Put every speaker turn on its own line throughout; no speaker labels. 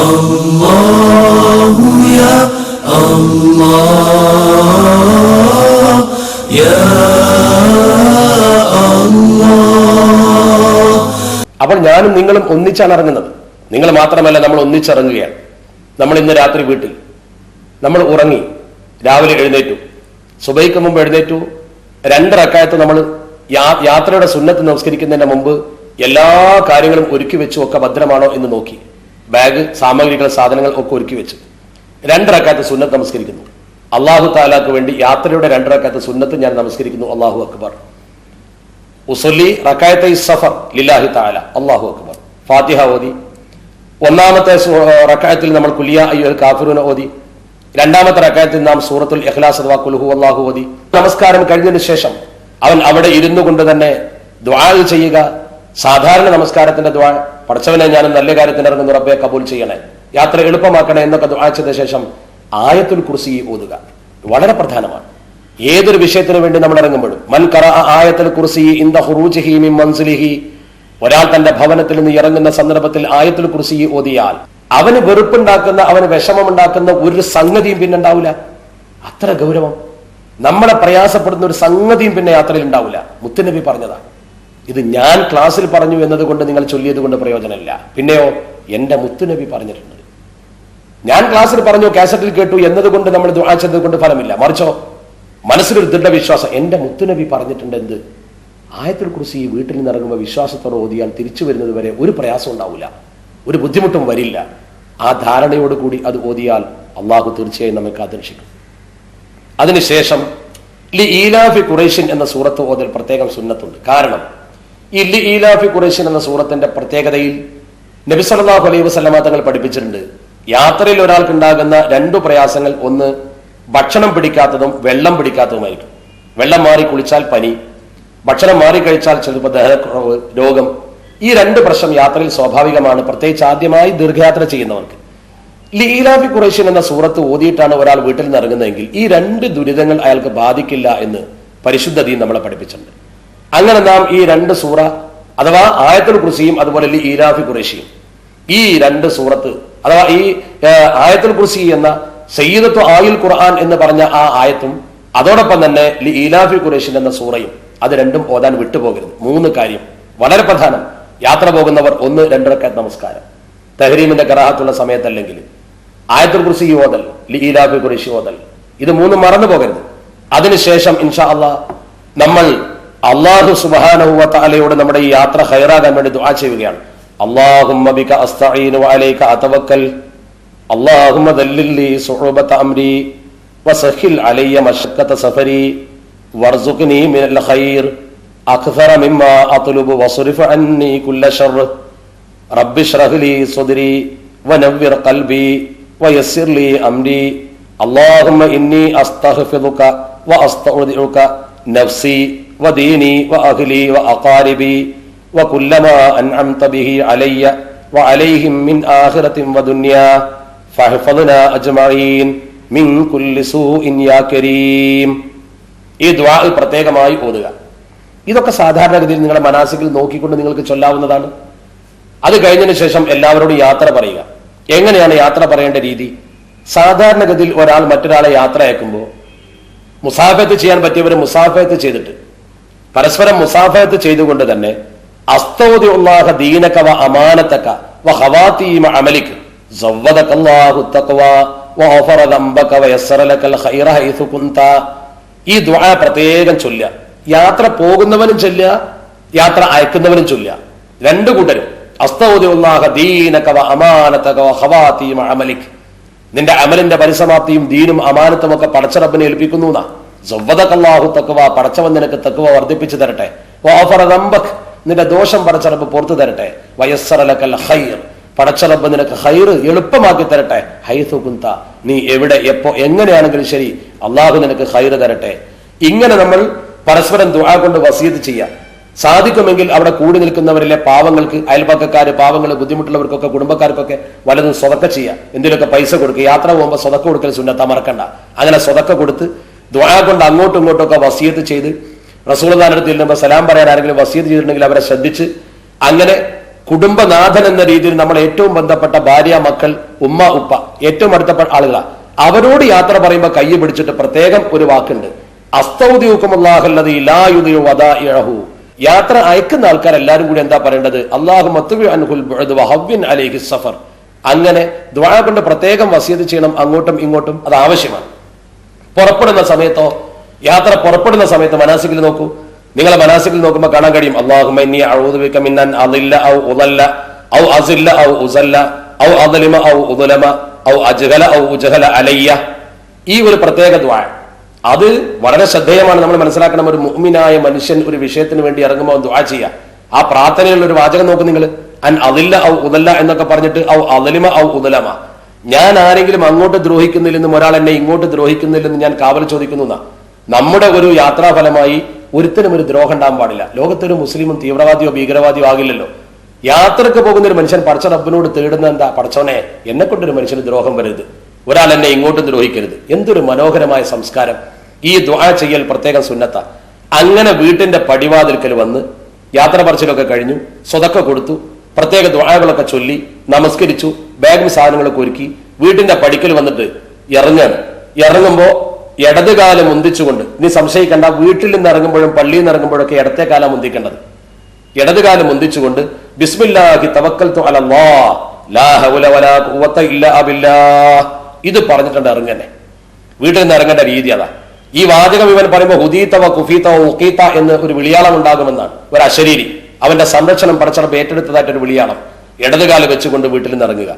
الله يا الله يا الله.
അപ്പോൾ ഞാനും നിങ്ങളും ഒന്നിച്ചാണ് ഇറങ്ങുന്നത്. നിങ്ങൾ മാത്രമല്ല, നമ്മൾ ഒന്നിച്ചിറങ്ങുകയാണ്. നമ്മൾ ഇന്ന് രാത്രി വീട്ടിൽ നമ്മൾ ഉറങ്ങി, രാവിലെ എഴുന്നേറ്റു, സുബൈക്ക് മുമ്പ് എഴുന്നേറ്റു, 2 റക്അത്ത് നമ്മൾ യാത്രയുടെ സുന്നത്ത് നമസ്കരിക്കുന്നതിന് മുമ്പ് എല്ലാ കാര്യങ്ങളും ഒരുക്കി വെച്ചു, ഒക്കെ ഭദ്രമാണോ എന്ന് നോക്കി, ബാഗ്, സാമഗ്രികൾ, സാധനങ്ങൾ ഒക്കെ ഒരുക്കി വെച്ച് 2 റക്അത്ത് സുന്നത്ത് നമസ്കരിക്കുന്നു. അള്ളാഹു തആലാക്ക് വേണ്ടി യാത്രയുടെ 2 റക്അത്ത് സുന്നത്ത് ഞാൻ നമസ്കരിക്കുന്നു. അല്ലാഹു അക്ബർ. ഉസല്ലി റക്അത്തൈ സഫർ ലില്ലാഹി തആല. അല്ലാഹു അക്ബർ. ഫാത്തിഹ ഓതി. 1ാമത്തെ റക്അത്തിൽ നമ്മൾ ഖുൽ യാ അയ്യുഹൽ കാഫിറൂന ഓതി. 2ാമത്തെ റക്അത്തിൽ നാം സൂറത്തുൽ ഇഖ്ലാസ് അഥവാ ഖുൽ ഹുവല്ലാഹു ഓതി. നമസ്കാരം കഴിഞ്ഞതിന് ശേഷം അവൻ അവിടെ ഇരുന്നു കൊണ്ട് തന്നെ ദുആ ചെയ്യുക. സാധാരണ നമസ്കാരത്തിന്റെ ദുആ, പടച്ചവനെ ഞാനും നല്ല കാര്യത്തിന് ഇറങ്ങുന്നു, റബ്ബെ കബൂൽ ചെയ്യണേ, യാത്ര എളുപ്പമാക്കണേ എന്നൊക്കെ ദുആ ചെയ്ത ശേഷം ആയത്തുൽ കുർസി ഓതുക. വളരെ പ്രധാനമാണ്. ഏതൊരു വിഷയത്തിന് വേണ്ടി നമ്മൾ ഇറങ്ങുമ്പോഴും മൻ ഖറഅ ആയത്തുൽ കുർസി ഇൻദ ഖുറൂജിഹി മിൻ മൻസിലിഹി, ഒരാൾ തന്റെ ഭവനത്തിൽ നിന്ന് ഇറങ്ങുന്ന സന്ദർഭത്തിൽ ആയത്തുൽ കുർസി ഓതിയാൽ അവന് വെറുപ്പുണ്ടാക്കുന്ന, അവന് വിഷമമുണ്ടാക്കുന്ന ഒരു സംഗതിയും പിന്നെ ഉണ്ടാവില്ല. അത്ര ഗൗരവം. നമ്മളെ പ്രയാസപ്പെടുന്ന ഒരു സംഗതിയും പിന്നെ യാത്രയിൽ ഉണ്ടാവില്ല. മുത്തുനബി പറഞ്ഞതാണ്. ഇത് ഞാൻ ക്ലാസ്സിൽ പറഞ്ഞു എന്നതുകൊണ്ട്, നിങ്ങൾ ചൊല്ലിയത് കൊണ്ട് പ്രയോജനമില്ല. പിന്നെയോ എന്റെ മുത്തുനബി പറഞ്ഞിട്ടുണ്ട്. ഞാൻ ക്ലാസ്സിൽ പറഞ്ഞു, കാസറ്റിൽ കേട്ടു എന്നതുകൊണ്ട്, നമ്മൾ ദുആ ചെയ്തത് കൊണ്ട് ഫലമില്ല. മറിച്ചോ മനസ്സിലൊരു ദൃഢവിശ്വാസം, എന്റെ മുത്തുനബി പറഞ്ഞിട്ടുണ്ട്. എന്ത്? ആയത്തുൽ കുർസി വീട്ടിൽ നിന്ന് ഇറങ്ങുമ്പോൾ വിശ്വാസത്തോടെ ഓതിയാൽ തിരിച്ചു വരുന്നത് വരെ ഒരു പ്രയാസം ഉണ്ടാവില്ല, ഒരു ബുദ്ധിമുട്ടും വരില്ല. ആ ധാരണയോടുകൂടി അത് ഓതിയാൽ അള്ളാഹു തീർച്ചയായും നമ്മെ കാത്തിരക്ഷിക്കും. അതിനുശേഷം ലി ഈലാഫി ഖുറൈശിൻ എന്ന സൂറത്ത് ഓതൽ പ്രത്യേകം സുന്നത്തുണ്ട്. കാരണം ഈ ലി ഈലാഫി ഖുറൈശിൻ എന്ന സൂറത്തിന്റെ പ്രത്യേകതയിൽ നബി സല്ലല്ലാഹു അലൈഹി വസല്ലമ തങ്ങൾ പഠിപ്പിച്ചിട്ടുണ്ട്. യാത്രയിൽ ഒരാൾക്കുണ്ടാകുന്ന 2 പ്രയാസങ്ങൾ, ഒന്ന് ഭക്ഷണം പിടിക്കാത്തതും വെള്ളം പിടിക്കാത്തതുമായിരിക്കും. വെള്ളം മാറി കുളിച്ചാൽ പനി, ഭക്ഷണം മാറി കഴിച്ചാൽ ചിലപ്പോൾ ദഹനക്കുറവ്, രോഗം. ഈ 2 പ്രശ്നം യാത്രയിൽ സ്വാഭാവികമാണ്, പ്രത്യേകിച്ച് ആദ്യമായി ദീർഘയാത്ര ചെയ്യുന്നവർക്ക്. ലീലാഫി ഖുറൈശിൻ എന്ന സൂറത്ത് ഓതിയിട്ടാണ് ഒരാൾ വീട്ടിൽ നിന്ന് ഇറങ്ങുന്നതെങ്കിൽ ഈ 2 ദുരിതങ്ങൾ അയാൾക്ക് ബാധിക്കില്ല എന്ന് പരിശുദ്ധ ദീൻ നമ്മളെ പഠിപ്പിച്ചിട്ടുണ്ട്. അങ്ങനെ നാം ഈ 2 സൂറ അഥവാ ആയത്തുൽ കുർസിയും അതുപോലെ ലീലാഫി ഖുറൈശിയും, ഈ 2 സൂറത്ത് അഥവാ ഈ ആയത്തുൽ കുർസി എന്ന സയ്യിദത്തു ആയുൽ ഖുർആൻ എന്ന് പറഞ്ഞ ആ ആയത്തും അതോടൊപ്പം തന്നെ ലീലാഫി ഖുറൈശിൻ എന്ന സൂറയും, അത് 2ഉം ഓതാൻ വിട്ടുപോകരുത്. 3 കാര്യം വളരെ പ്രധാനം. യാത്ര പോകുന്നവർ 1-2 റക്അത്ത് നമസ്കാരം, തഹ്രീമിന്റെ കറാഹത്തുള്ള സമയത്തല്ലെങ്കിൽ ആയത്തുൽ കുർസി ഓതൽ, ലീലാഫി ഖുറൈശി ഓതൽ, ഇത് 3 മറന്നു പോകരുത്. അതിനുശേഷം ഇൻഷാ അല്ലാഹ് നമ്മൾ അല്ലാഹു സുബ്ഹാനഹു വ തആലയോട് നമ്മുടെ ഈ യാത്ര ഖൈറാകാൻ വേണ്ടി ദുആ ചെയ്യുകയാണ്. അല്ലാഹുമ്മ ബിക അസ്തഈനു വഅലൈക അതവക്കൽ അല്ലാഹുമ്മ ദല്ലിലി സുഉബത അംരി വസഹിൽ അലയ്യ മശഖത സഫരി വർസുഖ്നി മിനൽ ഖൈർ അക്സറ മിമ്മാ അത്ലുബു വസ്രിഫ് അന്നി കുല്ല ശർർ റബ്ബി ഇശ്റഹ് ലി സദ്രി വനവ്വിർ ഖൽബി വയസ്സിർ ലി അംരി അല്ലാഹുമ്മ ഇന്നി അസ്തഗ്ഫിറുക വഅസ്തഉദിഉക നഫ്സി വദീനി വഅഹ്ലി വഅഖാരിബി വകുല്ലമാ അൻഅംത ബിഹി അലയ്യ വഅലൈഹിം മിൻ ആഖിറത്തിൻ വദുനിയാ ഫഹ്ഫദ്നാ അജ്മഈൻ മിൻ കുല്ലി സൂഇൻ യാ കരീം. ഈ ദുആ പ്രത്യേകമായി ഓതുക. ഇതൊക്കെ സാധാരണഗതിയിൽ നിങ്ങളുടെ മനാസിക്കിൽ നോക്കിക്കൊണ്ട് നിങ്ങൾക്ക് ചൊല്ലാവുന്നതാണ്. അത് കഴിഞ്ഞതിന് ശേഷം എല്ലാവരോടും യാത്ര പറയുക. എങ്ങനെയാണ് യാത്ര പറയേണ്ട രീതി? സാധാരണഗതിയിൽ ഒരാൾ മറ്റൊരാളെ യാത്ര അയക്കുമ്പോൾ മുസാഫഹത്ത് ചെയ്യാൻ പറ്റിയവർ മുസാഫഹത്ത് ചെയ്തിട്ട് പരസ്പരം മുസാഫഹത്ത് ചെയ്തുകൊണ്ട് തന്നെ അസ്തൗദിഉല്ലാഹ ദീനക വ അമാനതക വ ഖവാതീമ അമലിക സവ്വദകല്ലാഹു തഖ്വ വ ഗഫറ ദംബക വ യസ്സറ ലകൽ ഖൈറ ഹൈസു കുൻത. ഈ ദുആ പ്രത്യേകം ചൊല്ലുക. യാത്ര പോകുന്നവനും ചൊല്ലുക, യാത്ര അയക്കുന്നവനും ചൊല്ലുക. 2 കൂട്ടരും അസ്തൗദിഉല്ലാഹ ദീനക വ അമാനതക വ ഖവാതീമ അമലിക, നിന്റെ അമലിന്റെ പരിസമാപ്തിയും ദീനും അമാനത്തും ഒക്കെ പടച്ച റബ്ബിനെ ഏൽപ്പിക്കുന്നു. സവ്വദകല്ലാഹു തഖ്വ, പടച്ചവൻ നിനക്ക് തഖ്വ വർദ്ധിപ്പിച്ചു തരട്ടെ. വ ഗഫറ ദംബക, നിന്റെ ദോഷം പടച്ച റബ്ബ് പുറത്തു തരട്ടെ. വ യസ്സറ ലകൽ ഖൈർ, പടച്ച റബ്ബ് നിനക്ക് ഖൈർ എളുപ്പമാക്കി തരട്ടെ. ഹൈസു കുൻത, നീ എവിടെ എപ്പോ എങ്ങനെയാണെങ്കിലും ശരി അള്ളാഹു നിനക്ക് ഖൈർ തരട്ടെ. ഇങ്ങനെ നമ്മൾ പരസ്പരം ദുആ കൊണ്ട് വസിയത്ത് ചെയ്യാം. സാധിക്കുമെങ്കിൽ അവിടെ കൂടി നിൽക്കുന്നവരിലെ പാവങ്ങൾക്ക്, അയൽപക്കക്കാര്, പാവങ്ങൾ, ബുദ്ധിമുട്ടുള്ളവർക്കൊക്കെ, കുടുംബക്കാർക്കൊക്കെ വലതും സ്വതക്ക ചെയ്യാം. എന്തെങ്കിലുമൊക്കെ പൈസ കൊടുക്കുക. യാത്ര പോകുമ്പോൾ സ്വതക്ക കൊടുക്കൽ സുന്നത്താ, മറക്കണ്ട. അങ്ങനെ സ്വതക്ക കൊടുത്ത് ദുആ കൊണ്ട് അങ്ങോട്ടും ഇങ്ങോട്ടും ഒക്കെ വസിയത്ത് ചെയ്ത് റസൂലുള്ളാഹിയുടെ അടുത്ത് ചെല്ലുമ്പോൾ സലാം പറയാൻ ആരെങ്കിലും വസിയത്ത് ചെയ്തിട്ടുണ്ടെങ്കിൽ അവരെ ശ്രദ്ധിച്ച് അങ്ങനെ കുടുംബനാഥൻ എന്ന രീതിയിൽ നമ്മൾ ഏറ്റവും ബന്ധപ്പെട്ട ഭാര്യ, മക്കൾ, ഉമ്മ, ഉപ്പ, ഏറ്റവും അടുത്ത ആളുകളാണ്. അവരോട് യാത്ര പറയുമ്പോൾ കൈ പിടിച്ചിട്ട് പ്രത്യേകം ഒരു വാക്കുണ്ട്, അസ്തൗദിഉകുമുല്ലാഹല്ലദീ ലാ യുദിഉ വദാഇഅഹു. യാത്ര അയക്കുന്ന ആൾക്കാർ എല്ലാവരും കൂടി എന്താ പറയേണ്ടത്? അല്ലാഹുമ്മ തുബി അൻഹുൽ ബുഅദ് വഹവ്വിൻ അലൈഹി സഫർ. അങ്ങനെ ദുആ കൊണ്ട് പ്രത്യേകം വസിയത്ത് ചെയ്യണം, അങ്ങോട്ടും ഇങ്ങോട്ടും. അത് ആവശ്യമാണ്. പുറപ്പെടുന്ന സമയത്തോ, യാത്ര പുറപ്പെടുന്ന സമയത്ത് മനാസിക്കിൽ നോക്കൂ. നിങ്ങളെ മനാസിക്കിൽ നോക്കുമ്പോൾ കാണാൻ കഴിയും, അല്ലാഹുമ്മ ഇന്നി അഊദു ബിക മിൻ അൻ അളില്ല ഔ ഉദല്ല ഔ അസില്ല ഔ ഉസല്ല ഔ അദ്ലിമ ഔ ഉദ്ലമ ഔ അജ്ഹല ഔ ഉജ്ഹല അലയ്യ. ഈ ഒരു പ്രത്യേക ദുആ അത് വളരെ ശ്രദ്ധേയമാണ്. നമ്മൾ മനസ്സിലാക്കണം, ഒരു മുഅ്മിനായ മനുഷ്യൻ ഒരു വിഷയത്തിന് വേണ്ടി ഇറങ്ങുമ്പോൾ ദുആ ചെയ്യുക. ആ പ്രാർത്ഥനയിലുള്ള ഒരു വാചകം നോക്കും നിങ്ങൾ, അൻ അളില്ല ഔ ഉദല്ല എന്നൊക്കെ പറഞ്ഞിട്ട് ഔ അദ്ലിമ ഔ ഉദ്ലമ. ഞാൻ ആരെങ്കിലും അങ്ങോട്ട് ദ്രോഹിക്കുന്നില്ലെന്നും ഒരാൾ എന്നെ ഇങ്ങോട്ട് ദ്രോഹിക്കുന്നില്ലെന്നും ഞാൻ കാവൽ ചോദിക്കുന്നു. നമ്മുടെ ഒരു യാത്രാഫലമായി ഒരുത്തനും ഒരു ദ്രോഹം ഉണ്ടാകാൻ പാടില്ല. ലോകത്തൊരു മുസ്ലിമും തീവ്രവാദിയോ ഭീകരവാദിയോ ആകില്ലല്ലോ. യാത്രക്ക് പോകുന്ന ഒരു മനുഷ്യൻ പടച്ച റബ്ബിനോട് തേടുന്ന എന്താ? പടച്ചോനെ, എന്നെ കൊണ്ടൊരു മനുഷ്യന് ദ്രോഹം വരരുത്, ഒരാൾ എന്നെ ഇങ്ങോട്ടും ദ്രോഹിക്കരുത്. എന്തൊരു മനോഹരമായ സംസ്കാരം! ഈ ദുആ ചെയ്യൽ പ്രത്യേകം സുന്നത്ത. അങ്ങനെ വീട്ടിന്റെ പടിവാതിൽക്കൽ വന്ന് യാത്ര പറച്ചിലൊക്കെ കഴിഞ്ഞു, സ്വതക്ക കൊടുത്തു, പ്രത്യേക ദുആകളൊക്കെ ചൊല്ലി, നമസ്കരിച്ചു, ബാഗും സാധനങ്ങളൊക്കെ ഒരുക്കി വീട്ടിന്റെ പടിക്കൽ വന്നിട്ട് ഇറങ്ങുമ്പോ ഇടതുകാലം മുന്തിച്ചുകൊണ്ട്, നീ സംശയിക്കണ്ട, വീട്ടിൽ നിന്ന് ഇറങ്ങുമ്പോഴും പള്ളിയിൽ നിന്ന് ഇറങ്ങുമ്പോഴൊക്കെ ഇടത്തെ കാലം മുന്തിക്കേണ്ടത്. ഇടതുകാലം മുന്തിച്ചുകൊണ്ട് ബിസ്മില്ലാഹി തവക്കൽതു അലല്ലാഹ് ലാ ഹൗല വലാ ഖുവത ഇല്ലാ ബില്ലാഹ് ഇത് പറഞ്ഞിട്ടുണ്ട് ഇറങ്ങന്നെ. വീട്ടിൽ നിന്ന് ഇറങ്ങേണ്ട രീതി അതാ. ഈ വാചകം ഇവൻ പറയുമ്പോൾ ഹുദീതവ കുഫീത ഉഖീത എന്ന് ഒരു വിളിയാളം ഉണ്ടാകുമെന്നാണ്. ഒരു അശരീരി അവന്റെ സംരക്ഷണം പടച്ചറപ്പ് ഏറ്റെടുത്തതായിട്ടൊരു വിളിയാളം ഇടതുകാലം വെച്ചുകൊണ്ട് വീട്ടിൽ നിന്ന് ഇറങ്ങുക.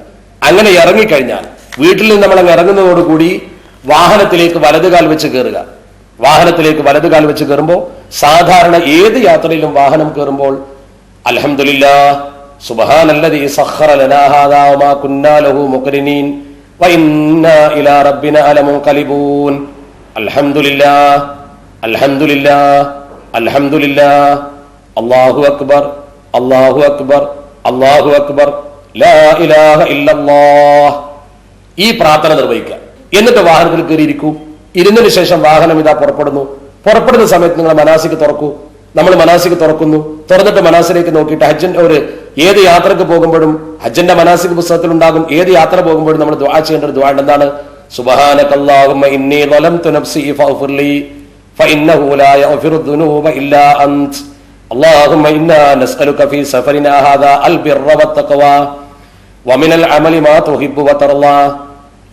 അങ്ങനെ ഇറങ്ങിക്കഴിഞ്ഞാൽ വീട്ടിൽ നിന്ന് നമ്മൾ അങ്ങ് ഇറങ്ങുന്നതോടുകൂടി വാഹനത്തിലേക്ക് വലതുകാൽ വെച്ച് കയറുക. വാഹനത്തിലേക്ക് വലതുകാൽ വെച്ച് കയറുമ്പോൾ സാധാരണ ഏത് യാത്രയിലും വാഹനം കയറുമ്പോൾ അൽഹംദുലില്ലാഹ് സുബ്ഹാനല്ലദീ സഖറ ലനാ ഹാദാ വമാ കുന്നാ ലഹു മുഖ്രിനീൻ വഇന്നാ ഇലാ റബ്ബിനാ ലമുൻഖലിബൂൻ. അൽഹംദുലില്ലാഹ് അൽഹംദുലില്ലാഹ് അൽഹംദുലില്ലാഹ് അല്ലാഹു അക്ബർ അല്ലാഹു അക്ബർ അല്ലാഹു അക്ബർ ലാ ഇലാഹ ഇല്ലല്ലാഹ്. ഈ പ്രാർത്ഥന നിർവഹിക്കുക. എന്നിട്ട് വാഹനത്തിൽ കയറിയിരിക്കൂ. ഇരുന്നതിന് ശേഷം വാഹനം ഇതാ പുറപ്പെടുന്നു. പുറപ്പെടുന്ന സമയത്ത് നിങ്ങൾ മനാസിക്ക് തുറക്കൂ. നമ്മൾ മനാസിക്ക് തുറക്കുന്നു. തുറന്നിട്ട് മനാസിലേക്ക് നോക്കിയിട്ട് ഹജ്ജിന്റെ ഏത് യാത്രക്ക് പോകുമ്പോഴും ഹജ്ജിന്റെ മനാസിക് പുസ്തകത്തിൽ ഉണ്ടാകും. ഏത് യാത്ര പോകുമ്പോഴും നമ്മൾ ദുആ ചെയ്യേണ്ട ഒരു ദുആ എന്താണ്? സുബ്ഹാനകല്ലാഹുമ്മ ഇന്നി ളലംതു നഫ്സി ഫഗ്ഫിർ ലി ഫഇന്നഹു ലാ യഗ്ഫിറു ദുനൂബ ഇല്ലാ അൻത അല്ലാഹുമ്മ ഇന്നാ നസ്അലുക ഫീ സഫരിനാ ഹാദാ അൽ ബിർറ വത്തഖ്വാ വമിനൽ അമലി മാ തുഹിബ്ബു വതർളാ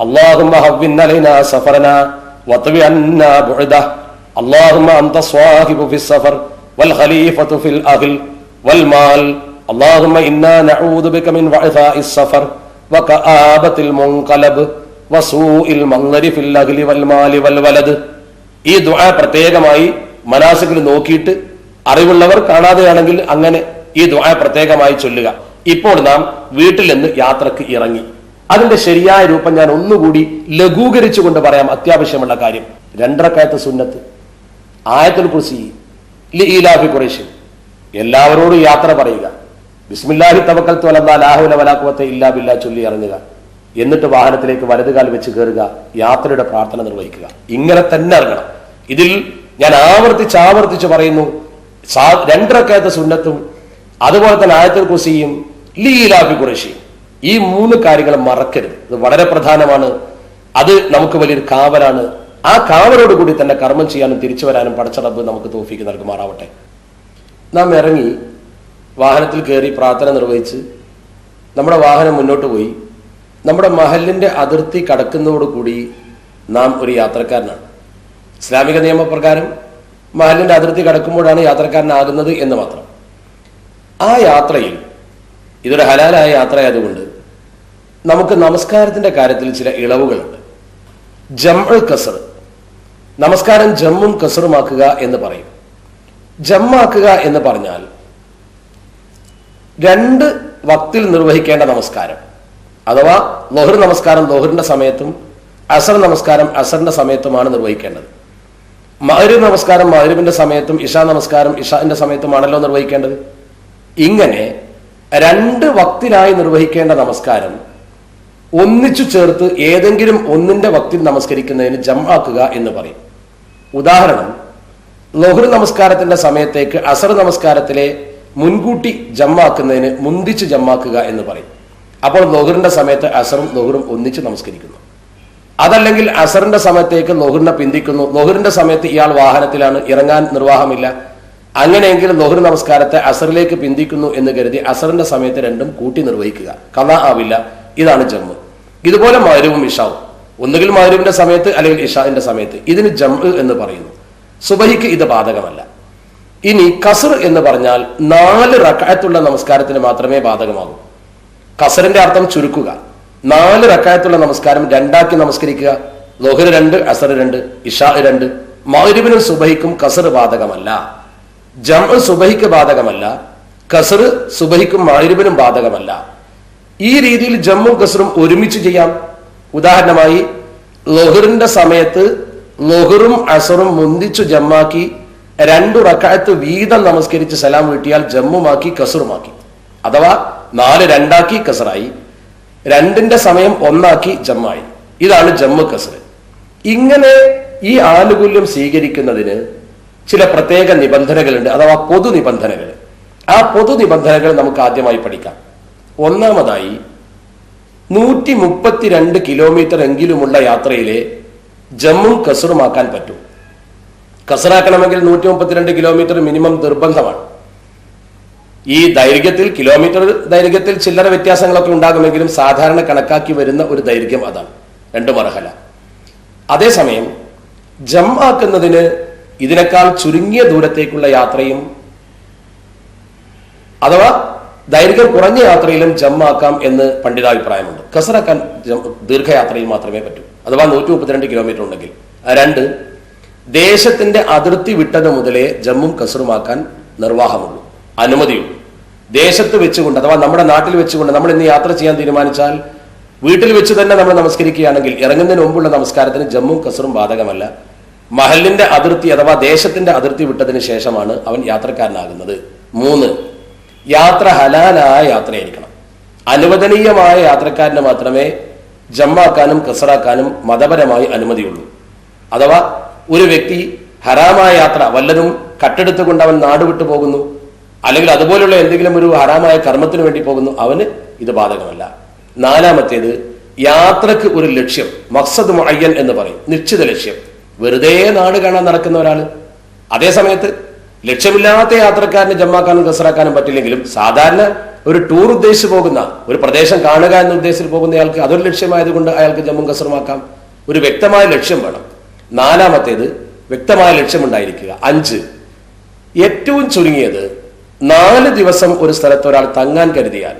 اللهم هون علينا سفرنا واطوي عنا بعده اللهم أنت الصاحب في السفر والخليفة في الأهل والمال اللهم إنا نعوذ بك من وعثاء السفر وكآبة المنقلب وسوء المنظر في الأهل والمال والولد. ഈ ദുആ പ്രത്യേകമായി മനാസിക്കിൽ നോക്കിയിട്ട് അറിവുള്ളവർ കാണാതെയാണെങ്കിൽ അങ്ങനെ ഈ ദുആ പ്രത്യേകമായി ചൊല്ലുക. ഇപ്പോൾ നാം വീട്ടിൽ നിന്ന് യാത്രക്ക് ഇറങ്ങി. അതിന്റെ ശരിയായ രൂപം ഞാൻ ഒന്നുകൂടി ലഘൂകരിച്ചുകൊണ്ട് പറയാം. അത്യാവശ്യമുള്ള കാര്യം 2 റക്അത്ത് സുന്നത്ത്, ആയത്തുൽ കുർസി, ലീലാഫി ഖുറൈശ്, എല്ലാവരോടും യാത്ര പറയുക, ബിസ്മില്ലാഹി തവക്കൽതു അലല്ലാഹ് ലാ ഹൗല വലാ ഖുവത ഇല്ലാ ബില്ലാഹ് ചൊല്ലി ഇറങ്ങുക. എന്നിട്ട് വാഹനത്തിലേക്ക് വലതുകാൽ വെച്ച് കയറുക, യാത്രയുടെ പ്രാർത്ഥന നിർവഹിക്കുക. ഇങ്ങനെ തന്നെ ഇറങ്ങണം. ഇതിൽ ഞാൻ ആവർത്തിച്ച് പറയുന്നു, 2 റക്അത്ത് സുന്നത്തും അതുപോലെ തന്നെ ആയത്തുൽ കുർസിയും ലീലാഫി ഖുറൈശിയും, ഈ 3 കാര്യങ്ങൾ മറക്കരുത്. ഇത് വളരെ പ്രധാനമാണ്. അത് നമുക്ക് വലിയൊരു കാവലാണ്. ആ കാവലോട് കൂടി തന്നെ കർമ്മം ചെയ്യാനും തിരിച്ചു വരാനും പടച്ച റബ്ബ് നമുക്ക് തൗഫീക്ക് നൽകുമാറാവട്ടെ. നാം ഇറങ്ങി വാഹനത്തിൽ കയറി പ്രാർത്ഥന നിർവഹിച്ച് നമ്മുടെ വാഹനം മുന്നോട്ട് പോയി. നമ്മുടെ മഹലിന്റെ അതിർത്തി കടക്കുന്നതോടുകൂടി നാം ഒരു യാത്രക്കാരനാണ്. ഇസ്ലാമിക നിയമപ്രകാരം മഹലിന്റെ അതിർത്തി കടക്കുമ്പോഴാണ് യാത്രക്കാരനാകുന്നത് എന്ന് മാത്രം. ആ യാത്രയിൽ ഇതൊരു ഹലാലായ യാത്രയായതുകൊണ്ട് നമുക്ക് നമസ്കാരത്തിന്റെ കാര്യത്തിൽ ചില ഇളവുകളുണ്ട്. ജംഉ കസ്ർ, നമസ്കാരം ജമ്മും കസ്റുമാക്കുക എന്ന് പറയും. ജമ്മാക്കുക എന്ന് പറഞ്ഞാൽ 2 വക്തിൽ നിർവഹിക്കേണ്ട നമസ്കാരം, അഥവാ ളുഹർ നമസ്കാരം ളുഹറിന്റെ സമയത്തും അസർ നമസ്കാരം അസറിന്റെ സമയത്തുമാണ് നിർവഹിക്കേണ്ടത്. മഗ്രിബ് നമസ്കാരം മഗ്രിബിന്റെ സമയത്തും ഇശാ നമസ്കാരം ഇശാന്റെ സമയത്തുമാണല്ലോ നിർവഹിക്കേണ്ടത്. ഇങ്ങനെ 2 വക്തിലായി നിർവഹിക്കേണ്ട നമസ്കാരം ഒന്നിച്ചു ചേർത്ത് ഏതെങ്കിലും ഒന്നിന്റെ വക്തിൽ നമസ്കരിക്കുന്നതിന് ജംആക്കുക എന്ന് പറയും. ഉദാഹരണം, ളുഹർ നമസ്കാരത്തിന്റെ സമയത്തേക്ക് അസർ നമസ്കാരത്തിലെ മുൻകൂട്ടി ജമ്മാക്കുന്നതിന് മുന്തിച്ച് ജമ്മാക്കുക എന്ന് പറയും. അപ്പോൾ ളുഹറിന്റെ സമയത്ത് അസറും ളുഹറും ഒന്നിച്ച് നമസ്കരിക്കുന്നു. അതല്ലെങ്കിൽ അസറിന്റെ സമയത്തേക്ക് ളുഹറിനെ പിന്തിക്കുന്നു. ളുഹറിന്റെ സമയത്ത് ഇയാൾ വാഹനത്തിലാണ്, ഇറങ്ങാൻ നിർവാഹമില്ല. അങ്ങനെയെങ്കിൽ ളുഹർ നമസ്കാരത്തെ അസറിലേക്ക് പിന്തിക്കുന്നു എന്ന് കരുതി അസറിന്റെ സമയത്ത് രണ്ടും കൂട്ടി നിർവഹിക്കുക, ഖളാ ആവില്ല. ഇതാണ് ജമ്മ്. ഇതുപോലെ മഗ്‌രിബും ഇശാവും, ഒന്നുകിൽ മഗ്‌രിബിന്റെ സമയത്ത് അല്ലെങ്കിൽ ഇശാഇന്റെ സമയത്ത്. ഇതിന് ജംഅ് എന്ന് പറയുന്നു. സുബഹിക്ക് ഇത് ബാധകമല്ല. ഇനി കസ്ർ എന്ന് പറഞ്ഞാൽ 4 റക്അത്തുള്ള നമസ്കാരത്തിന് മാത്രമേ ബാധകമാകൂ. കസറിന്റെ അർത്ഥം ചുരുക്കുക. 4 റക്അത്തുള്ള നമസ്കാരം രണ്ടാക്കി നമസ്കരിക്കുക. ളുഹർ 2, അസർ 2, ഇശാ 2. മഗ്‌രിബിനും സുബഹിക്കും കസർ ബാധകമല്ല. ജംഅ് സുബഹിക്ക് ബാധകമല്ല. കസർ സുബഹിക്കും മഗ്‌രിബിനും ബാധകമല്ല. ഈ രീതിയിൽ ജമ്മും കസറും ഒരുമിച്ച് ചെയ്യാം. ഉദാഹരണമായി ളുഹറിന്റെ സമയത്ത് ളുഹറും അസറും മുന്തിച്ചു ജമ്മാക്കി 2 റക്അത്ത് വീതം നമസ്കരിച്ച് സലാം വീട്ടിയാൽ ജമ്മുമാക്കി കസറുമാക്കി. അഥവാ 4 2ആക്കി കസറായി, 2ന്റെ സമയം 1ആക്കി ജമ്മായി. ഇതാണ് ജമ്മു കസർ. ഇങ്ങനെ ഈ ആനുകൂല്യം സ്വീകരിക്കുന്നതിന് ചില പ്രത്യേക നിബന്ധനകളുണ്ട്, അഥവാ പൊതു നിബന്ധനകൾ. ആ പൊതു നിബന്ധനകൾ നമുക്ക് ആദ്യമായി പഠിക്കാം. ഒന്നാമതായി 132 കിലോമീറ്റർ എങ്കിലുമുള്ള യാത്രയിലെ ജമ്മും കസറുമാക്കാൻ പറ്റും. കസറാക്കണമെങ്കിൽ 132 കിലോമീറ്റർ മിനിമം നിർബന്ധമാണ്. ഈ ദൈർഘ്യത്തിൽ, കിലോമീറ്റർ ദൈർഘ്യത്തിൽ ചില്ലറ വ്യത്യാസങ്ങളൊക്കെ ഉണ്ടാകുമെങ്കിലും സാധാരണ കണക്കാക്കി വരുന്ന ഒരു ദൈർഘ്യം അതാണ്, 2 മർഹല. അതേസമയം ജമ്മാക്കുന്നതിന് ഇതിനേക്കാൾ ചുരുങ്ങിയ ദൂരത്തേക്കുള്ള യാത്രയും അഥവാ ദൈർഘ്യം കുറഞ്ഞ യാത്രയിലും ജമ്മാക്കാം എന്ന് പണ്ഡിതാഭിപ്രായമുണ്ട്. കസറാക്കാൻ ദീർഘയാത്രയിൽ മാത്രമേ പറ്റൂ, അഥവാ 132 കിലോമീറ്റർ ഉണ്ടെങ്കിൽ. 2, ദേശത്തിന്റെ അതിർത്തി വിട്ടത് മുതലേ ജമ്മും കസറുമാക്കാൻ നിർവാഹമുള്ളൂ, അനുമതിയുള്ളൂ. ദേശത്ത് വെച്ചുകൊണ്ട്, അഥവാ നമ്മുടെ നാട്ടിൽ വെച്ചുകൊണ്ട് നമ്മൾ ഇന്ന് യാത്ര ചെയ്യാൻ തീരുമാനിച്ചാൽ വീട്ടിൽ വെച്ച് തന്നെ നമ്മൾ നമസ്കരിക്കുകയാണെങ്കിൽ ഇറങ്ങുന്നതിന് മുമ്പുള്ള നമസ്കാരത്തിന് ജമ്മും കസറും ബാധകമല്ല. മഹലിന്റെ അതിർത്തി അഥവാ ദേശത്തിന്റെ അതിർത്തി വിട്ടതിന് ശേഷമാണ് അവൻ യാത്രക്കാരനാകുന്നത്. 3, യാത്ര ഹലാലായ യാത്രയായിരിക്കണം. അനുവദനീയമായ യാത്രക്കാരന് മാത്രമേ ജമ്മാക്കാനും കസറാക്കാനും മതപരമായി അനുമതിയുള്ളൂ. അഥവാ ഒരു വ്യക്തി ഹറാമായ യാത്ര, വല്ലതും കട്ടെടുത്തുകൊണ്ട് അവൻ നാട് വിട്ടു പോകുന്നു, അല്ലെങ്കിൽ അതുപോലുള്ള എന്തെങ്കിലും ഒരു ഹറാമായ കർമ്മത്തിന് വേണ്ടി പോകുന്നു, അവന് ഇത് ബാധകമല്ല. 4, യാത്രക്ക് ഒരു ലക്ഷ്യം, മഖ്സദ് മുഅയ്യൻ എന്ന് പറയും, നിശ്ചിത ലക്ഷ്യം. വെറുതെ നാട് കാണാൻ നടക്കുന്ന ഒരാൾ, അതേസമയത്ത് ലക്ഷ്യമില്ലാത്ത യാത്രക്കാരന് ജമ്മാക്കാനും കസറാക്കാനും പറ്റില്ലെങ്കിലും സാധാരണ ഒരു ടൂർ ഉദ്ദേശിച്ച് പോകുന്ന, ഒരു പ്രദേശം കാണുക എന്ന ഉദ്ദേശത്തിൽ പോകുന്നയാൾക്ക് അതൊരു ലക്ഷ്യമായതുകൊണ്ട് അയാൾക്ക് ജമ്മും കസറുമാക്കാം. ഒരു വ്യക്തമായ ലക്ഷ്യം വേണം. 4, വ്യക്തമായ ലക്ഷ്യമുണ്ടായിരിക്കുക. 5, ഏറ്റവും ചുരുങ്ങിയത് 4 ദിവസം ഒരു സ്ഥലത്ത് ഒരാൾ തങ്ങാൻ കരുതിയാൽ,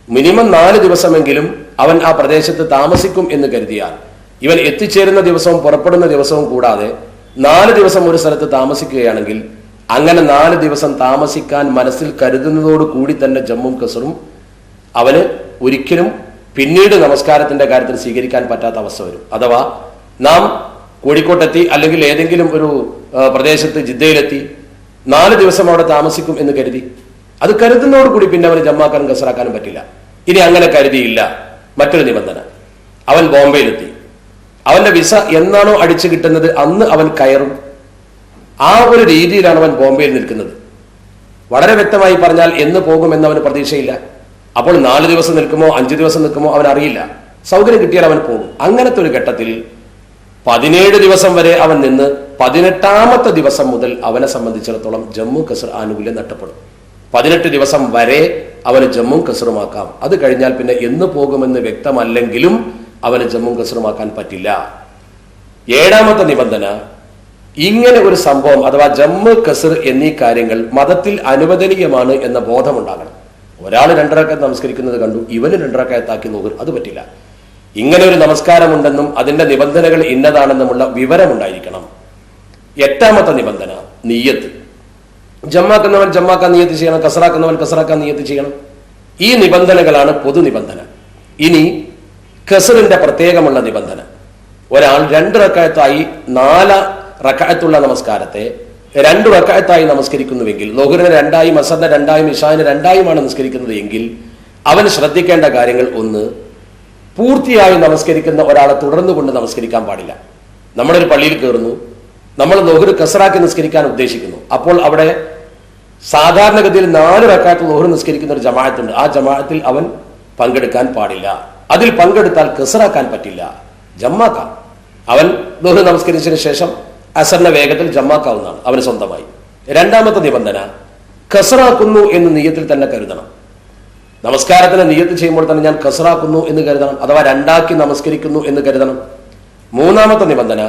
മിനിമം 4 ദിവസമെങ്കിലും അവൻ ആ പ്രദേശത്ത് താമസിക്കും എന്ന് കരുതിയാൽ, ഇവൻ എത്തിച്ചേരുന്ന ദിവസവും പുറപ്പെടുന്ന ദിവസവും കൂടാതെ 4 ദിവസം ഒരു സ്ഥലത്ത് താമസിക്കുകയാണെങ്കിൽ, അങ്ങനെ 4 ദിവസം താമസിക്കാൻ മനസ്സിൽ കരുതുന്നതോട് കൂടി തന്നെ ജമ്മും കസറും അവന് ഒരിക്കലും പിന്നീട് നമസ്കാരത്തിന്റെ കാര്യത്തിൽ സ്വീകരിക്കാൻ പറ്റാത്ത അവസ്ഥ വരും. അഥവാ നാം കോഴിക്കോട്ടെത്തി, അല്ലെങ്കിൽ ഏതെങ്കിലും ഒരു പ്രദേശത്ത് ജിദ്ദയിലെത്തി 4 ദിവസം അവിടെ താമസിക്കും എന്ന് കരുതി, അത് കരുതുന്നതോടുകൂടി പിന്നെ അവന് ജമ്മാക്കാനും കസറാക്കാനും പറ്റില്ല. ഇനി അങ്ങനെ കരുതിയില്ല, മറ്റൊരു നിബന്ധന, അവൻ ബോംബെയിലെത്തി, അവന്റെ വിസ എന്നാണോ അടിച്ചു കിട്ടുന്നത് അന്ന് അവൻ കയറും. ആ ഒരു രീതിയിലാണ് അവൻ ബോംബെയിൽ നിൽക്കുന്നത്. വളരെ വ്യക്തമായി പറഞ്ഞാൽ എന്ന് പോകുമെന്ന് അവന് പ്രതീക്ഷയില്ല. അപ്പോൾ 4 ദിവസം നിൽക്കുമോ 5 ദിവസം നിൽക്കുമോ അവൻ അറിയില്ല. സൗകര്യം കിട്ടിയാൽ അവൻ പോകും. അങ്ങനത്തെ ഒരു ഘട്ടത്തിൽ 17 ദിവസം വരെ അവൻ നിന്ന് 18ാമത്തെ ദിവസം മുതൽ അവനെ സംബന്ധിച്ചിടത്തോളം ജമ്മു കസർ ആനുകൂല്യം നഷ്ടപ്പെടും. 18 ദിവസം വരെ അവന് ജമ്മും കസറുമാക്കാം. അത് കഴിഞ്ഞാൽ പിന്നെ എന്ന് പോകുമെന്ന് വ്യക്തമല്ലെങ്കിലും അവന് ജമ്മും കസറുമാക്കാൻ പറ്റില്ല. 7ാമത്തെ നിബന്ധന, ഇങ്ങനെ ഒരു സംഭവം അഥവാ ജമ്മു കസർ എന്നീ കാര്യങ്ങൾ മതത്തിൽ അനുവദനീയമാണ് എന്ന ബോധമുണ്ടാകണം. ഒരാൾ 2 റക്അത്ത് നമസ്കരിക്കുന്നത് കണ്ടു, ഇവന് 2 റക്അത്താക്കി നോക്കും, അത് പറ്റില്ല. ഇങ്ങനെ ഒരു നമസ്കാരമുണ്ടെന്നും അതിന്റെ നിബന്ധനകൾ ഇന്നതാണെന്നുമുള്ള വിവരമുണ്ടായിരിക്കണം. 8ാമത്തെ നിബന്ധന, നിയ്യത്ത്. ജമ്മാക്കുന്നവൻ ജമ്മാക്കാൻ നിയ്യത്ത് ചെയ്യണം, കസറാക്കുന്നവൻ കസറാക്കാൻ നിയ്യത്ത് ചെയ്യണം. ഈ നിബന്ധനകളാണ് പൊതു നിബന്ധന. ഇനി കസറിന്റെ പ്രത്യേകമുള്ള നിബന്ധന, ഒരാൾ 2 റക്അത്തായി 4 റക്അത്തുള്ള നമസ്കാരത്തെ 2 റക്അത്തായി നമസ്കരിക്കുന്നുവെങ്കിൽ, ളുഹറിനെ 2ആയും അസറിനെ 2ആയും ഇശാഇനെ 2ആയുമാണ് നമസ്കരിക്കുന്നത് എങ്കിൽ അവൻ ശ്രദ്ധിക്കേണ്ട കാര്യങ്ങൾ: 1, പൂർത്തിയായി നമസ്കരിക്കുന്ന ഒരാളെ തുടർന്നുകൊണ്ട് നമസ്കരിക്കാൻ പാടില്ല. നമ്മളൊരു പള്ളിയിൽ കയറുന്നു, നമ്മൾ ളുഹർ കസറാക്കി നിസ്കരിക്കാൻ ഉദ്ദേശിക്കുന്നു. അപ്പോൾ അവിടെ സാധാരണഗതിയിൽ 4 റക്അത്ത് ളുഹർ നിസ്കരിക്കുന്ന ഒരു ജമാഅത്തുണ്ട്. ആ ജമാഅത്തിൽ അവൻ പങ്കെടുക്കാൻ പാടില്ല. അതിൽ പങ്കെടുത്താൽ ഖസ്റാക്കാൻ പറ്റില്ല, ജമ്മാക്കാം. അവൻ ളുഹർ നമസ്കരിച്ചതിന് ശേഷം അസറിന്റെ വേഗത്തിൽ ജമ്മാക്കാവുന്നതാണ് അവന് സ്വന്തമായി. രണ്ടാമത്തെ നിബന്ധന, ഖസ്റാക്കുന്നു എന്ന് നിയ്യത്തിൽ തന്നെ കരുതണം. നമസ്കാരത്തിന് നിയ്യത്ത് ചെയ്യുമ്പോൾ തന്നെ ഞാൻ ഖസ്റാക്കുന്നു എന്ന് കരുതണം, അഥവാ രണ്ടാക്കി നമസ്കരിക്കുന്നു എന്ന് കരുതണം. മൂന്നാമത്തെ നിബന്ധന,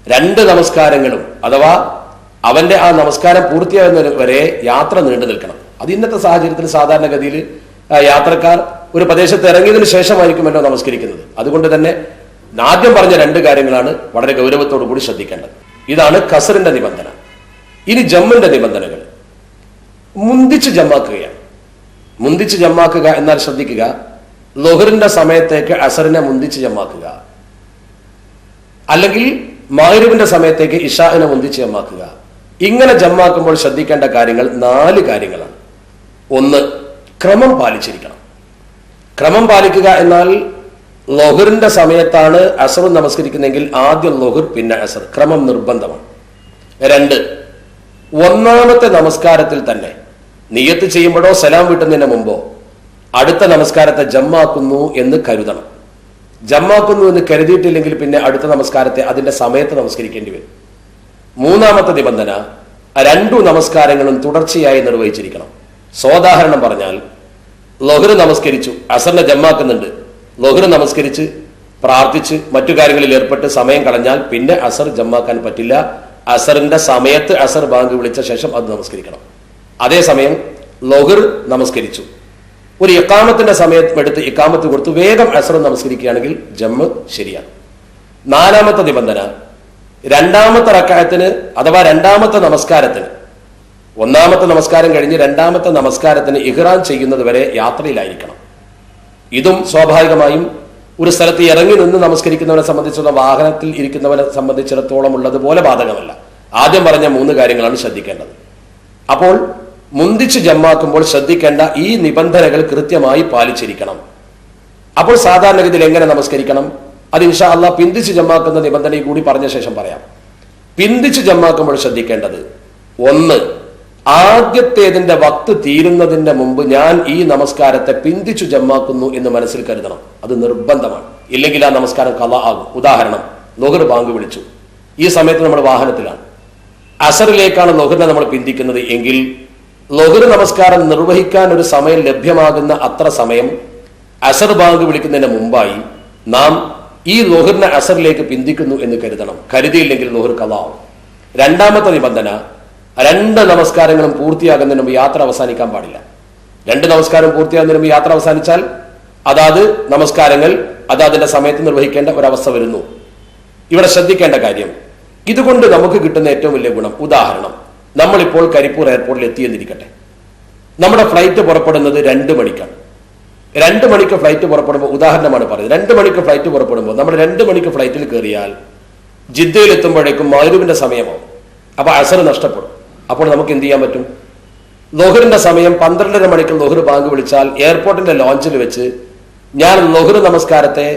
2 നമസ്കാരങ്ങളും അഥവാ അവന്റെ ആ നമസ്കാരം പൂർത്തിയാകുന്നതിന് വരെ യാത്ര നീണ്ടു നിൽക്കണം. അത് ഇന്നത്തെ സാഹചര്യത്തിൽ സാധാരണഗതിയിൽ യാത്രക്കാർ ഒരു പ്രദേശത്ത് ഇറങ്ങിയതിനു ശേഷമായിരിക്കുമല്ലോ നമസ്കരിക്കുന്നത്. അതുകൊണ്ട് തന്നെ ആദ്യം പറഞ്ഞ 2 കാര്യങ്ങളാണ് വളരെ ഗൗരവത്തോടു കൂടി ശ്രദ്ധിക്കേണ്ടത്. ഇതാണ് ഖസ്റിന്റെ നിബന്ധന. ഇനി ജമ്മിന്റെ നിബന്ധനകൾ. മുന്തിച്ച് ജമ്മാക്കുകയാണ്. മുന്തിച്ച് ജമ്മാക്കുക എന്നാൽ ശ്രദ്ധിക്കുക, ളുഹറിന്റെ സമയത്തേക്ക് അസറിനെ മുന്തിച്ച് ജമ്മാക്കുക, അല്ലെങ്കിൽ മഗ്‌രിബിന്റെ സമയത്തേക്ക് ഇശാഇനെ മുന്തിച്ച് ജമ്മാക്കുക. ഇങ്ങനെ ജമ്മാക്കുമ്പോൾ ശ്രദ്ധിക്കേണ്ട കാര്യങ്ങൾ 4 കാര്യങ്ങളാണ്. 1, ക്രമം പാലിച്ചിരിക്കണം. ക്രമം പാലിക്കുക എന്നാൽ ളുഹറിന്റെ സമയത്താണ് അസർ നമസ്കരിക്കുന്നെങ്കിൽ ആദ്യം ളുഹർ പിന്നെ അസർ, ക്രമം നിർബന്ധമാണ്. 2, ഒന്നാമത്തെ നമസ്കാരത്തിൽ തന്നെ നിയ്യത്ത് ചെയ്യുമ്പോഴോ സലാം വീട്ടുന്നതിന് മുമ്പോ അടുത്ത നമസ്കാരത്തെ ജമ്മാക്കുന്നു എന്ന് കരുതണം. ജമ്മാക്കുന്നു എന്ന് കരുതിയിട്ടില്ലെങ്കിൽ പിന്നെ അടുത്ത നമസ്കാരത്തെ അതിന്റെ സമയത്ത് നമസ്കരിക്കേണ്ടി വരും. മൂന്നാമത്തെ നിബന്ധന, 2 നമസ്കാരങ്ങളും തുടർച്ചയായി നിർവഹിച്ചിരിക്കണം. സോദാഹരണം പറഞ്ഞാൽ, ളുഹർ നമസ്കരിച്ചു, അസറിനെ ജമ്മാക്കുന്നുണ്ട്, ളുഹർ നമസ്കരിച്ച് പ്രാർത്ഥിച്ച് മറ്റു കാര്യങ്ങളിൽ ഏർപ്പെട്ട് സമയം കളഞ്ഞാൽ പിന്നെ അസർ ജമ്മാക്കാൻ പറ്റില്ല. അസറിന്റെ സമയത്ത് അസർ ബാങ്ക് വിളിച്ച ശേഷം അത് നമസ്കരിക്കണം. അതേസമയം ളുഹർ നമസ്കരിച്ചു, ഒരു ഇഖാമത്തിന്റെ സമയം എടുത്ത് ഇഖാമത്ത് കൊടുത്ത് വേഗം അസർ നമസ്കരിക്കുകയാണെങ്കിൽ ജമ്മ് ശരിയാണ്. 4ാമത്തെ നിബന്ധന, 2ാമത്തെ റക്അത്തിന് അഥവാ 2ാമത്തെ നമസ്കാരത്തിന്, 1ാമത്തെ നമസ്കാരം കഴിഞ്ഞ് 2ാമത്തെ നമസ്കാരത്തിന് ഇഹ്റാം ചെയ്യുന്നത് വരെ യാത്രയിലായിരിക്കണം. ഇതും സ്വാഭാവികമായും ഒരു സ്ഥലത്ത് ഇറങ്ങി നിന്ന് നമസ്കരിക്കുന്നവനെ സംബന്ധിച്ചുള്ള വാഹനത്തിൽ ഇരിക്കുന്നവനെ സംബന്ധിച്ചിടത്തോളം ഉള്ളതുപോലെ ബാധകമല്ല. ആദ്യം പറഞ്ഞ 3 കാര്യങ്ങളാണ് ശ്രദ്ധിക്കേണ്ടത്. അപ്പോൾ മുന്തിച്ച് ജമ്മാക്കുമ്പോൾ ശ്രദ്ധിക്കേണ്ട ഈ നിബന്ധനകൾ കൃത്യമായി പാലിച്ചിരിക്കണം. അപ്പോൾ സാധാരണഗതിയിൽ എങ്ങനെ നമസ്കരിക്കണം, അത് ഇൻഷാ അല്ലാഹ് പിന്തിച്ച് ജമ്മാക്കുന്ന നിബന്ധനയും കൂടി പറഞ്ഞ ശേഷം പറയാം. പിന്തിച്ച് ജമ്മാക്കുമ്പോൾ ശ്രദ്ധിക്കേണ്ടത്, 1, ആദ്യത്തേതിന്റെ വക്ത് തീരുന്നതിന്റെ മുമ്പ് ഞാൻ ഈ നമസ്കാരത്തെ പിന്തിച്ചു ജമ്മാക്കുന്നു എന്ന് മനസ്സിൽ കരുതണം. അത് നിർബന്ധമാണ്. ഇല്ലെങ്കിൽ ആ നമസ്കാരം ഖളാ ആകും. ഉദാഹരണം, ളുഹർ ബാങ്ക് വിളിച്ചു, ഈ സമയത്ത് നമ്മൾ വാഹനത്തിലാണ്, അസറിലേക്കാണ് ളുഹറിനെ നമ്മൾ പിന്തിക്കുന്നത് എങ്കിൽ ളുഹർ നമസ്കാരം നിർവഹിക്കാൻ ഒരു സമയം ലഭ്യമാകുന്ന അത്ര സമയം അസർ ബാങ്ക് വിളിക്കുന്നതിന് മുമ്പായി നാം ഈ ളുഹറിനെ അസറിലേക്ക് പിന്തിക്കുന്നു എന്ന് കരുതണം. കരുതിയില്ലെങ്കിൽ ളുഹർ ഖളാ ആവും. 2ാമത്തെ നിബന്ധന, 2 നമസ്കാരങ്ങളും പൂർത്തിയാകുന്നതിന് മുമ്പ് യാത്ര അവസാനിക്കാൻ പാടില്ല. 2 നമസ്കാരം പൂർത്തിയാകുന്നതിന് മുമ്പ് യാത്ര അവസാനിച്ചാൽ അതാത് നമസ്കാരങ്ങൾ അതാതിന്റെ സമയത്ത് നിർവഹിക്കേണ്ട ഒരവസ്ഥ വരുന്നു. ഇവിടെ ശ്രദ്ധിക്കേണ്ട കാര്യം, ഇതുകൊണ്ട് നമുക്ക് കിട്ടുന്ന ഏറ്റവും വലിയ ഗുണം, ഉദാഹരണം, നമ്മളിപ്പോൾ കരിപ്പൂർ എയർപോർട്ടിൽ എത്തിയെന്നിരിക്കട്ടെ, നമ്മുടെ ഫ്ലൈറ്റ് പുറപ്പെടുന്നത് 2 മണിക്കാണ്. 2 മണിക്ക് ഫ്ലൈറ്റ് പുറപ്പെടുമ്പോൾ, ഉദാഹരണമാണ് പറയുന്നത്, 2 മണിക്ക് ഫ്ലൈറ്റ് പുറപ്പെടുമ്പോൾ നമ്മൾ 2 മണിക്ക് ഫ്ലൈറ്റിൽ കയറിയാൽ ജിദ്ദയിൽ എത്തുമ്പോഴേക്കും മഗ്‌രിബിന്റെ സമയമാവും. അപ്പൊ അസർ നഷ്ടപ്പെടും. അപ്പോൾ നമുക്ക് എന്ത് ചെയ്യാൻ പറ്റും, ളുഹറിന്റെ സമയം 12:30 മണിക്ക് ളുഹർ ബാങ്ക് വിളിച്ചാൽ എയർപോർട്ടിന്റെ ലോഞ്ചിൽ വെച്ച് ഞാൻ ളുഹർ നമസ്കാരത്തെ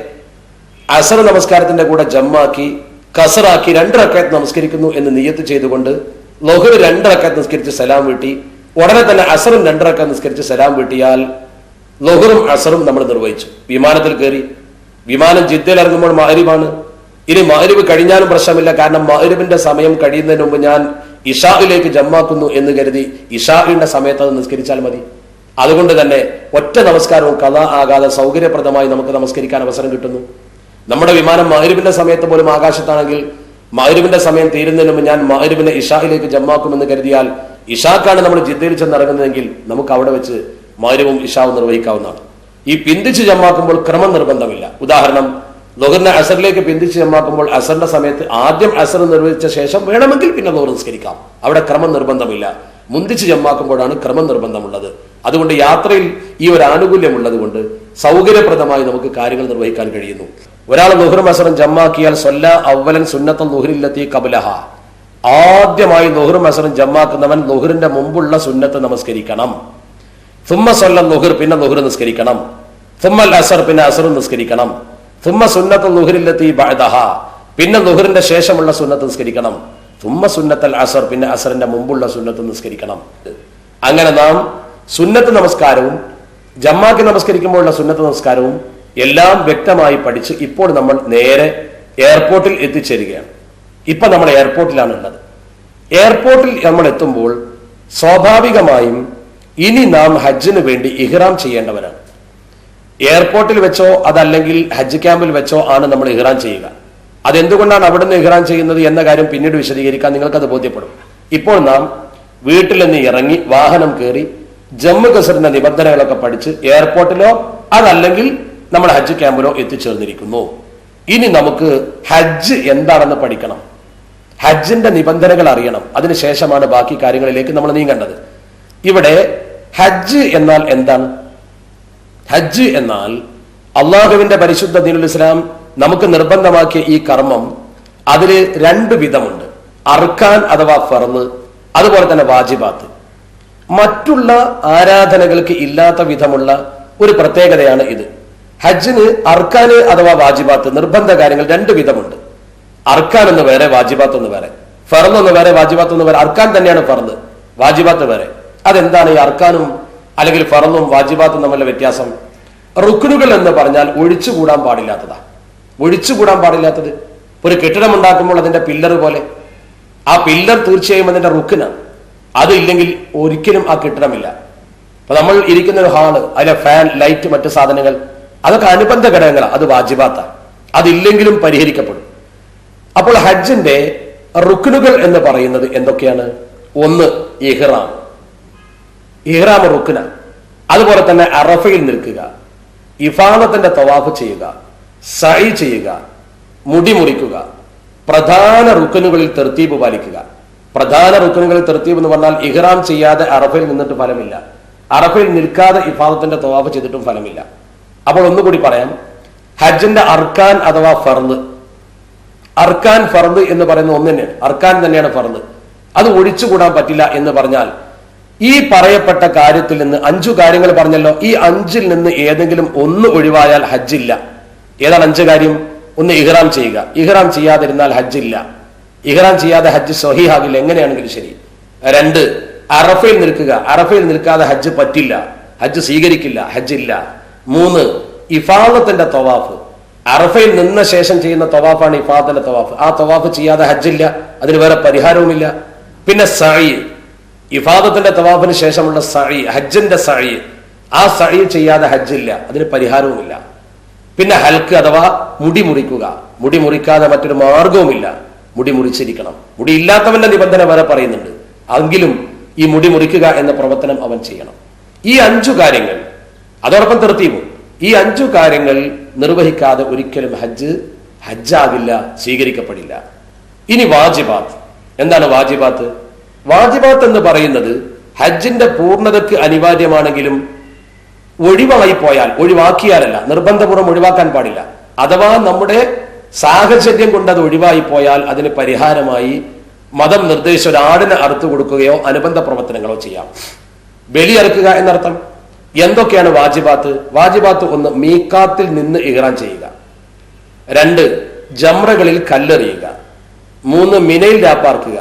അസർ നമസ്കാരത്തിന്റെ കൂടെ ജമ്മാക്കി ഖസ്റാക്കി 2 റക്അത്ത് നമസ്കരിക്കുന്നു എന്ന് നിയ്യത്ത് ചെയ്തുകൊണ്ട് ളുഹർ 2 റക്അത്ത് നിസ്കരിച്ച് സലാം വീട്ടി ഉടനെ തന്നെ അസറും 2 റക്അത്ത് നിസ്കരിച്ച് സലാം വീട്ടിയാൽ ളുഹറും അസറും നമ്മൾ നിർവഹിച്ചു. വിമാനത്തിൽ കയറി, വിമാനം ജിദ്ദയിൽ ഇറങ്ങുമ്പോൾ മഗ്‌രിബാണ്. ഇനി മഗ്‌രിബ് കഴിഞ്ഞാലും പ്രശ്നമില്ല, കാരണം മഗ്‌രിബിന്റെ സമയം കഴിയുന്നതിന് മുമ്പ് ഞാൻ ഇശാഇലേക്ക് ജമ്മാക്കുന്നു എന്ന് കരുതി ഇശാഇന്റെ സമയത്ത് അത് നിസ്കരിച്ചാൽ മതി. അതുകൊണ്ട് തന്നെ ഒറ്റ നമസ്കാരവും ഖളാ ആകാതെ സൗകര്യപ്രദമായി നമുക്ക് നമസ്കരിക്കാൻ അവസരം കിട്ടുന്നു. നമ്മുടെ വിമാനം മഗ്‌രിബിന്റെ സമയത്ത് പോലും ആകാശത്താണെങ്കിൽ മഗ്‌രിബിന്റെ സമയം തീരുന്നതിന് മുമ്പ് ഞാൻ മഗ്‌രിബിനെ ഇശാഇലേക്ക് ജമ്മാക്കുമെന്ന് കരുതിയാൽ ഇശാക്കാണ് നമ്മൾ ജിദ്ദയിൽ ചെന്ന് ഇറങ്ങുന്നതെങ്കിൽ നമുക്ക് അവിടെ വെച്ച് മഗ്‌രിബും ഇശാവും നിർവഹിക്കാവുന്നതാണ്. ഈ പിന്തിച്ച് ജമ്മാക്കുമ്പോൾ ക്രമം നിർബന്ധമില്ല. ഉദാഹരണം, ളുഹറിനെ അസറിലേക്ക് പിന്തിച്ച് ജമ്മാക്കുമ്പോൾ അസറിന്റെ സമയത്ത് ആദ്യം അസർ നിർവഹിച്ച ശേഷം വേണമെങ്കിൽ പിന്നെ ളുഹർ നിസ്കരിക്കാം. അവിടെ ക്രമം നിർബന്ധമില്ല. മുന്തിച്ച് ജമ്മാക്കുമ്പോഴാണ് ക്രമം നിർബന്ധമുള്ളത്. അതുകൊണ്ട് യാത്രയിൽ ഈ ഒരു ആനുകൂല്യമുള്ളത് കൊണ്ട് സൗകര്യപ്രദമായി നമുക്ക് കാര്യങ്ങൾ നിർവഹിക്കാൻ കഴിയുന്നു. ഒരാൾ ളുഹറും അസറും ജമ്മാക്കിയാൽ സ്വല്ല അവലൻ സുന്നത്തുൽ ളുഹ്രില്ലത്തി ഖബ്ലഹ, ആദ്യമായി ളുഹറും അസറും ജമ്മാക്കുന്നവൻ ളുഹറിന്റെ മുമ്പുള്ള സുന്നത്ത് നമസ്കരിക്കണം. സുമ്മ സ്വല്ല ളുഹർ, പിന്നെ ളുഹർ നിസ്കരിക്കണം. സുമ്മൽ അസർ, പിന്നെ അസർ നിസ്കരിക്കണം. സുമ്മ സുന്നത്തുൽ ളുഹ്രില്ലത്തി ബഅദഹ, പിന്നെ ളുഹറിന്റെ ശേഷമുള്ള സുന്നത്ത് നിസ്കരിക്കണം. സുമ്മ സുന്നത്തൽ അസർ, പിന്നെ അസറിന്റെ മുമ്പുള്ള സുന്നത്ത് നിസ്കരിക്കണം. അങ്ങനെ നാം സുന്നത്ത് നമസ്കാരവും ജമാഅത്ത് നമസ്കരിക്കുമ്പോഴുള്ള സുന്നത്ത് നമസ്കാരവും എല്ലാം വ്യക്തമായി പഠിച്ച് ഇപ്പോൾ നമ്മൾ നേരെ എയർപോർട്ടിൽ എത്തിച്ചേരുകയാണ്. ഇപ്പൊ നമ്മൾ എയർപോർട്ടിലാണ് ഉള്ളത്. എയർപോർട്ടിൽ നമ്മൾ എത്തുമ്പോൾ സ്വാഭാവികമായും ഇനി നാം ഹജ്ജിന് വേണ്ടി ഇഹ്റാം ചെയ്യേണ്ടവരാണ്. എയർപോർട്ടിൽ വെച്ചോ അതല്ലെങ്കിൽ ഹജ്ജ് ക്യാമ്പിൽ വെച്ചോ ആണ് നമ്മൾ ഇഹ്റാം ചെയ്യുക. അതെന്തുകൊണ്ടാണ് അവിടുന്ന് ഇഹ്റാം ചെയ്യുന്നത് എന്ന കാര്യം പിന്നീട് വിശദീകരിക്കാൻ നിങ്ങൾക്കത് ബോധ്യപ്പെടും. ഇപ്പോൾ നാം വീട്ടിൽ നിന്ന് ഇറങ്ങി വാഹനം കയറി ജമ്മു കശ്മീരിന്റെ നിബന്ധനകളൊക്കെ പഠിച്ച് എയർപോർട്ടിലോ അതല്ലെങ്കിൽ നമ്മൾ ഹജ്ജ് ക്യാമ്പിലോ എത്തിച്ചേർന്നിരിക്കുന്നു. ഇനി നമുക്ക് ഹജ്ജ് എന്താണെന്ന് പഠിക്കണം, ഹജ്ജിന്റെ നിബന്ധനകൾ അറിയണം. അതിനുശേഷമാണ് ബാക്കി കാര്യങ്ങളിലേക്ക് നമ്മൾ നീങ്ങേണ്ടത്. ഇവിടെ ഹജ്ജ് എന്നാൽ എന്താണ്? ഹജ്ജ് എന്നാൽ അള്ളാഹുവിന്റെ പരിശുദ്ധ ദീനുൽ ഇസ്ലാം നമുക്ക് നിർബന്ധമാക്കിയ ഈ കർമ്മം അതിൽ രണ്ട് വിധമുണ്ട്: അർക്കാൻ അഥവാ ഫർള്, അതുപോലെ തന്നെ വാജിബാത്ത്. മറ്റുള്ള ആരാധനകൾക്ക് ഇല്ലാത്ത വിധമുള്ള ഒരു പ്രത്യേകതയാണ് ഇത്. ഹജ്ജിന് അർക്കാന് അഥവാ വാജിബാത്ത് നിർബന്ധ കാര്യങ്ങൾ രണ്ട് വിധമുണ്ട്. അർക്കാൻ എന്ന് വേറെ, വാജിബാത്ത് എന്ന് വേറെ. ഫർള് എന്ന് വേറെ, വാജിബാത്ത് എന്ന് വേറെ. അർക്കാൻ തന്നെയാണ് ഫർള്, വാജിബാത്ത് വേറെ. അതെന്താണ് ഈ അർക്കാനും അല്ലെങ്കിൽ ഫർളും വാജിബാത്തും തമ്മിലുള്ള വ്യത്യാസം? റുക്നുകൾ എന്ന് പറഞ്ഞാൽ ഒഴിച്ചുകൂടാൻ പാടില്ലാത്തതാ. ഒഴിച്ചുകൂടാൻ പാടില്ലാത്തത് ഒരു കെട്ടിടം ഉണ്ടാക്കുമ്പോൾ അതിന്റെ പില്ലർ പോലെ, ആ പില്ലർ തീർച്ചയായും അതിന്റെ റുക്കിനാണ്. അതില്ലെങ്കിൽ ഒരിക്കലും ആ കെട്ടിടമില്ല. അപ്പൊ നമ്മൾ ഇരിക്കുന്ന ഒരു ഹാള്, അതിലെ ഫാൻ, ലൈറ്റ്, മറ്റു സാധനങ്ങൾ, അതൊക്കെ അനുബന്ധ ഘടകങ്ങളാണ്. അത് വാജിബാത്താണ്. അതില്ലെങ്കിലും പരിഹരിക്കപ്പെടും. അപ്പോൾ ഹജ്ജിന്റെ റുക്നുകൾ എന്ന് പറയുന്നത് എന്തൊക്കെയാണ്? ഒന്ന്, ഇഹ്റാം. ഇഹ്റാം റുക്ന. അതുപോലെ തന്നെ അറഫയിൽ നിൽക്കുക, ഇഫാദത്തിന്റെ തവാഫ് ചെയ്യുക, സഈ ചെയ്യുക, മുടി മുറിക്കുക, പ്രധാന റുക്കനുകളിൽ തെർത്തീബ് പാലിക്കുക. പ്രധാന റുക്കനുകളിൽ തെർത്തീബ് എന്ന് പറഞ്ഞാൽ ഇഹ്റാം ചെയ്യാതെ അറഫയിൽ നിന്നിട്ട് ഫലമില്ല, അറഫയിൽ നിൽക്കാതെ ഇഫാദത്തിന്റെ തവാഫ് ചെയ്തിട്ടും ഫലമില്ല. അപ്പോൾ ഒന്നുകൂടി പറയാം, ഹജ്ജിന്റെ അർക്കാൻ അഥവാ ഫർള്. അർക്കാൻ ഫർള് എന്ന് പറയുന്ന ഒന്ന് തന്നെയാണ്, അർക്കാൻ തന്നെയാണ് ഫർള്. അത് ഒഴിച്ചുകൂടാൻ പറ്റില്ല എന്ന് പറഞ്ഞാൽ ഈ പറയപ്പെട്ട കാര്യത്തിൽ നിന്ന് 5 കാര്യങ്ങൾ പറഞ്ഞല്ലോ, ഈ 5-ൽ നിന്ന് ഏതെങ്കിലും ഒന്ന് ഒഴിവായാൽ ഹജ്ജില്ല. ഏതാണ് 5 കാര്യം? ഒന്ന്, ഇഹ്റാം ചെയ്യുക. ഇഹ്റാം ചെയ്യാതിരുന്നാൽ ഹജ്ജില്ല. ഇഹ്റാം ചെയ്യാതെ ഹജ്ജ് സ്വഹീഹാകില്ല എങ്ങനെയാണെങ്കിലും ശരി. 2, അറഫയിൽ നിൽക്കുക. അറഫയിൽ നിൽക്കാതെ ഹജ്ജ് പറ്റില്ല, ഹജ്ജ് സ്വീകരിക്കില്ല, ഹജ്ജില്ല. 3, ഇഫാദത്തിന്റെ തവാഫ്. അറഫയിൽ നിന്ന ശേഷം ചെയ്യുന്ന തവാഫാണ് ഇഫാദത്തിന്റെ തവാഫ്. ആ തവാഫ് ചെയ്യാതെ ഹജ്ജില്ല, അതിന് വേറെ പരിഹാരവുമില്ല. പിന്നെ സഈ, ഇഫാദത്തിന്റെ തവാഫിന് ശേഷമുള്ള സഈ, ഹജ്ജിന്റെ സഈ. ആ സഈ ചെയ്യാതെ ഹജ്ജില്ല, അതിന് പരിഹാരവുമില്ല. പിന്നെ ഹൽക്ക് അഥവാ മുടി മുറിക്കുക. മുടി മുറിക്കാതെ മറ്റൊരു മാർഗവുമില്ല, മുടി മുറിച്ചിരിക്കണം. മുടി ഇല്ലാത്തവന്റെ നിബന്ധന വരെ പറയുന്നുണ്ട്, എങ്കിലും ഈ മുടി മുറിക്കുക എന്ന പ്രവർത്തനം അവൻ ചെയ്യണം. ഈ 5 കാര്യങ്ങൾ, അതോടൊപ്പം തെർത്തീബും, ഈ 5 കാര്യങ്ങൾ നിർവഹിക്കാതെ ഒരിക്കലും ഹജ്ജാകില്ല, സ്വീകരിക്കപ്പെടില്ല. ഇനി വാജിബാത്ത്. എന്താണ് വാജിബാത്ത്? വാജിബാത്ത് എന്ന് പറയുന്നത് ഹജ്ജിന്റെ പൂർണ്ണതയ്ക്ക് അനിവാര്യമാണെങ്കിലും ഒഴിവായി പോയാൽ, ഒഴിവാക്കിയാലല്ല, നിർബന്ധപൂർവ്വം ഒഴിവാക്കാൻ പാടില്ല. അഥവാ നമ്മുടെ സാഹചര്യം കൊണ്ട് അത് ഒഴിവായി പോയാൽ അതിന് പരിഹാരമായി മതം നിർദ്ദേശിച്ച ഒരാടിനെ അറുത്തു കൊടുക്കുകയോ അനുബന്ധ പ്രവർത്തനങ്ങളോ ചെയ്യാം. ബലി അറുക്കുക എന്നർത്ഥം. എന്തൊക്കെയാണ് വാജിബാത്ത്? വാജിബാത്ത്: 1, മീഖാത്തിൽ നിന്ന് ഇഹ്റാം ചെയ്യുക. 2, ജംറകളിൽ കല്ലെറിയുക. 3, മിനയിൽ രാപ്പാർക്കുക.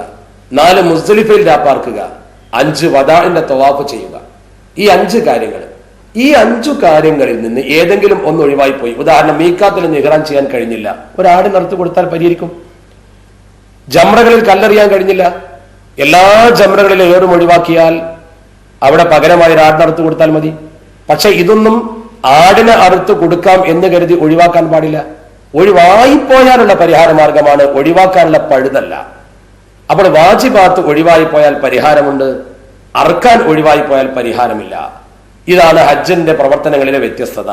4, മുസ്ദലിഫയിൽ രാപ്പാർക്കുക. 5, വദാഇന്റെ തവാഫ് ചെയ്യുക. ഈ 5 കാര്യങ്ങൾ. ഈ 5 കാര്യങ്ങളിൽ നിന്ന് ഏതെങ്കിലും ഒന്ന് ഒഴിവായി പോയി, ഉദാഹരണം മീഖാത്തിൽ നിന്ന് ഇഹ്റാം ചെയ്യാൻ കഴിഞ്ഞില്ല, ഒരാട് നടത്തി കൊടുത്താൽ പരിഹരിക്കും. ജംറകളിൽ കല്ലെറിയാൻ കഴിഞ്ഞില്ല, എല്ലാ ജംറകളിലും ഏറും ഒഴിവാക്കിയാൽ അവിടെ പകരമായി ഒരു ആട് നടത്തി കൊടുത്താൽ മതി. പക്ഷെ ഇതൊന്നും ആടിനെ അറുത്ത് കൊടുക്കാം എന്ന് കരുതി ഒഴിവാക്കാൻ പാടില്ല. ഒഴിവായിപ്പോയാലുള്ള പരിഹാര മാർഗമാണ്, ഒഴിവാക്കാനുള്ള പഴുതല്ല. അപ്പോൾ വാജിബാത്ത് ഒഴിവായി പോയാൽ പരിഹാരമുണ്ട്, അർക്കാൻ ഒഴിവായി പോയാൽ പരിഹാരമില്ല. ഇതാണ് ഹജ്ജിന്റെ പ്രവർത്തനങ്ങളിലെ വ്യത്യസ്തത.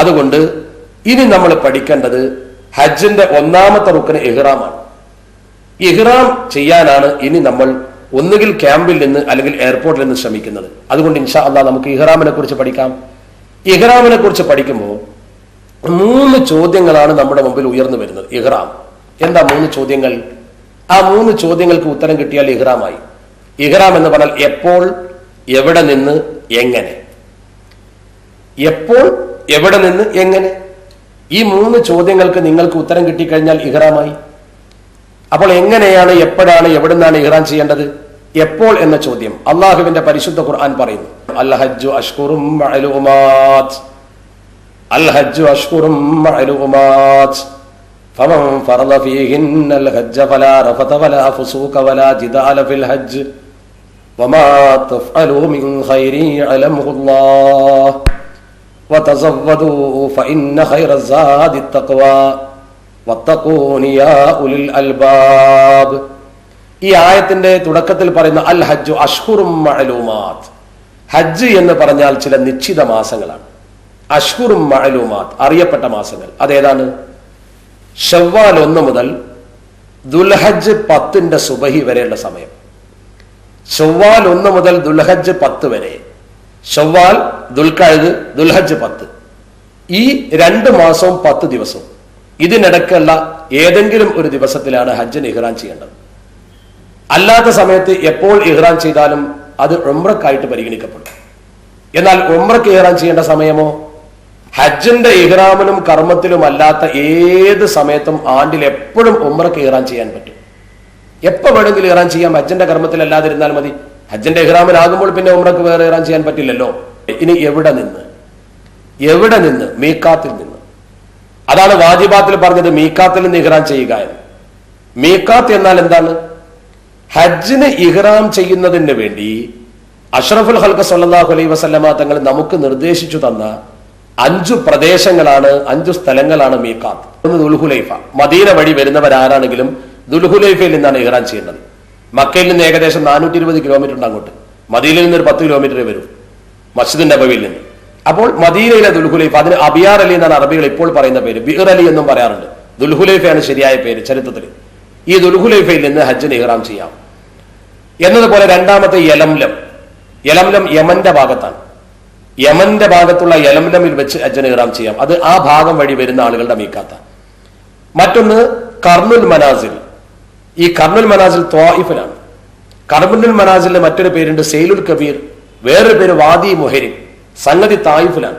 അതുകൊണ്ട് ഇനി നമ്മൾ പഠിക്കേണ്ടത് ഹജ്ജിന്റെ 1ാമത്തെ റുക്ന് ഇഹ്റാമാണ്. ഇഹ്റാം ചെയ്യാനാണ് ഇനി നമ്മൾ ഒന്നുകിൽ ക്യാമ്പിൽ നിന്ന് അല്ലെങ്കിൽ എയർപോർട്ടിൽ നിന്ന് ശ്രമിക്കുന്നത്. അതുകൊണ്ട് ഇൻഷാ അല്ലാഹ് നമുക്ക് ഇഹ്റാമിനെ കുറിച്ച് പഠിക്കാം. ഇഹ്റാമിനെ കുറിച്ച് പഠിക്കുമ്പോൾ 3 ചോദ്യങ്ങളാണ് നമ്മുടെ മുമ്പിൽ ഉയർന്നു വരുന്നത്. ഇഹ്റാം എന്താ? 3 ചോദ്യങ്ങൾ. ആ 3 ചോദ്യങ്ങൾക്ക് ഉത്തരം കിട്ടിയാൽ ഇഹ്റാമായി. ഇഹ്റാം എന്ന് പറഞ്ഞാൽ എപ്പോൾ, എവിടെ നിന്ന്, എങ്ങനെ. എപ്പോൾ, എവിടെ നിന്ന്, എങ്ങനെ. ഈ 3 ചോദ്യങ്ങൾക്ക് നിങ്ങൾക്ക് ഉത്തരം കിട്ടിക്കഴിഞ്ഞാൽ ഇഹ്റാമായി. അപ്പോൾ എങ്ങനെയാണ്, എപ്പോഴാണ്, എവിടെ നിന്നാണ് ഇഹ്റാം ചെയ്യേണ്ടത്? എപ്പോൾ എന്ന ചോദ്യം അള്ളാഹുവിന്റെ പരിശുദ്ധ ഖുർആൻ പറയുന്നു. അൽ ഹജ്ജു അഷ്ഹുറും മഅലൂമാത്ത്, അൽ ഹജ്ജു അഷ്ഹുറും മഅലൂമാത്ത് ഫമൻ ഫറദ ഫീഹിന്നൽ ഹജ്ജ ഫലാ റഫത വലാ ഫുസൂക വലാ ജിദാല ഫിൽ ഹജ്ജ് വമാ തഫ്അലൂ മിൻ ഖൈരി യഅലമുല്ലാഹ് വതസവ്വദൂ ഫഇന്ന ഖൈറ സാദി തഖ്വാ വത്തഖൂനി യാ ഉലിൽ അൽബാബ്. ഈ ആയത്തിന്റെ തുടക്കത്തിൽ പറയുന്ന അൽ ഹജ്ജു അഷ്ഹുറും മഅലൂമാത്ത്, ഹജ്ജ് എന്ന് പറഞ്ഞാൽ ചില നിശ്ചിത മാസങ്ങളാണ്. അഷ്ഹുറും മഅലൂമാത്ത്, അറിയപ്പെട്ട മാസങ്ങൾ. അതേതാണ്? ശവ്വാൽ 1 മുതൽ ദുൽഹജ്ജ് 10 സുബഹി വരെയുള്ള സമയം. ശവ്വാൽ 1 മുതൽ ദുൽഹജ്ജ് 10 വരെ, ശവ്വാൽ, ദുൽഖഅദ്, ദുൽഹജ്ജ് 10, ഈ 2 മാസവും 10 ദിവസവും. ഇതിനിടയ്ക്കുള്ള ഏതെങ്കിലും ഒരു ദിവസത്തിലാണ് ഹജ്ജിന് ഇഹ്റാം ചെയ്യേണ്ടത്. അല്ലാത്ത സമയത്ത് എപ്പോൾ ഇഹ്റാം ചെയ്താലും അത് ഉംറക്കായിട്ട് പരിഗണിക്കപ്പെടും. എന്നാൽ ഉംറക്ക് ഇഹ്റാം ചെയ്യേണ്ട സമയമോ ഹജ്ജിന്റെ ഇഹ്റാമിലും കർമ്മത്തിലും അല്ലാത്ത ഏത് സമയത്തും ആണ്ടിൽ എപ്പോഴും ഉംറക്ക് ഇഹ്റാം ചെയ്യാൻ പറ്റും. എപ്പോ വേണമെങ്കിലും ഇഹ്റാം ചെയ്യാം, ഹജ്ജിന്റെ കർമ്മത്തിൽ അല്ലാതിരുന്നാൽ മതി. ഹജ്ജിന്റെ ഇഹ്റാമിലാകുമ്പോൾ പിന്നെ ഉംറക്ക് വേറെ ഇഹ്റാം ചെയ്യാൻ പറ്റില്ലല്ലോ. ഇനി എവിടെ നിന്ന്? മീഖാത്തിൽ നിന്ന്. അതാണ് വാജിബാത്തിൽ പറഞ്ഞത് മീഖാത്തിൽ നിന്ന് ഇഹ്റാം ചെയ്യുക എന്ന്. മീഖാത്ത് എന്നാൽ എന്താണ്? ഹജ്ജിന് ഇഹ്റാം ചെയ്യുന്നതിന് വേണ്ടി അഷ്റഫുൽ ഖൽഖ് സ്വല്ലല്ലാഹു അലൈഹി വസല്ലമ തങ്ങൾ നമുക്ക് നിർദ്ദേശിച്ചു തന്ന 5 പ്രദേശങ്ങളാണ്, 5 സ്ഥലങ്ങളാണ് മീഖാത്ത്. ഒന്ന് ദുൽഹുലൈഫ. മദീന വഴി വരുന്നവരാരാണെങ്കിലും ദുൽഹുലൈഫയിൽ നിന്നാണ് ഇഹ്റാം ചെയ്യേണ്ടത്. മക്കയിൽ നിന്ന് ഏകദേശം 420 കിലോമീറ്റർ ഉണ്ട് അങ്ങോട്ട്. മദീനയിൽ നിന്ന് ഒരു 10 കിലോമീറ്റർ വരും മസ്ജിദ് നബവിയിൽ നിന്ന്. അപ്പോൾ മദീനയിലെ ദുൽഹുലൈഫ, അതിന് അബിയാർ അലി എന്നാണ് അറബികൾ ഇപ്പോൾ പറയുന്ന പേര്. ബിർ അലി എന്നും പറയാറുണ്ട്. ദുൽഹുലൈഫയാണ് ശരിയായ പേര് ചരിത്രത്തിൽ. ഈ ദുൽഹുലൈഫയിൽ നിന്ന് ഹജ്ജിന് ഇഹ്റാം ചെയ്യാം. എന്നതുപോലെ രണ്ടാമത്തെ യലംലം. യലംലം യമന്റെ ഭാഗത്താണ്. യമന്റെ ഭാഗത്തുള്ള യലംലമിൽ വെച്ച് ഹജ്ജിന് ഇഹ്റാം ചെയ്യാം. അത് ആ ഭാഗം വഴി വരുന്ന ആളുകളുടെ മീഖാത്താണ്. മറ്റൊന്ന് കർനുൽ മനാസിൽ. ഈ കർനുൽ മനാസിൽ ത്വായിഫിലാണ്. കർനുൽ മനാസിലിന് മറ്റൊരു പേരുണ്ട് സെയ്ലുൽ കബീർ, വേറൊരു പേര് വാദി മുഹരിം. സംഗതി തായിഫിലാണ്.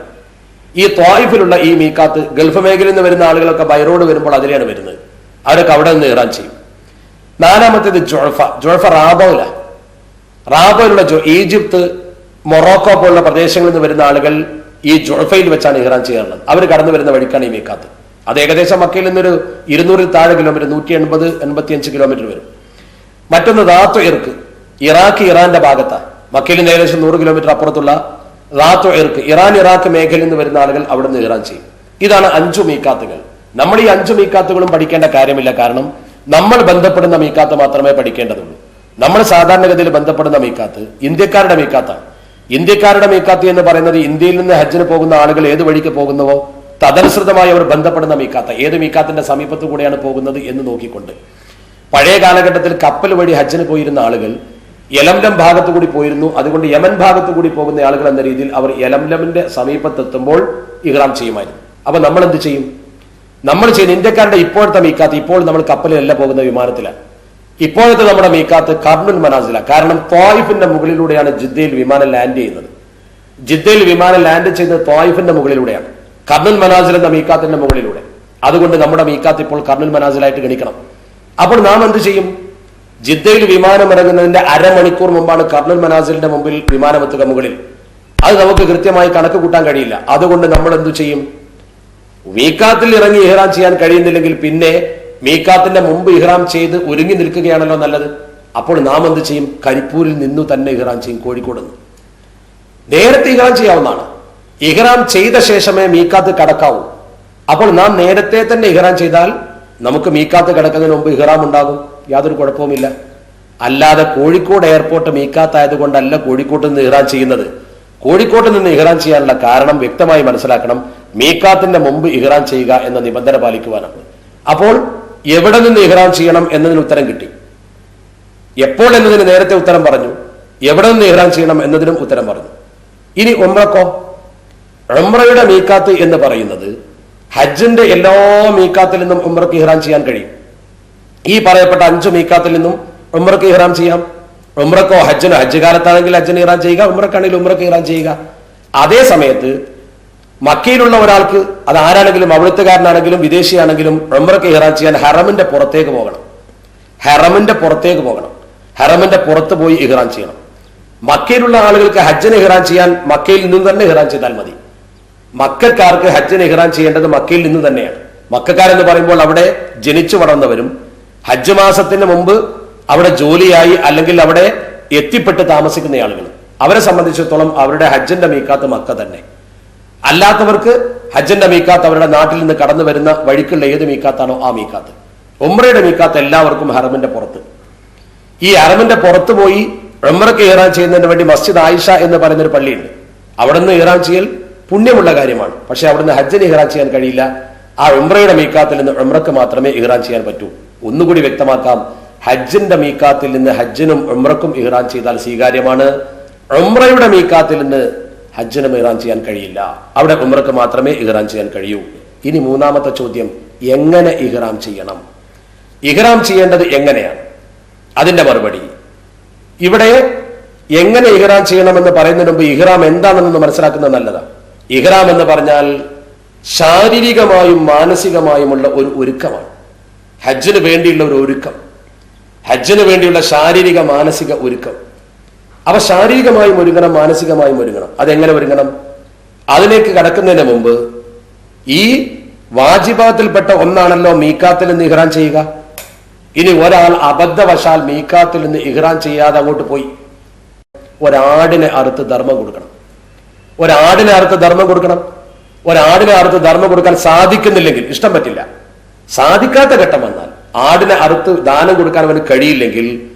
ഈ ത്വായിഫിലുള്ള ഈ മീഖാത്ത് ഗൾഫ് മേഖലയിൽ നിന്ന് വരുന്ന ആളുകളൊക്കെ ബൈറോഡ് വരുമ്പോൾ അതിലെയാണ് വരുന്നത്. അവരൊക്കെ അവിടെ നിന്ന് ഇഹ്റാം ചെയ്യും. നാലാമത്തേത് ജുഅഫ റാബോയിലാണ്. റാബോയിലുള്ള ഈജിപ്ത്, മൊറോക്കോ പോലുള്ള പ്രദേശങ്ങളിൽ നിന്ന് വരുന്ന ആളുകൾ ഈ ജുഅഫയിൽ വെച്ചാണ് ഇഹ്റാം ചെയ്യാറുള്ളത്. അവർ കടന്നു വരുന്ന വഴിക്കാണ് ഈ മീഖാത്ത്. അത് ഏകദേശം മക്കയിൽ നിന്നൊരു 200 താഴെ കിലോമീറ്റർ, 180-185 കിലോമീറ്റർ വരും. മറ്റൊന്ന് ദാത്തു ഇർക്ക്, ഇറാഖ് ഇറാന്റെ ഭാഗത്താണ്. മക്കയിൽ നിന്ന് ഏകദേശം 100 കിലോമീറ്റർ അപ്പുറത്തുള്ള ദാത്തു ഇർക്ക്, ഇറാൻ ഇറാഖ് മേഖലയിൽ നിന്ന് വരുന്ന ആളുകൾ അവിടെ നിന്ന് ഇഹ്റാം ചെയ്യും. ഇതാണ് 5 മീഖാത്തുകൾ. നമ്മൾ ഈ 5 മീഖാത്തുകളും പഠിക്കേണ്ട കാര്യമില്ല. കാരണം നമ്മൾ ബന്ധപ്പെടുന്ന മീഖാത്ത് മാത്രമേ പഠിക്കേണ്ടതുള്ളൂ. നമ്മൾ സാധാരണഗതിയിൽ ബന്ധപ്പെടുന്ന മീഖാത്ത് ഇന്ത്യക്കാരുടെ മീഖാത്താണ്. ഇന്ത്യക്കാരുടെ മീഖാത്ത് എന്ന് പറയുന്നത് ഇന്ത്യയിൽ നിന്ന് ഹജ്ജിന് പോകുന്ന ആളുകൾ ഏത് വഴിക്ക് പോകുന്നുവോ തദനുസൃതമായി അവർ ബന്ധപ്പെടുന്ന മീഖാത്ത്, ഏത് മീഖാത്തിന്റെ സമീപത്തു കൂടെയാണ് പോകുന്നത് എന്ന് നോക്കിക്കൊണ്ട്. പഴയ കാലഘട്ടത്തിൽ കപ്പൽ വഴി ഹജ്ജിന് പോയിരുന്ന ആളുകൾ യലംലം ഭാഗത്തു കൂടി പോയിരുന്നു. അതുകൊണ്ട് യമൻ ഭാഗത്തു കൂടി പോകുന്ന ആളുകൾ എന്ന രീതിയിൽ അവർ യലംലമിന്റെ സമീപത്തെത്തുമ്പോൾ ഇഹ്റാം ചെയ്യുമായിരുന്നു. അപ്പൊ നമ്മൾ എന്ത് ചെയ്യും? നമ്മൾ ചെയ്യുന്ന ഇന്ത്യക്കാരുടെ ഇപ്പോഴത്തെ മീഖാത്ത്, ഇപ്പോൾ നമ്മൾ കപ്പലിലല്ല പോകുന്ന, വിമാനത്തിലാണ്. ഇപ്പോഴത്തെ നമ്മുടെ മീഖാത്ത് കർനുൽ മനാസിലാണ്. കാരണം ത്വായിഫിന്റെ മുകളിലൂടെയാണ് ജിദ്ദയിൽ വിമാനം ലാൻഡ് ചെയ്യുന്നത്. ജിദ്ദയിൽ വിമാനം ലാൻഡ് ചെയ്യുന്നത് ത്വായിഫിന്റെ മുകളിലൂടെയാണ്, കർനുൽ മനാസിൽ എന്ന മീഖാത്തിന്റെ മുകളിലൂടെ. അതുകൊണ്ട് നമ്മുടെ മീഖാത്ത് ഇപ്പോൾ കർനുൽ മനാസിലായിട്ട് ഗണിക്കണം. അപ്പോൾ നാം എന്ത് ചെയ്യും? ജിദ്ദയിൽ വിമാനം ഇറങ്ങുന്നതിന്റെ അരമണിക്കൂർ മുമ്പാണ് കർനുൽ മനാസിലിന്റെ മുമ്പിൽ വിമാനമെത്തുക മുകളിൽ. അത് നമുക്ക് കൃത്യമായി കണക്ക് കൂട്ടാൻ കഴിയില്ല. അതുകൊണ്ട് നമ്മൾ എന്തു ചെയ്യും? മീഖാത്തിൽ ഇറങ്ങി ഇഹ്റാം ചെയ്യാൻ കഴിയുന്നില്ലെങ്കിൽ പിന്നെ മീഖാത്തിന്റെ മുമ്പ് ഇഹ്റാം ചെയ്ത് ഒരുങ്ങി നിൽക്കുകയാണല്ലോ നല്ലത്. അപ്പോൾ നാം എന്ത് ചെയ്യും? കരിപ്പൂരിൽ നിന്നു തന്നെ ഇഹ്റാം ചെയ്യും. കോഴിക്കോട് നിന്ന് നേരത്തെ ഇഹ്റാം ചെയ്യാവുന്നതാണ്. ഇഹ്റാം ചെയ്ത ശേഷമേ മീഖാത്ത് കടക്കാവൂ. അപ്പോൾ നാം നേരത്തെ തന്നെ ഇഹ്റാം ചെയ്താൽ നമുക്ക് മീഖാത്ത് കടക്കുന്നതിന് മുമ്പ് ഇഹ്റാം ഉണ്ടാകും, യാതൊരു കുഴപ്പവുമില്ല. അല്ലാതെ കോഴിക്കോട് എയർപോർട്ട് മീഖാത്ത് ആയതുകൊണ്ടല്ല കോഴിക്കോട്ട് നിന്ന് ഇഹ്റാം ചെയ്യുന്നത്. കോഴിക്കോട്ട് നിന്ന് ഇഹ്റാം ചെയ്യാനുള്ള കാരണം വ്യക്തമായി മനസ്സിലാക്കണം. മീഖാത്തിന്റെ മുമ്പ് ഇഹ്റാം ചെയ്യുക എന്ന നിബന്ധന പാലിക്കുവാനാണ്. അപ്പോൾ എവിടെ നിന്ന് ഇഹ്റാം ചെയ്യണം എന്നതിന് ഉത്തരം കിട്ടി. എപ്പോൾ എന്നതിന് നേരത്തെ ഉത്തരം പറഞ്ഞു. എവിടെ നിന്ന് ഇഹ്റാം ചെയ്യണം എന്നതിനും ഉത്തരം പറഞ്ഞു. ഇനി ഉംറക്കോ? ഉംറയുടെ മീഖാത്ത് എന്ന് പറയുന്നത് ഹജ്ജിന്റെ എല്ലാ മീഖാത്തിൽ നിന്നും ഉംറക്ക് ഇഹ്റാം ചെയ്യാൻ കഴിയും. ഈ പറയപ്പെട്ട 5 മീഖാത്തിൽ നിന്നും ഉംറക്ക് ഇഹ്റാം ചെയ്യാം. ഉംറക്കോ ഹജ്ജിനോ, ഹജ്ജ് കാലത്താണെങ്കിൽ ഹജ്ജിന് ഇഹ്റാം ചെയ്യുക, ഉംറക്കാണെങ്കിൽ ഉംറക്ക് ഇഹ്റാം ചെയ്യുക. അതേ സമയത്ത് മക്കയിലുള്ള ഒരാൾക്ക്, അത് ആരാണെങ്കിലും, അവിടുത്തുകാരനാണെങ്കിലും വിദേശിയാണെങ്കിലും, ഉംറക്ക് ഇഹ്റാം ചെയ്യാൻ ഹറമിന്റെ പുറത്തേക്ക് പോകണം. ഹറമിന്റെ പുറത്തേക്ക് പോകണം. ഹറമിന്റെ പുറത്ത് പോയി ഇഹ്റാം ചെയ്യണം. മക്കയിലുള്ള ആളുകൾക്ക് ഹജ്ജിന് ഇഹ്റാം ചെയ്യാൻ മക്കയിൽ നിന്ന് തന്നെ ഇഹ്റാം ചെയ്താൽ മതി. മക്കക്കാർക്ക് ഹജ്ജിന് ഇഹ്റാം ചെയ്യേണ്ടത് മക്കയിൽ നിന്ന് തന്നെയാണ്. മക്കക്കാരെന്ന് പറയുമ്പോൾ അവിടെ ജനിച്ചു വളർന്നവരും ഹജ്ജ് മാസത്തിന് മുമ്പ് അവിടെ ജോലിയായി അല്ലെങ്കിൽ അവിടെ എത്തിപ്പെട്ട് താമസിക്കുന്ന ആളുകൾ, അവരെ സംബന്ധിച്ചിടത്തോളം അവരുടെ ഹജ്ജിന്റെ മീക്കാത്ത് മക്ക തന്നെ. അല്ലാത്തവർക്ക് ഹജ്ജിന്റെ മീക്കാത്ത് അവരുടെ നാട്ടിൽ നിന്ന് കടന്നു വരുന്ന വഴിക്കുള്ള ഏത് മീക്കാത്താണോ ആ മീക്കാത്ത്. ഉംറയുടെ മീക്കാത്ത് എല്ലാവർക്കും ഹറമിന്റെ പുറത്ത്. ഈ ഹറമിന്റെ പുറത്ത് പോയി ഉംറയ്ക്ക് ഇഹ്റാം ചെയ്യുന്നതിന് വേണ്ടി മസ്ജിദ് ആയിഷ എന്ന് പറയുന്നൊരു പള്ളിയുണ്ട്. അവിടെ നിന്ന് ഇഹ്റാം ചെയ്യൽ പുണ്യമുള്ള കാര്യമാണ്. പക്ഷെ അവിടുന്ന് ഹജ്ജിന് ഇഹ്റാം ചെയ്യാൻ കഴിയില്ല. ആ ഉംറയുടെ മീക്കാത്തിൽ നിന്ന് ഉംറയ്ക്ക് മാത്രമേ ഇഹ്റാം ചെയ്യാൻ പറ്റൂ. ഒന്നുകൂടി വ്യക്തമാക്കാം, ഹജ്ജിന്റെ മീക്കാത്തിൽ നിന്ന് ഹജ്ജിനും ഉംറക്കും ഇഹ്റാം ചെയ്താൽ സ്വീകാര്യമാണ്. ഉംറയുടെ മീക്കാത്തിൽ നിന്ന് ഹജ്ജിനും ഇഹ്റാം ചെയ്യാൻ കഴിയില്ല. അവിടെ ഉംറക്ക് മാത്രമേ ഇഹ്റാം ചെയ്യാൻ കഴിയൂ. ഇനി മൂന്നാമത്തെ ചോദ്യം, എങ്ങനെ ഇഹ്റാം ചെയ്യണം? ഇഹ്റാം ചെയ്യേണ്ടത് എങ്ങനെയാണ്? അതിന്റെ മറുപടി ഇവിടെ എങ്ങനെ ഇഹ്റാം ചെയ്യണമെന്ന് പറയുന്നതിന് മുമ്പ് ഇഹ്റാം എന്താണെന്ന് മനസ്സിലാക്കുന്നത് നല്ലതാണ്. ഇഹ്റാം എന്ന് പറഞ്ഞാൽ ശാരീരികമായും മാനസികമായുമുള്ള ഒരു ഒരുക്കമാണ്. ഹജ്ജിന് വേണ്ടിയുള്ള ഒരു ഒരുക്കം, ഹജ്ജിന് വേണ്ടിയുള്ള ശാരീരിക മാനസിക ഒരുക്കം. അവ ശാരീരികമായും ഒരുങ്ങണം, മാനസികമായും ഒരുങ്ങണം. അതെങ്ങനെ ഒരുങ്ങണം? അതിലേക്ക് കടക്കുന്നതിന് മുമ്പ് ഈ വാജിബാത്തിൽപ്പെട്ട ഒന്നാണല്ലോ മീക്കാത്തിൽ നിന്ന് ഇഹ്റാം ചെയ്യുക. ഇനി ഒരാൾ അബദ്ധവശാൽ മീക്കാത്തിൽ നിന്ന് ഇഹ്റാം ചെയ്യാതെ അങ്ങോട്ട് പോയി ഒരാടിനെ അറുത്ത് ധർമ്മം കൊടുക്കണം. ഒരാടിനെ അറുത്ത് ധർമ്മം കൊടുക്കണം. ഒരാടിനെ അറുത്ത് ധർമ്മം കൊടുക്കാൻ സാധിക്കുന്നില്ലെങ്കിൽ, ഇഷ്ടം പറ്റില്ല, സാധിക്കാത്ത ഘട്ടം വന്നാൽ ആടിനെ അറുത്ത് ദാനം കൊടുക്കാൻ അവന് കഴിയില്ലെങ്കിൽ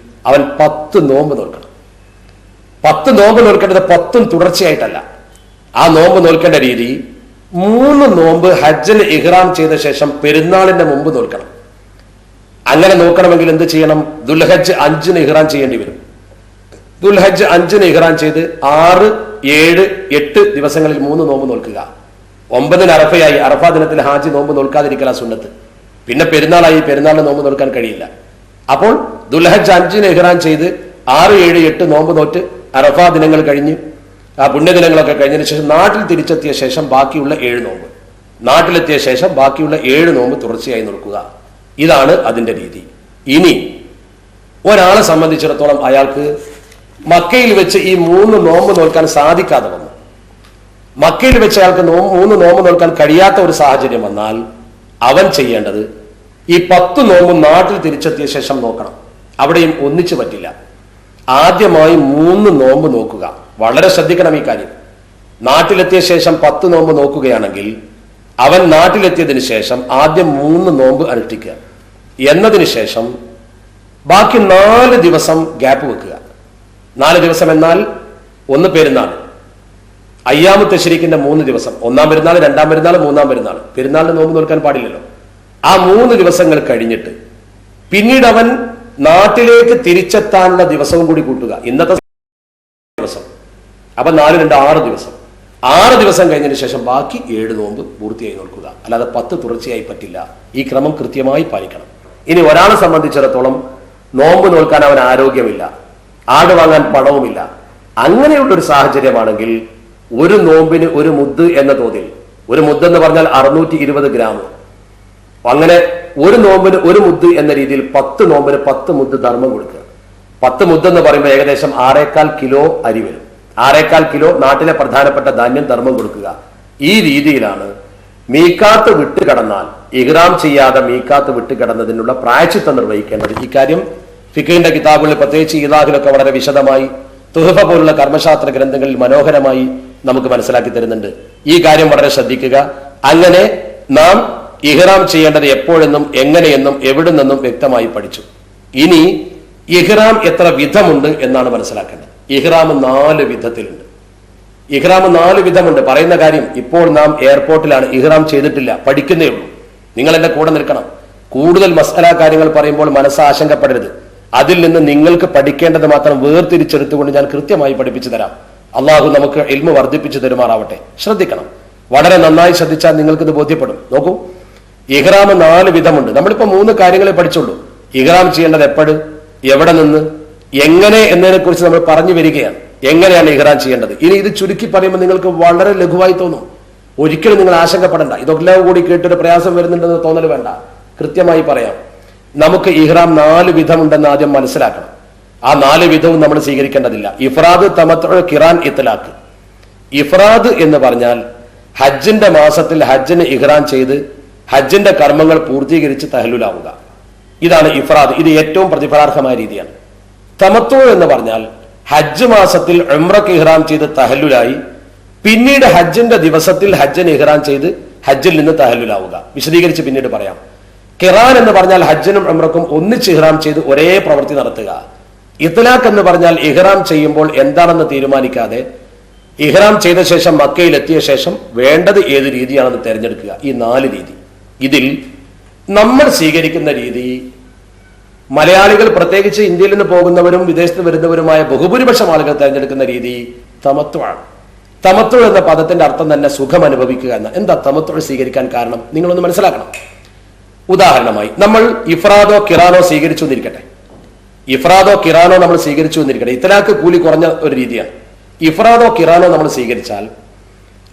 അവൻ 10 നോമ്പ് നോൽക്കണം. 10 നോമ്പ് നോൽക്കേണ്ടത് 10 തുടർച്ചയായിട്ടല്ല. ആ നോമ്പ് നോൽക്കേണ്ട രീതി 3 നോമ്പ് ഹജ്ജിന് ഇഹ്റാം ചെയ്ത ശേഷം പെരുന്നാളിന്റെ മുമ്പ് നോൽക്കണം. അങ്ങനെ നോക്കണമെങ്കിൽ എന്ത് ചെയ്യണം? ദുൽഹജ്ജ് 5-ന് ഇഹ്റാം ചെയ്യേണ്ടി വരും. ദുൽഹജ്ജ് 5-ന് ഇഹ്റാം ചെയ്ത് 6, 7, 8 ദിവസങ്ങളിൽ 3 നോമ്പ് നോൽക്കുക. 9-ന് അറഫയായി, അറഫാ ദിനത്തിൽ ഹാജി നോമ്പ് നോൽക്കാതിരിക്കല സുന്നത്ത്. പിന്നെ പെരുന്നാളായി, പെരുന്നാളിന് നോമ്പ് നോൽക്കാൻ കഴിയില്ല. അപ്പോൾ ദുൽഹജ്ജ് 5-ന് ഇഹ്റാം ചെയ്ത് 6, 7, 8 നോമ്പ് നോറ്റ് അറഫാ ദിനങ്ങൾ കഴിഞ്ഞ് ആ പുണ്യദിനങ്ങളൊക്കെ കഴിഞ്ഞതിന് ശേഷം നാട്ടിൽ തിരിച്ചെത്തിയ ശേഷം ബാക്കിയുള്ള 7 നോമ്പ്, നാട്ടിലെത്തിയ ശേഷം ബാക്കിയുള്ള 7 നോമ്പ് തുടർച്ചയായി നോക്കുക. ഇതാണ് അതിന്റെ രീതി. ഇനി ഒരാളെ സംബന്ധിച്ചിടത്തോളം അയാൾക്ക് മക്കയിൽ വെച്ച് ഈ 3 നോമ്പ് നോൽക്കാൻ സാധിക്കാതെ വന്നു, മക്കയിൽ വെച്ച് അയാൾക്ക് 3 നോമ്പ് നോൽക്കാൻ കഴിയാത്ത ഒരു സാഹചര്യം വന്നാൽ അവൻ ചെയ്യേണ്ടത് ഈ 10 നോമ്പ് നാട്ടിൽ തിരിച്ചെത്തിയ ശേഷം നോക്കണം. അവിടെയും ഒന്നിച്ചു പറ്റില്ല. ആദ്യമായി 3 നോമ്പ് നോക്കുക. വളരെ ശ്രദ്ധിക്കണം ഈ കാര്യം. നാട്ടിലെത്തിയ ശേഷം 10 നോമ്പ് നോക്കുകയാണെങ്കിൽ അവൻ നാട്ടിലെത്തിയതിനു ശേഷം ആദ്യം 3 നോമ്പ് അനുഷ്ഠിക്കുക. എന്നതിന് ശേഷം ബാക്കി 4 ദിവസം ഗ്യാപ്പ് വെക്കുക. 4 ദിവസം എന്നാൽ ഒന്ന് പെരുന്നാൾ, അയ്യാമു തശ്രീഖിന്റെ 3 ദിവസം, 1-ാം പെരുന്നാൾ, 2-ാം പെരുന്നാൾ, 3-ാം പെരുന്നാൾ. പെരുന്നാളിന് നോമ്പ് നോൽക്കാൻ പാടില്ലല്ലോ. ആ 3 ദിവസങ്ങൾ കഴിഞ്ഞിട്ട് പിന്നീട് അവൻ നാട്ടിലേക്ക് തിരിച്ചെത്താനുള്ള ദിവസവും കൂടി കൂട്ടുക. ഇന്നത്തെ ദിവസം അപ്പൊ 4, 2, 6 ദിവസം. 6 ദിവസം കഴിഞ്ഞതിന് ശേഷം ബാക്കി 7 നോമ്പ് പൂർത്തിയായി നോക്കുക. അല്ലാതെ 10 തുടർച്ചയായി പറ്റില്ല. ഈ ക്രമം കൃത്യമായി പാലിക്കണം. ഇനി ഒരാളെ സംബന്ധിച്ചിടത്തോളം നോമ്പ് നോൽക്കാൻ അവൻ ആരോഗ്യമില്ല, ആട് വാങ്ങാൻ പണവുമില്ല. അങ്ങനെയുള്ള ഒരു സാഹചര്യമാണെങ്കിൽ ഒരു നോമ്പിന് 1 മുദ്ദ് എന്ന തോതിൽ, 1 മുദ്ദ് എന്ന് പറഞ്ഞാൽ 620 ഗ്രാം, അങ്ങനെ ഒരു നോമ്പിന് 1 മുദ്ദ് എന്ന രീതിയിൽ 10 നോമ്പിന് 10 മുദ്ദ് ധർമ്മം കൊടുക്കുക. 10 മുദ്ദ് എന്ന് പറയുമ്പോൾ ഏകദേശം 6.25 കിലോ അരി വരും. 6.25 കിലോ നാട്ടിലെ പ്രധാനപ്പെട്ട ധാന്യം ധർമ്മം കൊടുക്കുക. ഈ രീതിയിലാണ് മീക്കാത്ത് വിട്ടുകടന്നാൽ, ഇഹ്റാം ചെയ്യാതെ മീക്കാത്ത് വിട്ടുകടന്നതിനുള്ള പ്രായശ്ചിത്തം നിർവഹിക്കേണ്ടത്. ഇക്കാര്യം ഫിഖിന്റെ കിതാബുകളിൽ, പ്രത്യേകിച്ച് ഈദാഹിലൊക്കെ വളരെ വിശദമായി, തുഹഫ പോലുള്ള കർമ്മശാസ്ത്ര ഗ്രന്ഥങ്ങളിൽ മനോഹരമായി നമുക്ക് മനസ്സിലാക്കി തരുന്നുണ്ട്. ഈ കാര്യം വളരെ ശ്രദ്ധിക്കുക. അങ്ങനെ നാം ഇഹ്റാം ചെയ്യേണ്ടത് എപ്പോഴെന്നും എങ്ങനെയെന്നും എവിടെ നിന്നും വ്യക്തമായി പഠിച്ചു. ഇനി ഇഹ്റാം എത്ര വിധമുണ്ട് എന്നാണ് മനസ്സിലാക്കേണ്ടത്. ഇഹ്റാം 4 വിധത്തിലുണ്ട്. ഇഹ്റാം 4 വിധമുണ്ട്. പറയുന്ന കാര്യം, ഇപ്പോൾ നാം എയർപോർട്ടിലാണ്, ഇഹ്റാം ചെയ്തിട്ടില്ല, പഠിക്കുന്നേ ഉള്ളൂ. നിങ്ങൾ എന്റെ കൂടെ നിൽക്കണം. കൂടുതൽ മസ്അല കാര്യങ്ങൾ പറയുമ്പോൾ മനസ്സാശങ്കപ്പെടരുത്. അതിൽ നിന്ന് നിങ്ങൾക്ക് പഠിക്കേണ്ടത് മാത്രം വേർതിരിച്ചെടുത്തുകൊണ്ട് ഞാൻ കൃത്യമായി പഠിപ്പിച്ചു തരാം. അള്ളാഹു നമുക്ക് ഇൽമു വർദ്ധിപ്പിച്ചു തരുമാറാവട്ടെ. ശ്രദ്ധിക്കണം, വളരെ നന്നായി ശ്രദ്ധിച്ചാൽ നിങ്ങൾക്കിത് ബോധ്യപ്പെടും. നോക്കൂ, ഇഹ്റാം 4 വിധമുണ്ട്. നമ്മളിപ്പോ 3 കാര്യങ്ങളെ പഠിച്ചുള്ളൂ. ഇഹ്റാം ചെയ്യേണ്ടത് എപ്പോഴും, എവിടെ നിന്ന്, എങ്ങനെ എന്നതിനെ കുറിച്ച് നമ്മൾ പറഞ്ഞു വരികയാണ്. എങ്ങനെയാണ് ഇഹ്റാം ചെയ്യേണ്ടത്? ഇനി ഇത് ചുരുക്കി പറയുമ്പോൾ നിങ്ങൾക്ക് വളരെ ലഘുവായി തോന്നും. ഒരിക്കലും നിങ്ങൾ ആശങ്കപ്പെടേണ്ട. ഇതൊക്കെ കൂടി കേട്ടൊരു പ്രയാസം വരുന്നുണ്ടെന്ന് തോന്നൽ വേണ്ട. കൃത്യമായി പറയാം. നമുക്ക് ഇഹ്റാം 4 വിധമുണ്ടെന്ന് ആദ്യം മനസ്സിലാക്കണം. ആ 4 വിധവും നമ്മൾ സ്വീകരിക്കേണ്ടതില്ല. ഇഫ്രാദ്, തമത്തു, ഖിറാൻ, ഇത്ലാഖ്. ഇഫ്രാദ് എന്ന് പറഞ്ഞാൽ ഹജ്ജിന്റെ മാസത്തിൽ ഹജ്ജിന് ഇഹ്റാം ചെയ്ത് ഹജ്ജിന്റെ കർമ്മങ്ങൾ പൂർത്തീകരിച്ച് തഹല്ലുലാവുക. ഇതാണ് ഇഫ്രാദ്. ഇത് ഏറ്റവും പ്രതിഫലാർഹമായ രീതിയാണ്. തമത്തു എന്ന് പറഞ്ഞാൽ ഹജ്ജ് മാസത്തിൽ ഉംറക്ക് ഇഹ്റാം ചെയ്ത് തഹല്ലുലായി പിന്നീട് ഹജ്ജിന്റെ ദിവസത്തിൽ ഹജ്ജിന് ഇഹ്റാം ചെയ്ത് ഹജ്ജിൽ നിന്ന് തഹല്ലുലാവുക. വിശദീകരിച്ച് പിന്നീട് പറയാം. ഖിറാൻ എന്ന് പറഞ്ഞാൽ ഹജ്ജിനും ഉംറക്കും ഒന്നിച്ച് ഇഹ്റാം ചെയ്ത് ഒരേ പ്രവൃത്തി നടത്തുക. ഇത്ലാഖ് എന്ന് പറഞ്ഞാൽ ഇഹ്റാം ചെയ്യുമ്പോൾ എന്താണെന്ന് തീരുമാനിക്കാതെ ഇഹ്റാം ചെയ്ത ശേഷം മക്കയിൽ എത്തിയ ശേഷം വേണ്ടത് ഏത് രീതിയാണെന്ന് തിരഞ്ഞെടുക്കുക. ഈ 4 രീതി. ഇതിൽ നമ്മൾ സ്വീകരിക്കുന്ന രീതി, മലയാളികൾ പ്രത്യേകിച്ച് ഇന്ത്യയിൽ നിന്ന് പോകുന്നവരും വിദേശത്ത് വരുന്നവരുമായ ബഹുഭൂരിപക്ഷം ആളുകൾ തിരഞ്ഞെടുക്കുന്ന രീതി തമത്തു ആണ്. തമത്തു എന്ന പദത്തിന്റെ അർത്ഥം തന്നെ സുഖം അനുഭവിക്കുക എന്ന. എന്താ തമത്തു സ്വീകരിക്കാൻ കാരണം? നിങ്ങളൊന്ന് മനസ്സിലാക്കണം. ഉദാഹരണമായി നമ്മൾ ഇഫ്രാദോ ഖിറാനോ സ്വീകരിച്ചു എന്നിരിക്കട്ടെ. ഇഫ്രാദോ ഖിറാനോ നമ്മൾ സ്വീകരിച്ചു എന്നിരിക്കട്ടെ. ഇത്ലാഖ് കൂലി കുറഞ്ഞ ഒരു രീതിയാണ്. ഇഫ്രാദോ ഖിറാനോ നമ്മൾ സ്വീകരിച്ചാൽ,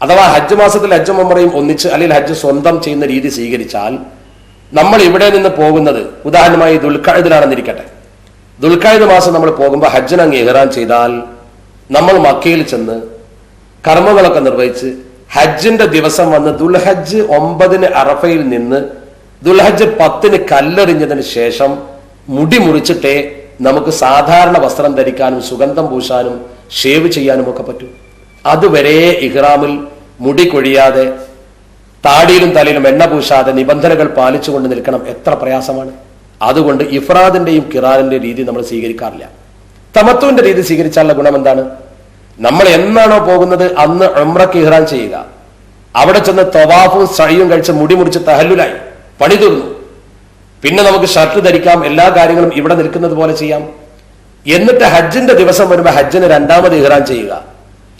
അഥവാ ഹജ്ജ് മാസത്തിൽ ഹജ്ജും ഉംറയും ഒന്നിച്ച് അല്ലെങ്കിൽ ഹജ്ജ് സ്വന്തം ചെയ്യുന്ന രീതി സ്വീകരിച്ചാൽ, നമ്മൾ ഇവിടെ നിന്ന് പോകുന്നത് ഉദാഹരണമായി ദുൽഖഅദിലാണെന്നിരിക്കട്ടെ. ദുൽഖഅദ് മാസം നമ്മൾ പോകുമ്പോൾ ഹജ്ജിന് അങ്ങ് ഇഹ്റാം ചെയ്താൽ നമ്മൾ മക്കയിൽ ചെന്ന് കർമ്മങ്ങളൊക്കെ നിർവഹിച്ച് ഹജ്ജിന്റെ ദിവസം വന്ന് ദുൽഹജ്ജ് 9 അറഫയിൽ നിന്ന് ദുൽഹജ്ജ് 10 കല്ലെറിഞ്ഞതിന് ശേഷം മുടി മുറിച്ചിട്ടേ നമുക്ക് സാധാരണ വസ്ത്രം ധരിക്കാനും സുഗന്ധം പൂശാനും ഷേവ് ചെയ്യാനും ഒക്കെ പറ്റും. അതുവരെ ഇഹ്റാമിൽ മുടി കൊഴിയാതെ താടിയിലും തലയിലും എണ്ണ പൂശാതെ നിബന്ധനകൾ പാലിച്ചുകൊണ്ട് നിൽക്കണം. എത്ര പ്രയാസമാണ്. അതുകൊണ്ട് ഇഫ്രാദിന്റെയും ഖിറാനിന്റെയും രീതി നമ്മൾ സ്വീകരിക്കാറില്ല. തമത്തുവിന്റെ രീതി സ്വീകരിച്ചാലുള്ള ഗുണം എന്താണ്? നമ്മൾ എന്നാണോ പോകുന്നത് അന്ന് ഉംറക്ക് ഇഹ്റാം ചെയ്യുക. അവിടെ ചെന്ന് തവാഫും സഅയും കഴിച്ച് മുടി മുറിച്ച് തഹല്ലുലായി പണി തീർന്നു. പിന്നെ നമുക്ക് ഷർട്ട് ധരിക്കാം, എല്ലാ കാര്യങ്ങളും ഇവിടെ നിൽക്കുന്നത് പോലെ ചെയ്യാം. എന്നിട്ട് ഹജ്ജിന്റെ ദിവസം വരുമ്പോൾ ഹജ്ജിന് 2ാമത് ഇഹ്റാം ചെയ്യുക.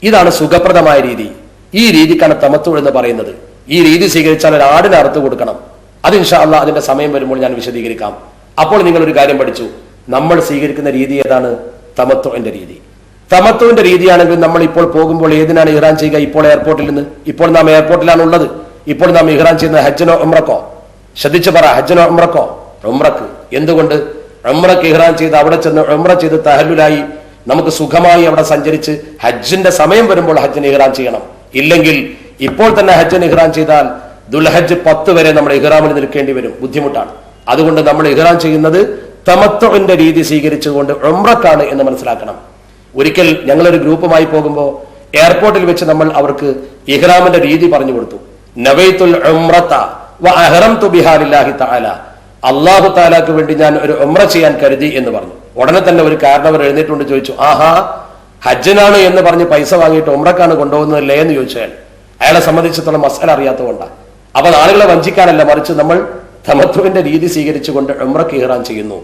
ഇതാണ് സുഖപ്രദമായ രീതി. ഈ രീതിക്കാണ് തമത്തു എന്ന് പറയുന്നത്. ഈ രീതി സ്വീകരിച്ചാൽ ഒരു ആടിന് അറുത്ത് കൊടുക്കണം. അത് ഇൻഷാ അല്ലാഹ് അതിന്റെ സമയം വരുമ്പോൾ ഞാൻ വിശദീകരിക്കാം. അപ്പോൾ നിങ്ങൾ ഒരു കാര്യം പഠിച്ചു. നമ്മൾ സ്വീകരിക്കുന്ന രീതി ഏതാണ്? തമത്തുവിന്റെ രീതി. തമത്തുവിന്റെ രീതിയാണെങ്കിൽ നമ്മൾ ഇപ്പോൾ പോകുമ്പോൾ ഏതിനാണ് ഇഹ്റാം ചെയ്യുക? ഇപ്പോൾ എയർപോർട്ടിൽ നിന്ന്. ഇപ്പോൾ നാം എയർപോർട്ടിലാണ് ഉള്ളത്. ഇപ്പോൾ നാം ഇഹ്റാം ചെയ്യുന്നത് ഹജ്ജിനോ ഉംറക്കോ? ശ്രദ്ധിച്ചു പറ. ഹജ്ജിനോ ഉംറക്കോ? ഉംറക്ക്. എന്തുകൊണ്ട്? ഉംറക്ക് ഇഹ്റാം ചെയ്ത് അവിടെ ചെന്ന് ഉംറ ചെയ്ത് തഹല്ലുലായി നമുക്ക് സുഖമായി അവിടെ സഞ്ചരിച്ച് ഹജ്ജിന്റെ സമയം വരുമ്പോൾ ഹജ്ജിന് ഇഹ്റാം ചെയ്യണം. ഇല്ലെങ്കിൽ ഇപ്പോൾ തന്നെ ഹജ്ജിന് ഇഹ്റാം ചെയ്താൽ ദുൽഹജ്ജ് 10 വരെ നമ്മൾ ഇഹ്റാമിൽ നിൽക്കേണ്ടി വരും. ബുദ്ധിമുട്ടാണ്. അതുകൊണ്ട് നമ്മൾ ഇഹ്റാം ചെയ്യുന്നത് തമത്തുവിന്റെ രീതി സ്വീകരിച്ചുകൊണ്ട് ഉംറക്കാണ് എന്ന് മനസ്സിലാക്കണം. ഒരിക്കൽ ഞങ്ങളൊരു ഗ്രൂപ്പുമായി പോകുമ്പോൾ എയർപോർട്ടിൽ വെച്ച് നമ്മൾ അവർക്ക് ഇഹ്റാമിന്റെ രീതി പറഞ്ഞു കൊടുത്തു. നവൈത്തുൽ ഉംറത വ അഹ്റംതു ബിഹാ ലില്ലാഹി തആല. അല്ലാഹു തആലാക്ക് വേണ്ടി ഞാൻ ഒരു ഉംറ ചെയ്യാൻ കരുതി എന്ന് പറഞ്ഞു. ഉടനെ തന്നെ ഒരു കാരണവർ എഴുന്നേറ്റുകൊണ്ട് ചോദിച്ചു, ആഹാ, ഹജ്ജിനാണ് എന്ന് പറഞ്ഞ് പൈസ വാങ്ങിയിട്ട് ഉംറക്കാണ് കൊണ്ടുപോകുന്നതല്ലേ എന്ന് ചോദിച്ചാൽ അയാളെ സംബന്ധിച്ചിടത്തോളം മസാല അറിയാത്തതുകൊണ്ടാണ്. അപ്പൊ ആളുകളെ വഞ്ചിക്കാനല്ല, മറിച്ച് നമ്മൾ തമത്തുവിന്റെ രീതി സ്വീകരിച്ചുകൊണ്ട് ഉംറക്ക് ഇഹ്റാം ചെയ്യുന്നു.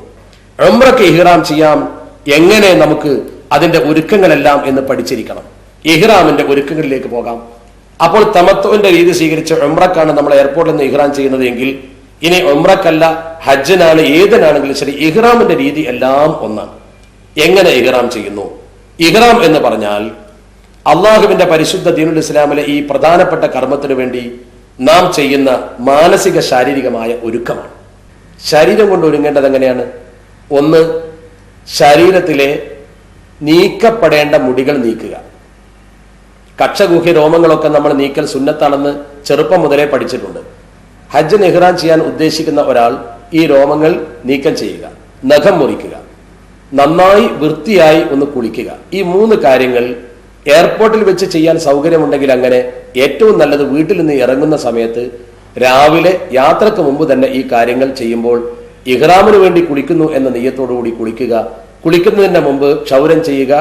ഉംറക്ക് ഇഹ്റാം ചെയ്യാം എങ്ങനെ നമുക്ക് അതിന്റെ ഒരുക്കങ്ങളെല്ലാം എന്ന് പഠിച്ചിരിക്കണം. ഇഹ്റാമിന്റെ ഒരുക്കങ്ങളിലേക്ക് പോകാം. അപ്പോൾ തമത്തുവിന്റെ രീതി സ്വീകരിച്ച് ഉംറക്കാണ് നമ്മൾ എയർപോർട്ടിൽ നിന്ന് ഇഹ്റാം ചെയ്യുന്നത് എങ്കിൽ ഇനി ഉംറക്കല്ല ഹജ്ജിനാണ് ഏതിനാണെങ്കിലും ശരി ഇഹ്റാമിന്റെ രീതി എല്ലാം ഒന്നാണ്. എങ്ങനെ ഇഹ്റാം ചെയ്യുന്നു? ഇഹ്റാം എന്ന് പറഞ്ഞാൽ അള്ളാഹുവിന്റെ പരിശുദ്ധ ദീനുൽ ഇസ്ലാമിലെ ഈ പ്രധാനപ്പെട്ട കർമ്മത്തിനു വേണ്ടി നാം ചെയ്യുന്ന മാനസിക ശാരീരികമായ ഒരുക്കമാണ്. ശരീരം കൊണ്ട് ഒരുങ്ങേണ്ടത് എങ്ങനെയാണ്? ഒന്ന്, ശരീരത്തിലെ നീക്കപ്പെടേണ്ട മുടികൾ നീക്കുക. കക്ഷഗുഹ്യ രോമങ്ങളൊക്കെ നമ്മൾ നീക്കൽ സുന്നത്താണെന്ന് ചെറുപ്പം മുതലേ പഠിച്ചിട്ടുണ്ട്. ഹജ്ജിന് ഇഹ്റാം ചെയ്യാൻ ഉദ്ദേശിക്കുന്ന ഒരാൾ ഈ രോമങ്ങൾ നീക്കം ചെയ്യുക, നഖം മുറിക്കുക, നന്നായി വൃത്തിയായി ഒന്ന് കുളിക്കുക. ഈ 3 കാര്യങ്ങൾ എയർപോർട്ടിൽ വെച്ച് ചെയ്യാൻ സൗകര്യമുണ്ടെങ്കിൽ അങ്ങനെ, ഏറ്റവും നല്ലത് വീട്ടിൽ നിന്ന് ഇറങ്ങുന്ന സമയത്ത് രാവിലെ യാത്രക്ക് മുമ്പ് തന്നെ ഈ കാര്യങ്ങൾ ചെയ്യുമ്പോൾ ഇഹ്റാമിന് വേണ്ടി കുളിക്കുന്നു എന്ന നിയ്യത്തോടു കൂടി കുളിക്കുക. കുളിക്കുന്നതിന്റെ മുമ്പ് ക്ഷൗരം ചെയ്യുക,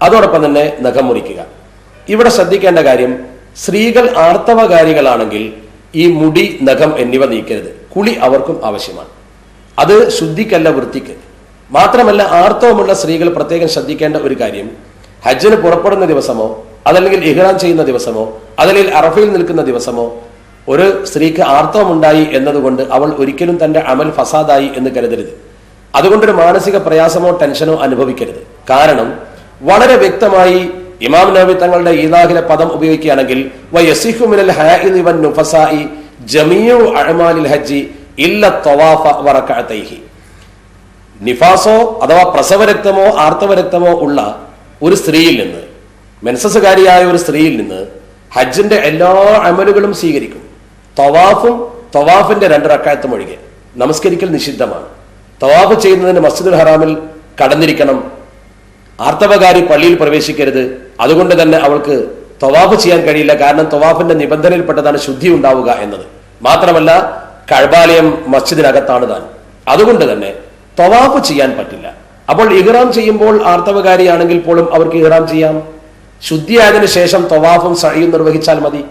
അതോടൊപ്പം തന്നെ നഖം മുറിക്കുക. ഇവിടെ ശ്രദ്ധിക്കേണ്ട കാര്യം, സ്ത്രീകൾ ആർത്തവകാരികളാണെങ്കിൽ ഈ മുടി, നഖം എന്നിവ നീക്കരുത്. കുളി അവർക്കും ആവശ്യമാണ്. അത് ശുദ്ധിക്കല്ല, വൃത്തിക്ക്. മാത്രമല്ല ആർത്തവമുള്ള സ്ത്രീകൾ പ്രത്യേകം ശ്രദ്ധിക്കേണ്ട ഒരു കാര്യം, ഹജ്ജിന് പുറപ്പെടുന്ന ദിവസമോ അതല്ലെങ്കിൽ ഇഹ്റാം ചെയ്യുന്ന ദിവസമോ അതല്ലെങ്കിൽ അറഫയിൽ നിൽക്കുന്ന ദിവസമോ ഒരു സ്ത്രീക്ക് ആർത്തവമുണ്ടായി എന്നതുകൊണ്ട് അവൾ ഒരിക്കലും തന്റെ അമൽ ഫസാദായി എന്ന് കരുതരുത്. അതുകൊണ്ടൊരു മാനസിക പ്രയാസമോ ടെൻഷനോ അനുഭവിക്കരുത്. കാരണം വളരെ വ്യക്തമായി ഇമാം നവവി തങ്ങളുടെ ഈദാഹിലെ പദം ഉപയോഗിക്കുകയാണെങ്കിൽ വയസിഹു മിനൽ ഹായിദി വൻ നുഫസാഇ ജമീഉ അഅമാലിൽ ഹജ്ജി ഇല്ല തവാഫ വറകഅതൈഹി. നിഫാസോ അഥവാ പ്രസവരക്തമോ ആർത്തവരക്തമോ ഉള്ള ഒരു സ്ത്രീയിൽ നിന്ന്, മെൻസസുകാരിയായ ഒരു സ്ത്രീയിൽ നിന്ന് ഹജ്ജിന്റെ എല്ലാ അമലുകളും സ്വീകരിക്കും. തവാഫിന്റെ 2 റക്അത്തും ഒഴികെ നമസ്കരിക്കൽ നിഷിദ്ധമാണ്. തവാഫ് ചെയ്യുന്നതിന് മസ്ജിദുൽ ഹറാമിൽ കടന്നിരിക്കണം. ആർത്തവകാരി പള്ളിയിൽ പ്രവേശിക്കരുത്. അതുകൊണ്ട് തന്നെ അവൾക്ക് തവാഫ് ചെയ്യാൻ കഴിയില്ല. കാരണം തവാഫിന്റെ നിബന്ധനയിൽപ്പെട്ടതാണ് ശുദ്ധി ഉണ്ടാവുക എന്നത്. മാത്രമല്ല കഅബാലയം മസ്ജിദിനകത്താണ് താൻ. അതുകൊണ്ട് തന്നെ തവാഫ് ചെയ്യാൻ പറ്റില്ല. അപ്പോൾ ഇഹ്റാം ചെയ്യുമ്പോൾ ആർത്തവകാരിയാണെങ്കിൽ പോലും അവർക്ക് ഇഹ്റാം ചെയ്യാം. ശുദ്ധിയായതിനു ശേഷം തവാഫും സഅയും നിർവഹിച്ചാൽ മതി.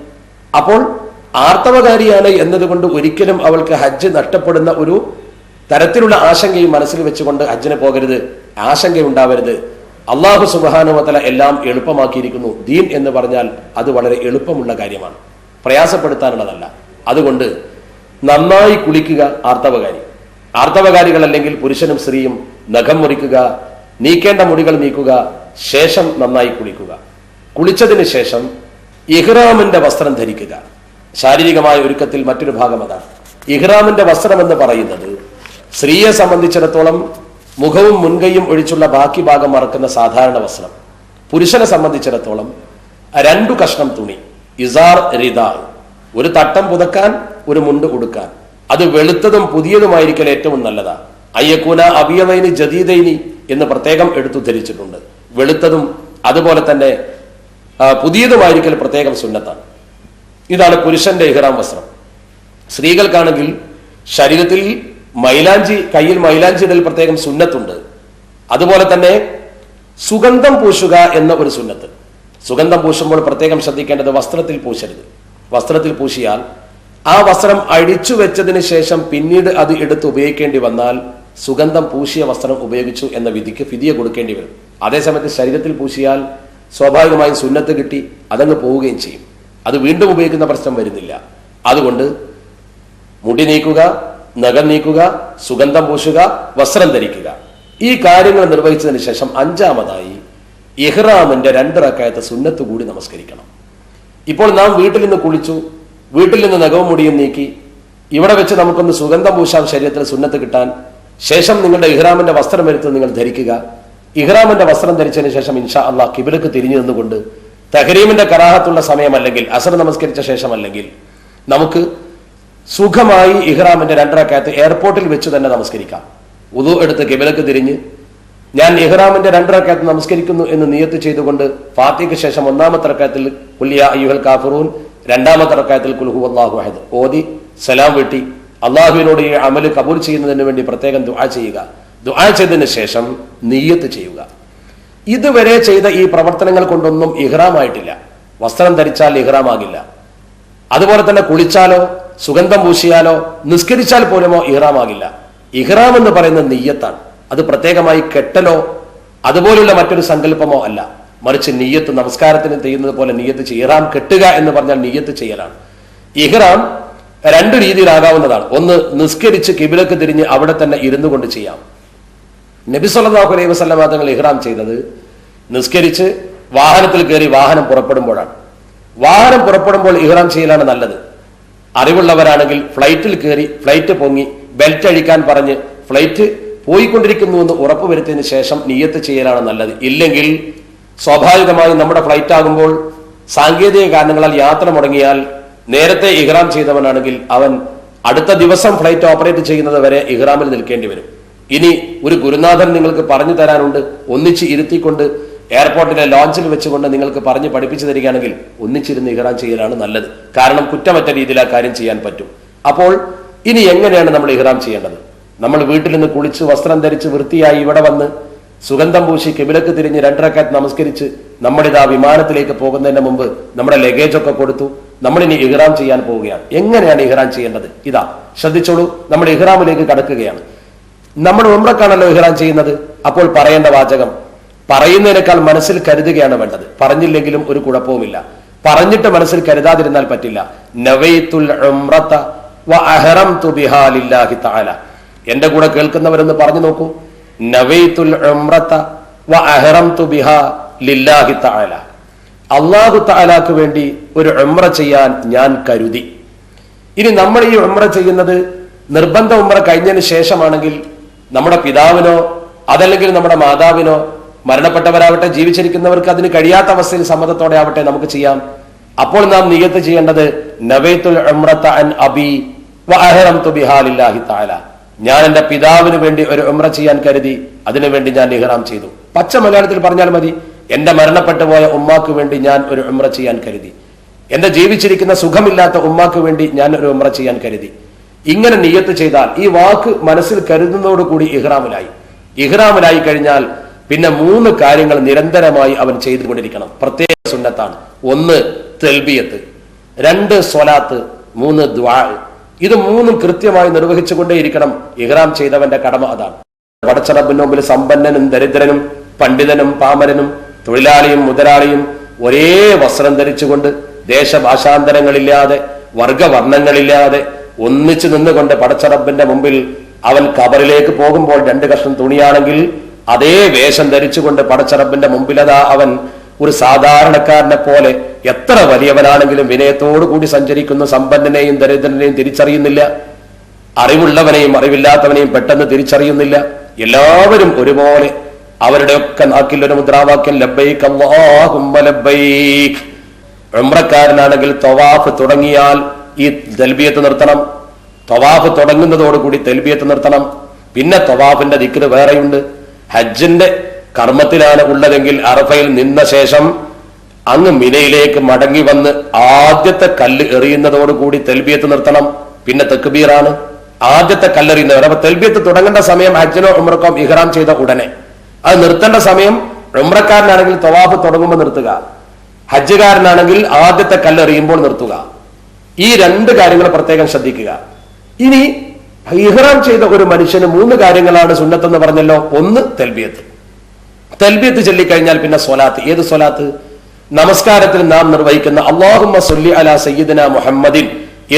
അപ്പോൾ ആർത്തവകാരിയാണ് എന്നതുകൊണ്ട് ഒരിക്കലും അവൾക്ക് ഹജ്ജ് നഷ്ടപ്പെടുന്ന ഒരു തരത്തിലുള്ള ആശങ്കയും മനസ്സിൽ വെച്ചുകൊണ്ട് ഹജ്ജിന് പോകരുത്, ആശങ്കയുണ്ടാവരുത്. അല്ലാഹു സുബ്ഹാനഹു വ തആല എല്ലാം എളുപ്പമാക്കിയിരിക്കുന്നു. ദീൻ എന്ന് പറഞ്ഞാൽ അത് വളരെ എളുപ്പമുള്ള കാര്യമാണ്, പ്രയാസപ്പെടുത്താനുള്ളതല്ല. അതുകൊണ്ട് നന്നായി കുളിക്കുക ആർത്തവകാരികൾ അല്ലെങ്കിൽ പുരുഷനും സ്ത്രീയും നഖം മുറിക്കുക, നീക്കേണ്ട മുടികൾ നീക്കുക, ശേഷം നന്നായി കുളിക്കുക. കുളിച്ചതിന് ശേഷം ഇഹ്റാമിന്റെ വസ്ത്രം ധരിക്കുക. ശാരീരികമായ ഒരുക്കത്തിൽ മറ്റൊരു ഭാഗം അതാണ്. ഇഹ്റാമിന്റെ വസ്ത്രം എന്ന് പറയുന്നത് സ്ത്രീയെ സംബന്ധിച്ചിടത്തോളം മുഖവും മുൻകൈയും ഒഴിച്ചുള്ള ബാക്കി ഭാഗം മറക്കുന്ന സാധാരണ വസ്ത്രം. പുരുഷനെ സംബന്ധിച്ചിടത്തോളം 2 കഷ്ണം തുണി, ഇസാർ റിദാ, ഒരു തട്ടം പുതക്കാൻ, ഒരു മുണ്ട് ഉടുക്കാൻ. അത് വെളുത്തതും പുതിയതുമായിരിക്കൽ ഏറ്റവും നല്ലതാ. അയ്യക്കൂന അബിയദൈനി ജദീദൈനി എന്ന് പ്രത്യേകം എടുത്തു ധരിച്ചിട്ടുണ്ട്. വെളുത്തതും അതുപോലെ തന്നെ പുതിയതുമായിരിക്കൽ പ്രത്യേകം സുന്നത്താണ്. ഇതാണ് പുരുഷന്റെ ഇഹ്റാം വസ്ത്രം. സ്ത്രീകൾക്കാണെങ്കിൽ ശരീരത്തിൽ മൈലാഞ്ചി, കയ്യിൽ മൈലാഞ്ചി ഇടൽ പ്രത്യേകം സുന്നത്തുണ്ട്. അതുപോലെ തന്നെ സുഗന്ധം പൂശുക എന്ന ഒരു സുന്നത്ത്. സുഗന്ധം പൂശുമ്പോൾ പ്രത്യേകം ശ്രദ്ധിക്കേണ്ടത് വസ്ത്രത്തിൽ പൂശരുത്. വസ്ത്രത്തിൽ പൂശിയാൽ ആ വസ്ത്രം അഴിച്ചു വെച്ചതിന് ശേഷം പിന്നീട് അത് എടുത്ത് ഉപയോഗിക്കേണ്ടി വന്നാൽ സുഗന്ധം പൂശിയ വസ്ത്രം ഉപയോഗിച്ചു എന്ന വിധിക്ക് ഫിദിയ കൊടുക്കേണ്ടി വരും. അതേസമയത്ത് ശരീരത്തിൽ പൂശിയാൽ സ്വാഭാവികമായും സുന്നത്ത് കിട്ടി, അതങ്ങ് പോവുകയും ചെയ്യും. അത് വീണ്ടും ഉപയോഗിക്കുന്ന പ്രശ്നം വരുന്നില്ല. അതുകൊണ്ട് മുടി നീക്കുക, നഖം നീക്കുക, സുഗന്ധം പൂശുക, വസ്ത്രം ധരിക്കുക, ഈ കാര്യങ്ങൾ നിർവഹിച്ചതിന് ശേഷം 5-ാമതായി ഇഹ്റാമിന്റെ 2 റക്അത്ത് സുന്നത്ത് കൂടി നമസ്കരിക്കണം. ഇപ്പോൾ നാം വീട്ടിൽ നിന്ന് കുളിച്ചു, വീട്ടിൽ നിന്ന് നഖവും മുടിയും നീക്കി, ഇവിടെ വെച്ച് നമുക്കൊന്ന് സുഗന്ധം പൂശാം ശരീരത്തിൽ സുന്നത്ത് കിട്ടാൻ. ശേഷം നിങ്ങളുടെ ഇഹ്റാമിന്റെ വസ്ത്രം എടുത്ത് നിങ്ങൾ ധരിക്കുക. ഇഹ്റാമിന്റെ വസ്ത്രം ധരിച്ചതിന് ശേഷം ഇൻഷാ അല്ലാഹ് ഖിബ്ലക്ക് തിരിഞ്ഞു നിന്നുകൊണ്ട് തഹ്രീമിന്റെ കറാഹത്തുള്ള സമയമല്ലെങ്കിൽ അസർ നമസ്കരിച്ച ശേഷമല്ലെങ്കിൽ നമുക്ക് സുഖമായി ഇഹ്റാമിന്റെ 2 റക്അത്ത് എയർപോർട്ടിൽ വെച്ച് തന്നെ നമസ്കരിക്കാം. വുദു എടുത്ത് ഖിബ്ലക്ക് തിരിഞ്ഞ് ഞാൻ ഇഹ്റാമിന്റെ 2 റക്അത്ത് നമസ്കരിക്കുന്നു എന്ന് നിയത്ത് ചെയ്തുകൊണ്ട് ഫാത്തിഹയ്ക്ക് ശേഷം 1-ാമത്തെ റക്അത്തിൽ ഖുൽ യാ അയ്യുഹൽ കാഫിറൂൻ, 2-ാമത്തെ റക്അത്തിൽ ഖുൽ ഹുവല്ലാഹു അഹദ് ഓതി സലാം വീട്ടി അള്ളാഹുവിനോട് ഈ അമല് കബൂൽ ചെയ്യുന്നതിന് വേണ്ടി പ്രത്യേകം ദുആ ചെയ്യുക. ദുആ ചെയ്തതിന് ശേഷം നിയ്യത്ത് ചെയ്യുക. ഇതുവരെ ചെയ്ത ഈ പ്രവർത്തനങ്ങൾ കൊണ്ടൊന്നും ഇഹ്റാം ആയിട്ടില്ല. വസ്ത്രം ധരിച്ചാൽ ഇഹ്റാം ആകില്ല. അതുപോലെ തന്നെ കുളിച്ചാലോ സുഗന്ധം പൂശിയാലോ നിസ്കരിച്ചാൽ പോലുമോ ഇഹ്റാം ആകില്ല. ഇഹ്റാം എന്ന് പറയുന്നത് നിയ്യത്താണ്. അത് പ്രത്യേകമായി കെട്ടലോ അതുപോലുള്ള മറ്റൊരു സങ്കല്പമോ അല്ല, മറിച്ച് നിയ്യത്ത് നമസ്കാരത്തിന് ചെയ്യുന്നത് പോലെ നിയ്യത്ത് ചെയ്യുക. ഇഹ്റാം കെട്ടുക എന്ന് പറഞ്ഞാൽ നിയ്യത്ത് ചെയ്യലാണ്. ഇഹ്റാം 2 രീതിയിലാകാവുന്നതാണ്. ഒന്ന്, നിസ്കരിച്ച് കിബിലക്ക് തിരിഞ്ഞ് അവിടെ തന്നെ ഇരുന്നു കൊണ്ട് ചെയ്യാം. നബി സല്ലല്ലാഹു അലൈഹി വസല്ലം തങ്ങൾ ഇഹ്റാം ചെയ്തത് നിസ്കരിച്ച് വാഹനത്തിൽ കയറി വാഹനം പുറപ്പെടുമ്പോഴാണ്. വാഹനം പുറപ്പെടുമ്പോൾ ഇഹ്റാം ചെയ്യലാണ് നല്ലത്. അറിവുള്ളവരാണെങ്കിൽ ഫ്ലൈറ്റിൽ കയറി ഫ്ലൈറ്റ് പൊങ്ങി ബെൽറ്റ് അഴിക്കാൻ പറഞ്ഞ് ഫ്ലൈറ്റ് പോയിക്കൊണ്ടിരിക്കുന്നു എന്ന് ഉറപ്പുവരുത്തിയതിനു ശേഷം നിയ്യത്ത് ചെയ്യലാണ് നല്ലത്. ഇല്ലെങ്കിൽ സ്വാഭാവികമായും നമ്മുടെ ഫ്ലൈറ്റ് ആകുമ്പോൾ സാങ്കേതിക കാരണങ്ങളാൽ യാത്ര മുടങ്ങിയാൽ നേരത്തെ ഇഹ്റാം ചെയ്തവനാണെങ്കിൽ അവൻ അടുത്ത ദിവസം ഫ്ലൈറ്റ് ഓപ്പറേറ്റ് ചെയ്യുന്നത് വരെ ഇഹ്റാമിൽ നിൽക്കേണ്ടി വരും. ഇനി ഒരു ഗുരുനാഥൻ നിങ്ങൾക്ക് പറഞ്ഞു തരാനുണ്ട്, ഒന്നിച്ച് ഇരുത്തിക്കൊണ്ട് എയർപോർട്ടിലെ ലോഞ്ചിൽ വെച്ചുകൊണ്ട് നിങ്ങൾക്ക് പറഞ്ഞ് പഠിപ്പിച്ചു തരികയാണെങ്കിൽ ഒന്നിച്ചിരുന്ന് ഇഹ്റാം ചെയ്യലാണ് നല്ലത്. കാരണം കുറ്റമറ്റ രീതിയിൽ ആ കാര്യം ചെയ്യാൻ പറ്റും. അപ്പോൾ ഇനി എങ്ങനെയാണ് നമ്മൾ ഇഹ്റാം ചെയ്യേണ്ടത്? നമ്മൾ വീട്ടിൽ നിന്ന് കുളിച്ച് വസ്ത്രം ധരിച്ച് വൃത്തിയായി ഇവിടെ വന്ന് സുഗന്ധം പൂശി കിബിലക്ക് തിരിഞ്ഞ് 2 റക്അത്ത് നമസ്കരിച്ച് നമ്മളിതാ വിമാനത്തിലേക്ക് പോകുന്നതിന് മുമ്പ് നമ്മുടെ ലഗേജ് ഒക്കെ കൊടുത്തു. നമ്മളിനി ഇഹ്റാം ചെയ്യാൻ പോവുകയാണ്. എങ്ങനെയാണ് ഇഹ്റാം ചെയ്യേണ്ടത്? ഇതാ ശ്രദ്ധിച്ചോളൂ. നമ്മൾ ഇഹ്റാമിലേക്ക് കടക്കുകയാണ്. നമ്മൾ ഉംറക്കാണല്ലോ ഇഹ്റാം ചെയ്യുന്നത്. അപ്പോൾ പറയേണ്ട വാചകം പറയുന്നതിനേക്കാൾ മനസ്സിൽ കരുതുകയാണ് വേണ്ടത്. പറഞ്ഞില്ലെങ്കിലും ഒരു കുഴപ്പവുമില്ല. പറഞ്ഞിട്ട് മനസ്സിൽ കരുതാതിരുന്നാൽ പറ്റില്ല. നവൈതുൽ ഉംറത വ അഹറംതു ബിഹാ ലില്ലാഹി തആല. എന്റെ കൂടെ കേൾക്കുന്നവരെന്ന് പറഞ്ഞു നോക്കൂ. നവൈതുൽ ഉംറത വ അഹറംതു ബിഹാ ലില്ലാഹി തആല. അല്ലാഹു തആലാക്ക് വേണ്ടി ഒരു ഉംറ ചെയ്യാൻ ഞാൻ കരുതി. ഇനി നമ്മൾ ഈ ഉംറ ചെയ്യുന്നത് നിർബന്ധ ഉംറ കഴിഞ്ഞതിന് ശേഷമാണെങ്കിൽ നമ്മുടെ പിതാവിനോ അതല്ലെങ്കിൽ നമ്മുടെ മാതാവിനോ, മരണപ്പെട്ടവരാവട്ടെ ജീവിച്ചിരിക്കുന്നവർക്ക് അതിന് കഴിയാത്ത അവസ്ഥയിൽ സമ്മതത്തോടെ ആവട്ടെ നമുക്ക് ചെയ്യാം. അപ്പോൾ നാം നിയ്യത്ത് ചെയ്യേണ്ടത് നവൈത്തുൽ ഉംറത അൻ അബി വ അഹ്റംതു ബിഹാ ലില്ലാഹി തആല. ഞാൻ എന്റെ പിതാവിന് വേണ്ടി ഒരു ഉംറ ചെയ്യാൻ കരുതി, അതിനുവേണ്ടി ഞാൻ ഇഹ്റാം ചെയ്തു. പച്ച മലയാളത്തിൽ പറഞ്ഞാൽ മതി, എന്റെ മരണപ്പെട്ടു പോയ ഉമ്മാക്ക് വേണ്ടി ഞാൻ ഒരു ഉംറ ചെയ്യാൻ കരുതി, എന്റെ ജീവിച്ചിരിക്കുന്ന സുഖമില്ലാത്ത ഉമ്മാക്ക് വേണ്ടി ഞാൻ ഒരു ഉംറ ചെയ്യാൻ കരുതി. ഇങ്ങനെ നിയ്യത്ത് ചെയ്താൽ, ഈ വാക്ക് മനസ്സിൽ കരുതുന്നതോടുകൂടി ഇഹ്റാമിലായി കഴിഞ്ഞാൽ പിന്നെ 3 കാര്യങ്ങൾ നിരന്തരമായി അവൻ ചെയ്തുകൊണ്ടിരിക്കണം. പ്രത്യേക സുന്നത്താണ്. 1 തൽബിയത്ത്, 2 സ്വലാത്ത്, 3 ദുആ. ഇത് 3 കൃത്യമായി നിർവഹിച്ചുകൊണ്ടേയിരിക്കണം. ഇഹ്റാം ചെയ്തവന്റെ കടമ അതാണ്. പടച്ച റബ്ബിന്റെ മുമ്പിൽ സമ്പന്നനും ദരിദ്രനും പണ്ഡിതനും പാമരനും തൊഴിലാളിയും മുതലാളിയും ഒരേ വസ്ത്രം ധരിച്ചുകൊണ്ട്, ദേശഭാഷാന്തരങ്ങളില്ലാതെ വർഗവർണ്ണങ്ങളില്ലാതെ ഒന്നിച്ചു നിന്നുകൊണ്ട് പടച്ച റബ്ബിന്റെ മുമ്പിൽ അവൻ ഖബറിലേക്ക് പോകുമ്പോൾ 2 കഷ്ണം തുണിയാണെങ്കിൽ അതേ വേഷം ധരിച്ചുകൊണ്ട് പടച്ച റബ്ബിന്റെ മുമ്പിലതാ അവൻ ഒരു സാധാരണക്കാരനെ പോലെ, എത്ര വലിയവനാണെങ്കിലും വിനയത്തോടു കൂടി സഞ്ചരിക്കുന്ന സമ്പന്നനെയും ദരിദ്രനെയും തിരിച്ചറിയുന്നില്ല, അറിവുള്ളവനെയും അറിവില്ലാത്തവനെയും പെട്ടെന്ന് തിരിച്ചറിയുന്നില്ല. എല്ലാവരും ഒരുപോലെ അവരുടെയൊക്കെ നാക്കിൽ ഒരു മുദ്രാവാക്യം ലബ്ബൈക് അല്ലാഹുമ്മ ലബ്ബൈക്. ഉംറക്കാരനാണെങ്കിൽ തവാഫ് തുടങ്ങിയാൽ ഈ തൽബിയത്ത് നിർത്തണം. തവാഫ് തുടങ്ങുന്നതോടുകൂടി തൽബിയത്ത് നിർത്തണം. പിന്നെ തവാഫിന്റെ ദിക്ർ വേറെയുണ്ട്. ഹജ്ജിന്റെ കർമ്മത്തിലാണ് ഉള്ളതെങ്കിൽ അറഫയിൽ നിന്ന ശേഷം അങ്ങ് മിനയിലേക്ക് മടങ്ങി വന്ന് ആദ്യത്തെ കല്ല് എറിയുന്നതോടുകൂടി തൽബിയത്ത് നിർത്തണം. പിന്നെ തക്ബീറാണ്. ആദ്യത്തെ കല്ലെറിയുന്നവർ. അപ്പൊ തൽബിയത്ത് തുടങ്ങേണ്ട സമയം ഹജ്ജിനോ ഉംറക്കോ ഇഹ്റാം ചെയ്ത ഉടനെ, അത് നിർത്തേണ്ട സമയം ഉംറക്കാരനാണെങ്കിൽ തവാഫ് തുടങ്ങുമ്പോൾ നിർത്തുക, ഹജ്ജുകാരനാണെങ്കിൽ ആദ്യത്തെ കല്ലെറിയുമ്പോൾ നിർത്തുക. ഈ 2 കാര്യങ്ങൾ പ്രത്യേകം ശ്രദ്ധിക്കുക. ഇനി ഇഹ്റാം ചെയ്ത ഒരു മനുഷ്യന് 3 കാര്യങ്ങളാണ് സുന്നത്തെന്ന് പറഞ്ഞല്ലോ. 1 തൽബിയത്ത്. തൽബിയത്ത് ചൊല്ലിക്കഴിഞ്ഞാൽ പിന്നെ സ്വലാത്ത്. ഏത് സ്വലാത്ത്? നമസ്കാരത്തിൽ നാം നിർവഹിക്കുന്ന അല്ലാഹുമ്മ സ്വല്ലി അലാ സയ്യിദിന മുഹമ്മദിൻ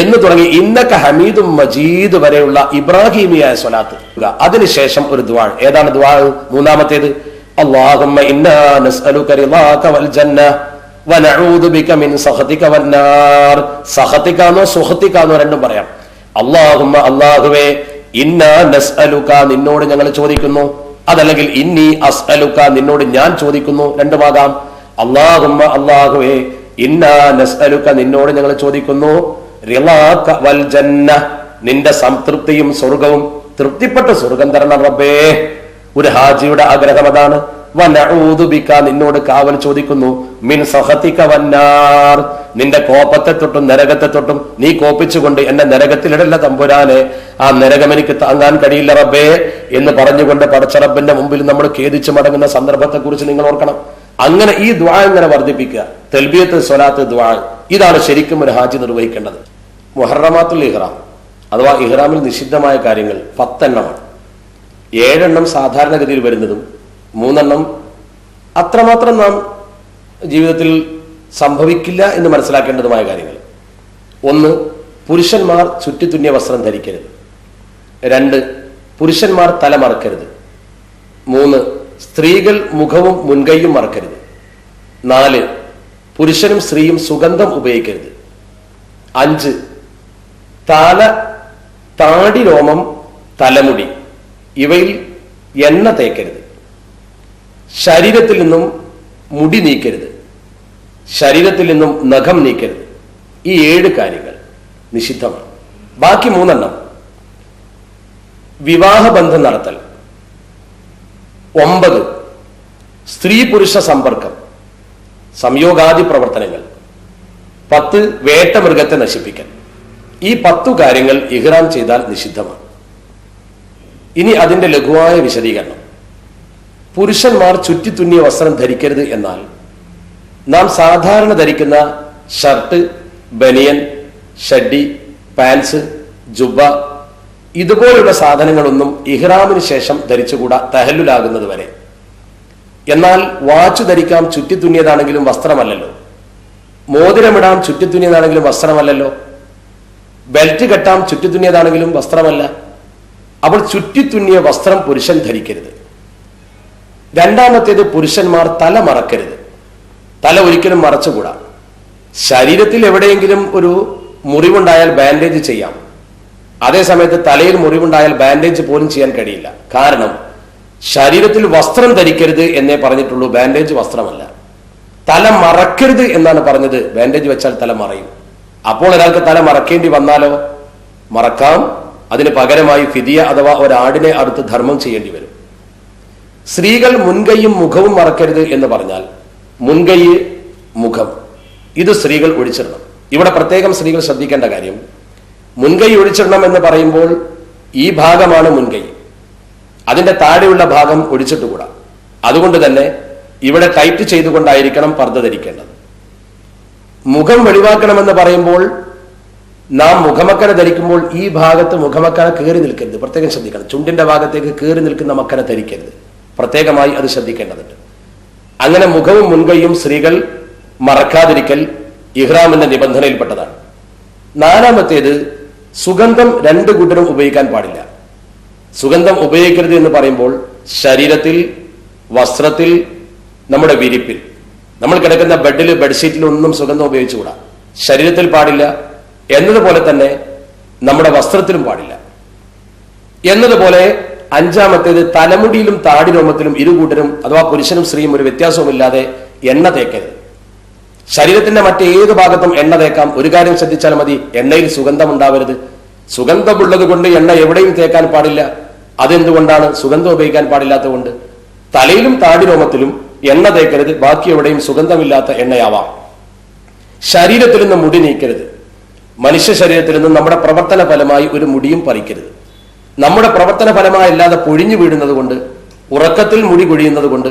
എന്ന് തുടങ്ങി ഇന്നക ഹമീദും മജീദ് വരെയുള്ള ഇബ്രാഹിമിയായ സ്വലാത്ത്. അതിനുശേഷം ഒരു ദുആ. ഏതാണ് ദുആ? 3-ാമത്തേത് അല്ലാഹുമ്മ ഇന്നാ നസ്അലുക റിളാക വൽ ജന്ന വ നഊദു ബിക മിൻ സഖതിക വന്നാർ. സഖതികാനോ സുഖതികാനോ രണ്ടും പറയാം. അല്ലാഹുമ്മ അല്ലാഹുവേ, ഇന്നാ നസ്അലുക നിന്നോട് ഞങ്ങൾ ചോദിക്കുന്നു, അതല്ലെങ്കിൽ ഇന്നി അസ്അലുക നിന്നോട് ഞാൻ ചോദിക്കുന്നു, രണ്ടുമാകാം. അല്ലാഹുമ്മ അല്ലാഹുവേ, ഇന്നാ നസ്അലുക നിന്നോട് ഞങ്ങൾ ചോദിക്കുന്നു, റിളാക വൽ ജന്ന നിന്റെ സംതൃപ്തിയും സ്വർഗവും, തൃപ്തിപ്പെട്ട സ്വർഗം തരണം റബ്ബേ. ഒരു ഹാജിയുടെ ആഗ്രഹം അതാണ്. വ നഊദു ബിക നിന്നോട് കാവൽ ചോദിക്കുന്നു, മിൻ സഖതിക വന്നാർ നിന്റെ കോപത്തെ തൊട്ടും നരകത്തെ തൊട്ടും നീ കോപിച്ചുകൊണ്ട് എന്നെ നരകത്തിലിടല്ല തമ്പുരാനെ, ആ നരകം എനിക്ക് താങ്ങാൻ കഴിയില്ല റബ്ബേ എന്ന് പറഞ്ഞുകൊണ്ട് പടച്ച റബ്ബിന്റെ മുമ്പിൽ നമ്മൾ ഖേദിച്ചു മടങ്ങുന്ന സന്ദർഭത്തെ കുറിച്ച് നിങ്ങൾ ഓർക്കണം. അങ്ങനെ ഈ ദുആ ഇങ്ങനെ വർദ്ധിപ്പിക്കുക. തൽബിയത്ത്, സ്വലാത്ത്, ദുആ, ഇതാണ് ശരിക്കും ഒരു ഹാജി നിർവഹിക്കേണ്ടത്. മുഹറമാത്തുൽ ഇഹ്റാം അഥവാ ഇഹ്റാമിൽ നിഷിദ്ധമായ കാര്യങ്ങൾ 10 എണ്ണമാണ്. 7 എണ്ണം സാധാരണഗതിയിൽ വരുന്നതും 3 എണ്ണം അത്രമാത്രം നാം ജീവിതത്തിൽ സംഭവിക്കില്ല എന്ന് മനസ്സിലാക്കേണ്ടതുമായ കാര്യങ്ങൾ. 1, പുരുഷന്മാർ ചുറ്റിത്തുന്നിയ വസ്ത്രം ധരിക്കരുത്. 2, പുരുഷന്മാർ തല മറക്കരുത്. 3, സ്ത്രീകൾ മുഖവും മുൻകൈയും മറക്കരുത്. 4, പുരുഷനും സ്ത്രീയും സുഗന്ധം ഉപയോഗിക്കരുത്. 5, താടി രോമം, തലമുടി ഇവയിൽ എണ്ണ തേക്കരുത്. ശരീരത്തിൽ നിന്നും മുടി നീക്കരുത്. ശരീരത്തിൽ നിന്നും നഖം നീക്കരുത്. ഈ 7 കാര്യങ്ങൾ നിഷിദ്ധമാണ്. ബാക്കി 3 എണ്ണം വിവാഹബന്ധം നടത്തൽ. 9, സ്ത്രീ പുരുഷ സമ്പർക്കം, സംയോഗാദി പ്രവർത്തനങ്ങൾ. 10, വേട്ടമൃഗത്തെ നശിപ്പിക്കൽ. ഈ 10 കാര്യങ്ങൾ ഇഹ്റാം ചെയ്താൽ നിഷിദ്ധമാണ്. ഇനി അതിന്റെ ലഘുവായ വിശദീകരണം. പുരുഷന്മാർ ചുറ്റിത്തുന്നിയ വസ്ത്രം ധരിക്കരുത് എന്നാൽ നാം സാധാരണ ധരിക്കുന്ന ഷർട്ട്, ബനിയൻ, ഷഡ്ഡി, പാൻസ്, ജുബ്ബ ഇതുപോലുള്ള സാധനങ്ങളൊന്നും ഇഹ്റാമിന് ശേഷം ധരിച്ചുകൂടാ തഹല്ലുലാകുന്നത് വരെ. എന്നാൽ വാച്ച് ധരിക്കാം, ചുറ്റിത്തുന്നിയതാണെങ്കിലും വസ്ത്രമല്ലല്ലോ. മോതിരമിടാം, ചുറ്റിത്തുന്നിയതാണെങ്കിലും വസ്ത്രമല്ലല്ലോ. ബെൽറ്റ് കെട്ടാം, ചുറ്റിത്തുന്നിയതാണെങ്കിലും വസ്ത്രമല്ല. അപ്പോൾ ചുറ്റിത്തുന്നിയ വസ്ത്രം പുരുഷൻ ധരിക്കരുത്. 2-ാമത്തേത് പുരുഷന്മാർ തല മറക്കരുത്. തല ഒരിക്കലും മറച്ചുകൂടാ. ശരീരത്തിൽ എവിടെയെങ്കിലും ഒരു മുറിവുണ്ടായാൽ ബാൻഡേജ് ചെയ്യാം. അതേസമയത്ത് തലയിൽ മുറിവുണ്ടായാൽ ബാൻഡേജ് പോലും ചെയ്യാൻ കഴിയില്ല. കാരണം ശരീരത്തിൽ വസ്ത്രം ധരിക്കരുത് എന്നേ പറഞ്ഞിട്ടുള്ളൂ, ബാൻഡേജ് വസ്ത്രമല്ല. തല മറക്കരുത് എന്നാണ് പറഞ്ഞത്, ബാൻഡേജ് വെച്ചാൽ തല മറയും. അപ്പോൾ ഒരാൾക്ക് തല മറക്കേണ്ടി വന്നാലോ? മറക്കാം. അതിന് പകരമായി ഫിദിയ അഥവാ ഒരാടിനെ അറുത്ത് ധർമ്മം ചെയ്യേണ്ടി വരും. സ്ത്രീകൾ മുൻകൈയും മുഖവും മറക്കരുത് എന്ന് പറഞ്ഞാൽ മുൻകൈ, മുഖം ഇത് സ്ത്രീകൾ ഒഴിച്ചിടണം. ഇവിടെ പ്രത്യേകം സ്ത്രീകൾ ശ്രദ്ധിക്കേണ്ട കാര്യം, മുൻകൈ ഒഴിച്ചിടണം എന്ന് പറയുമ്പോൾ ഈ ഭാഗമാണ് മുൻകൈ, അതിന്റെ താഴെയുള്ള ഭാഗം ഒഴിച്ചിട്ടുകൂടാ. അതുകൊണ്ട് തന്നെ ഇവിടെ ടൈറ്റ് ചെയ്തുകൊണ്ടായിരിക്കണം പർദ്ദ ധരിക്കേണ്ടത്. മുഖം വെളിവാക്കണമെന്ന് പറയുമ്പോൾ നാം മുഖമക്കര ധരിക്കുമ്പോൾ ഈ ഭാഗത്ത് മുഖമക്കര കയറി നിൽക്കരുത്, പ്രത്യേകം ശ്രദ്ധിക്കണം. ചുണ്ടിന്റെ ഭാഗത്തേക്ക് കയറി നിൽക്കുന്ന മക്കര ധരിക്കരുത്, പ്രത്യേകമായി അത് ശ്രദ്ധിക്കേണ്ടതുണ്ട്. അങ്ങനെ മുഖവും മുൻകൈയും സ്ത്രീകൾ മറക്കാതിരിക്കൽ ഇഹ്റാമിന്റെ നിബന്ധനയിൽപ്പെട്ടതാണ്. നാലാമത്തേത്, സുഗന്ധം രണ്ടു കൂട്ടരും ഉപയോഗിക്കാൻ പാടില്ല. സുഗന്ധം ഉപയോഗിക്കരുത് എന്ന് പറയുമ്പോൾ ശരീരത്തിൽ, വസ്ത്രത്തിൽ, നമ്മുടെ വിരിപ്പിൽ, നമ്മൾ കിടക്കുന്ന ബെഡിൽ, ബെഡ്ഷീറ്റിൽ ഒന്നും സുഗന്ധം ഉപയോഗിച്ചുകൂടാ. ശരീരത്തിൽ പാടില്ല എന്നതുപോലെ തന്നെ നമ്മുടെ വസ്ത്രത്തിലും പാടില്ല. എന്നതുപോലെ അഞ്ചാമത്തേത്, തലമുടിയിലും താടി രോമത്തിലും ഇരുകൂട്ടരും അഥവാ പുരുഷനും സ്ത്രീയും ഒരു വ്യത്യാസവുമില്ലാതെ എണ്ണ തേക്കരുത്. ശരീരത്തിന്റെ മറ്റേത് ഭാഗത്തും എണ്ണ തേക്കാം. ഒരു കാര്യം ശ്രദ്ധിച്ചാൽ മതി, എണ്ണയിൽ സുഗന്ധം ഉണ്ടാവരുത്. സുഗന്ധമുള്ളത് കൊണ്ട് എണ്ണ എവിടെയും തേക്കാൻ പാടില്ല. അതെന്തുകൊണ്ടാണ്? സുഗന്ധം ഉപയോഗിക്കാൻ പാടില്ലാത്തതുകൊണ്ട്. തലയിലും താടി രോമത്തിലും എണ്ണ തേക്കരുത്, ബാക്കി എവിടെയും സുഗന്ധമില്ലാത്ത എണ്ണയാവാം. ശരീരത്തിൽ നിന്ന് മുടി നീക്കരുത്. മനുഷ്യ ശരീരത്തിൽ നിന്ന് നമ്മുടെ പ്രവർത്തന ഫലമായി ഒരു മുടിയും പറിക്കരുത്. നമ്മുടെ പ്രവർത്തന ഫലമായല്ലാതെ പൊഴിഞ്ഞു വീഴുന്നത് കൊണ്ട്, ഉറക്കത്തിൽ മുടി കൊഴിയുന്നത് കൊണ്ട്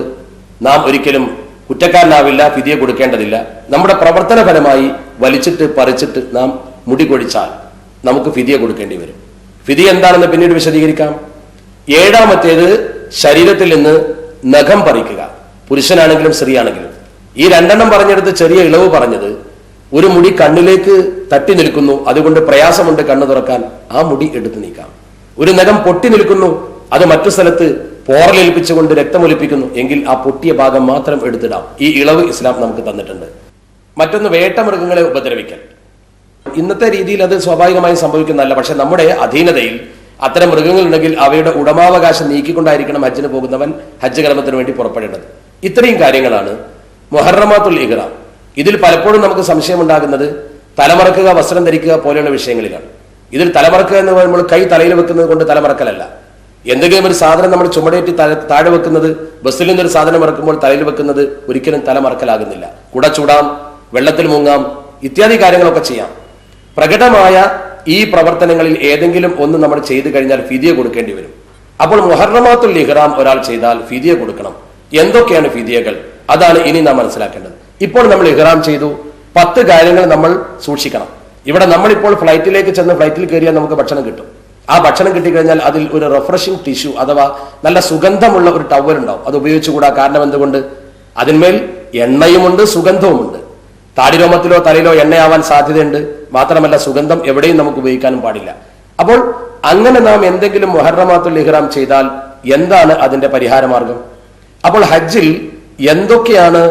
നാം ഒരിക്കലും കുറ്റക്കാരനാവില്ല, ഫിദിയ കൊടുക്കേണ്ടതില്ല. നമ്മുടെ പ്രവർത്തന ഫലമായി വലിച്ചിട്ട് പറിച്ചിട്ട് നാം മുടി കൊഴിച്ചാൽ നമുക്ക് ഫിദിയ കൊടുക്കേണ്ടി വരും. ഫിദിയ എന്താണെന്ന് പിന്നീട് വിശദീകരിക്കാം. ഏഴാമത്തേത്, ശരീരത്തിൽ നിന്ന് നഖം പറിക്കുക, പുരുഷനാണെങ്കിലും സ്ത്രീയാണെങ്കിലും. ഈ രണ്ടെണ്ണം പറഞ്ഞെടുത്ത് ചെറിയ ഇളവ് പറഞ്ഞത്, ഒരു മുടി കണ്ണിലേക്ക് തട്ടി നിൽക്കുന്നു, അതുകൊണ്ട് പ്രയാസമുണ്ട് കണ്ണു തുറക്കാൻ, ആ മുടി എടുത്തു നീക്കാം. ഒരു നഖം പൊട്ടി നിൽക്കുന്നു, അത് മറ്റു സ്ഥലത്ത് പോറലേൽപ്പിച്ചുകൊണ്ട് രക്തമൊലിപ്പിക്കുന്നു, എങ്കിൽ ആ പൊട്ടിയ ഭാഗം മാത്രം എടുത്തിടാം. ഈ ഇളവ് ഇസ്ലാം നമുക്ക് തന്നിട്ടുണ്ട്. മറ്റൊന്ന്, വേട്ടമൃഗങ്ങളെ ഉപദ്രവിക്കൽ. ഇന്നത്തെ രീതിയിൽ അത് സ്വാഭാവികമായും സംഭവിക്കുന്നതല്ല. പക്ഷെ നമ്മുടെ അധീനതയിൽ അത്തരം മൃഗങ്ങൾ ഉണ്ടെങ്കിൽ അവയുടെ ഉടമാവകാശം നീക്കിക്കൊണ്ടായിരിക്കണം ഹജ്ജിന് പോകുന്നവൻ ഹജ്ജ് കർമ്മത്തിന് വേണ്ടി പുറപ്പെടേണ്ടത്. ഇത്രയും കാര്യങ്ങളാണ് മുഹറമാത്തുൽ ഇഹ്റാം. ഇതിൽ പലപ്പോഴും നമുക്ക് സംശയമുണ്ടാകുന്നത് തലമറക്കുക, വസ്ത്രം ധരിക്കുക പോലെയുള്ള വിഷയങ്ങളിലാണ്. ഇതിൽ തലമറക്കുക എന്ന് പറയുമ്പോൾ കൈ തലയിൽ വെക്കുന്നത് കൊണ്ട് തലമറക്കലല്ല. എന്തെങ്കിലും ഒരു സാധനം നമ്മൾ ചുമടേറ്റി താഴെ വെക്കുന്നത്, ബസ്സിൽ നിന്നൊരു സാധനം ഇറക്കുമ്പോൾ തലയിൽ വെക്കുന്നത് ഒരിക്കലും തലമറക്കലാകുന്നില്ല. കുട ചൂടാം, വെള്ളത്തിൽ മുങ്ങാം, ഇത്യാദി കാര്യങ്ങളൊക്കെ ചെയ്യാം. പ്രകടമായ ഈ പ്രവർത്തനങ്ങളിൽ ഏതെങ്കിലും ഒന്ന് നമ്മൾ ചെയ്തു കഴിഞ്ഞാൽ ഫിദിയ കൊടുക്കേണ്ടി വരും. അപ്പോൾ മുഹറമാത്തുൽ ഇഹ്റാം ഒരാൾ ചെയ്താൽ ഫിദിയ കൊടുക്കണം. എന്തൊക്കെയാണ് ഫിദിയകൾ? അതാണ് ഇനി നാം മനസ്സിലാക്കേണ്ടത്. ഇപ്പോൾ നമ്മൾ ഇഹ്റാം ചെയ്തു, 10 കാര്യങ്ങൾ നമ്മൾ സൂക്ഷിക്കണം. ഇവിടെ നമ്മളിപ്പോൾ ഫ്ലൈറ്റിലേക്ക് ചെന്ന് ഫ്ലൈറ്റിൽ കയറിയാൽ നമുക്ക് ഭക്ഷണം കിട്ടും. ആ ഭക്ഷണം കിട്ടിക്കഴിഞ്ഞാൽ അതിൽ ഒരു റിഫ്രഷിംഗ് ടിഷ്യൂ അഥവാ നല്ല സുഗന്ധമുള്ള ഒരു ടവൽ ഉണ്ടാവും. അത് ഉപയോഗിച്ചുകൂടാ. കാരണം എന്തുകൊണ്ട്? അതിന്മേൽ എണ്ണയുമുണ്ട്, സുഗന്ധവുമുണ്ട്. താടിരോമത്തിലോ തലയിലോ എണ്ണയാവാൻ സാധ്യതയുണ്ട്. മാത്രമല്ല സുഗന്ധം എവിടെയും നമുക്ക് ഉപയോഗിക്കാനും പാടില്ല. അപ്പോൾ അങ്ങനെ നാം എന്തെങ്കിലും മുഹറമാത്തുൽ ഇഹ്റാം ചെയ്താൽ എന്താണ് അതിന്റെ പരിഹാര മാർഗം? അപ്പോൾ ഹജ്ജിൽ എന്തൊക്കെയാണ്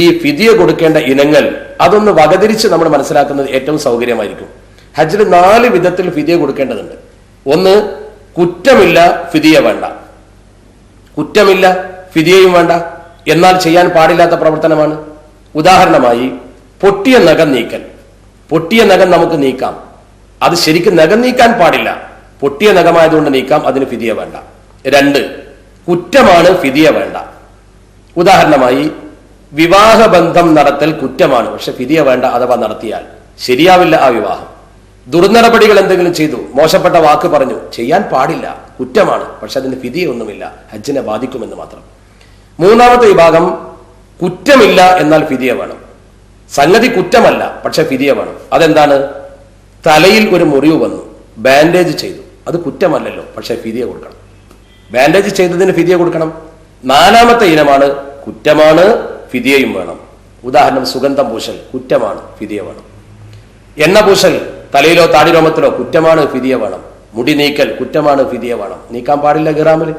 ഈ ഫിദിയ കൊടുക്കേണ്ട ഇനങ്ങൾ, അതൊന്ന് വകതിരിച്ച് നമ്മൾ മനസ്സിലാക്കുന്നത് ഏറ്റവും സൗകര്യമായിരിക്കും. ഹജ്ജിൽ 4 വിധത്തിൽ ഫിദിയ കൊടുക്കേണ്ടതുണ്ട്. ഒന്ന്, കുറ്റമില്ല ഫിദിയ വേണ്ട. കുറ്റമില്ല, ഫിദിയയും വേണ്ട, എന്നാൽ ചെയ്യാൻ പാടില്ലാത്ത പ്രവർത്തനമാണ്. ഉദാഹരണമായി പൊട്ടിയ നഖം നീക്കൽ. പൊട്ടിയ നഖം നമുക്ക് നീക്കാം, അത് ശരിക്കും നഖം നീക്കാൻ പാടില്ല, പൊട്ടിയ നഖമായതുകൊണ്ട് നീക്കാം, അതിന് ഫിദിയ വേണ്ട. 2, കുറ്റമാണ്, ഫിദിയ വേണ്ട. ഉദാഹരണമായി വിവാഹബന്ധം നടത്തൽ കുറ്റമാണ്, പക്ഷെ ഫിദിയ വേണ്ട. അഥവാ നടത്തിയാൽ ശരിയാവില്ല ആ വിവാഹം. ദുർനടപടികൾ എന്തെങ്കിലും ചെയ്തു, മോശപ്പെട്ട വാക്ക് പറഞ്ഞു, ചെയ്യാൻ പാടില്ല, കുറ്റമാണ്, പക്ഷെ അതിന് ഫിദിയ ഒന്നുമില്ല, ഹജ്ജിനെ ബാധിക്കുമെന്ന് മാത്രം. 3ാമത്തെ വിഭാഗം, കുറ്റമില്ല എന്നാൽ ഫിദിയ വേണം. സംഗതി കുറ്റമല്ല, പക്ഷെ ഫിദിയ വേണം. അതെന്താണ്? തലയിൽ ഒരു മുറിവ് വന്നു, ബാൻഡേജ് ചെയ്തു, അത് കുറ്റമല്ലല്ലോ, പക്ഷെ ഫിദിയ കൊടുക്കണം. ബാൻഡേജ് ചെയ്തതിന് ഫിദിയ കൊടുക്കണം. 4ാമത്തെ ഇനമാണ്, കുറ്റമാണ്, ഫിദിയയും വേണം. ഉദാഹരണം, സുഗന്ധം പൂശൽ കുറ്റമാണ്, ഫിദിയ വേണം. എണ്ണ പൂശൽ തലയിലോ താടിരോമത്തിലോ കുറ്റമാണ്, ഫിദിയ വേണം. മുടി നീക്കൽ കുറ്റമാണ്, ഫിദിയ വേണം. നീക്കാൻ പാടില്ല ഇഹ്റാമിൽ.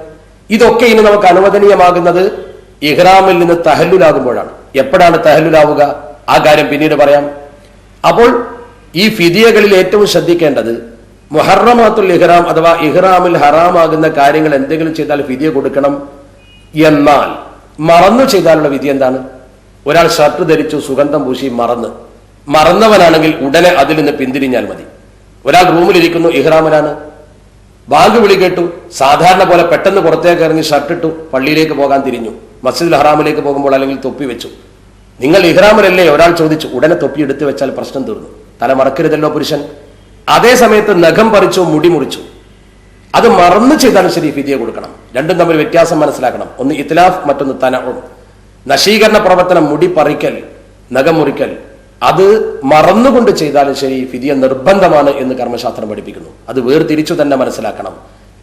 ഇതൊക്കെ ഇനി നമുക്ക് അനുവദനീയമാകുന്നത് ഇഹ്റാമിൽ നിന്ന് തഹല്ലുലാകുമ്പോഴാണ്. എപ്പോഴാണ് തഹല്ലുലാവുക? ആ കാര്യം പിന്നീട് പറയാം. അപ്പോൾ ഈ ഫിദിയകളിൽ ഏറ്റവും ശ്രദ്ധിക്കേണ്ടത് മുഹറമാത്തുൽ ഇഹ്റാം അഥവാ ഇഹ്റാമിൽ ഹറാമാകുന്ന കാര്യങ്ങൾ എന്തെങ്കിലും ചെയ്താൽ ഫിദിയ കൊടുക്കണം. എന്നാൽ മറന്നു ചെയ്താലുള്ള വിധി എന്താണ്? ഒരാൾ ഷർട്ട് ധരിച്ചു, സുഗന്ധം പൂശി, മറന്നവനാണെങ്കിൽ ഉടനെ അതിൽ നിന്ന് പിന്തിരിഞ്ഞാൽ മതി. ഒരാൾ റൂമിലിരിക്കുന്നു, ഇഹ്റാമിലാണ്, ബാങ്ക് വിളി കേട്ടു, സാധാരണ പോലെ പെട്ടെന്ന് പുറത്തേക്ക് ഇറങ്ങി ഷർട്ട് ഇട്ടു, പള്ളിയിലേക്ക് പോകാൻ തിരിഞ്ഞു, മസ്ജിദുൽ ഹറാമിലേക്ക് പോകുമ്പോൾ അല്ലെങ്കിൽ തൊപ്പി വെച്ചു. നിങ്ങൾ ഇഹ്റാമിലല്ലേ? ഒരാൾ ചോദിച്ചു. ഉടനെ തൊപ്പി എടുത്തു വെച്ചാൽ പ്രശ്നം തീർന്നു. തല മറക്കരുതല്ലോ പുരുഷൻ. അതേ സമയത്ത് നഖം പറിച്ചു, മുടി മുറിച്ചു, അത് മറന്നു ചെയ്താലും ശരി ഫിദിയ കൊടുക്കണം. രണ്ടും തമ്മിൽ വ്യത്യാസം മനസ്സിലാക്കണം. ഒന്ന് ഇത്ലാഫ്, മറ്റൊന്ന് തനഉം. നശീകരണ പ്രവർത്തനം, മുടി പറിക്കൽ, നഖം മുറിക്കൽ, അത് മറന്നുകൊണ്ട് ചെയ്താലും ശരി ഫിദിയ നിർബന്ധമാണ് എന്ന് കർമ്മശാസ്ത്രം പഠിപ്പിക്കുന്നു. അത് വേർതിരിച്ചു തന്നെ മനസ്സിലാക്കണം.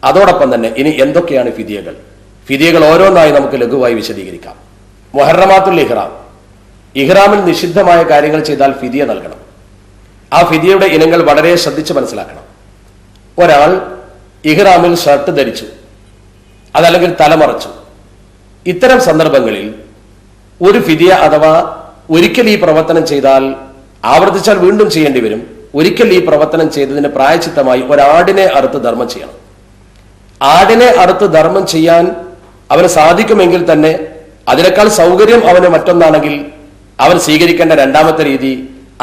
അതോടൊപ്പം തന്നെ ഇനി എന്തൊക്കെയാണ് ഫിദിയകൾ? ഫിദിയകൾ ഓരോന്നായി നമുക്ക് ലഘുവായി വിശദീകരിക്കാം. മുഹറമാത്തുൽ ഇഹ്റാം, ഇഹ്റാമിൽ നിഷിദ്ധമായ കാര്യങ്ങൾ ചെയ്താൽ ഫിദിയ നൽകണം. ആ ഫിദിയയുടെ ഇനങ്ങൾ വളരെ ശ്രദ്ധിച്ച് മനസ്സിലാക്കണം. ഒരാൾ ഇഹ്റാമിൽ ഷർട്ട് ധരിച്ചു, അതല്ലെങ്കിൽ തലമറച്ചു. ഇത്തരം സന്ദർഭങ്ങളിൽ ഒരു ഫിദിയ അഥവാ ഒരിക്കൽ ഈ പ്രവർത്തനം ചെയ്താൽ, ആവർത്തിച്ചാൽ വീണ്ടും ചെയ്യേണ്ടി വരും. ഒരിക്കൽ ഈ പ്രവർത്തനം ചെയ്തതിന് പ്രായച്ചിത്തമായി ഒരാടിനെ അറുത്ത് ധർമ്മം ചെയ്യണം. ആടിനെ അറുത്ത് ധർമ്മം ചെയ്യാൻ അവന് സാധിക്കുമെങ്കിൽ തന്നെ അതിനേക്കാൾ സൗകര്യം അവന് മറ്റൊന്നാണെങ്കിൽ അവൻ സ്വീകരിക്കേണ്ട രണ്ടാമത്തെ രീതി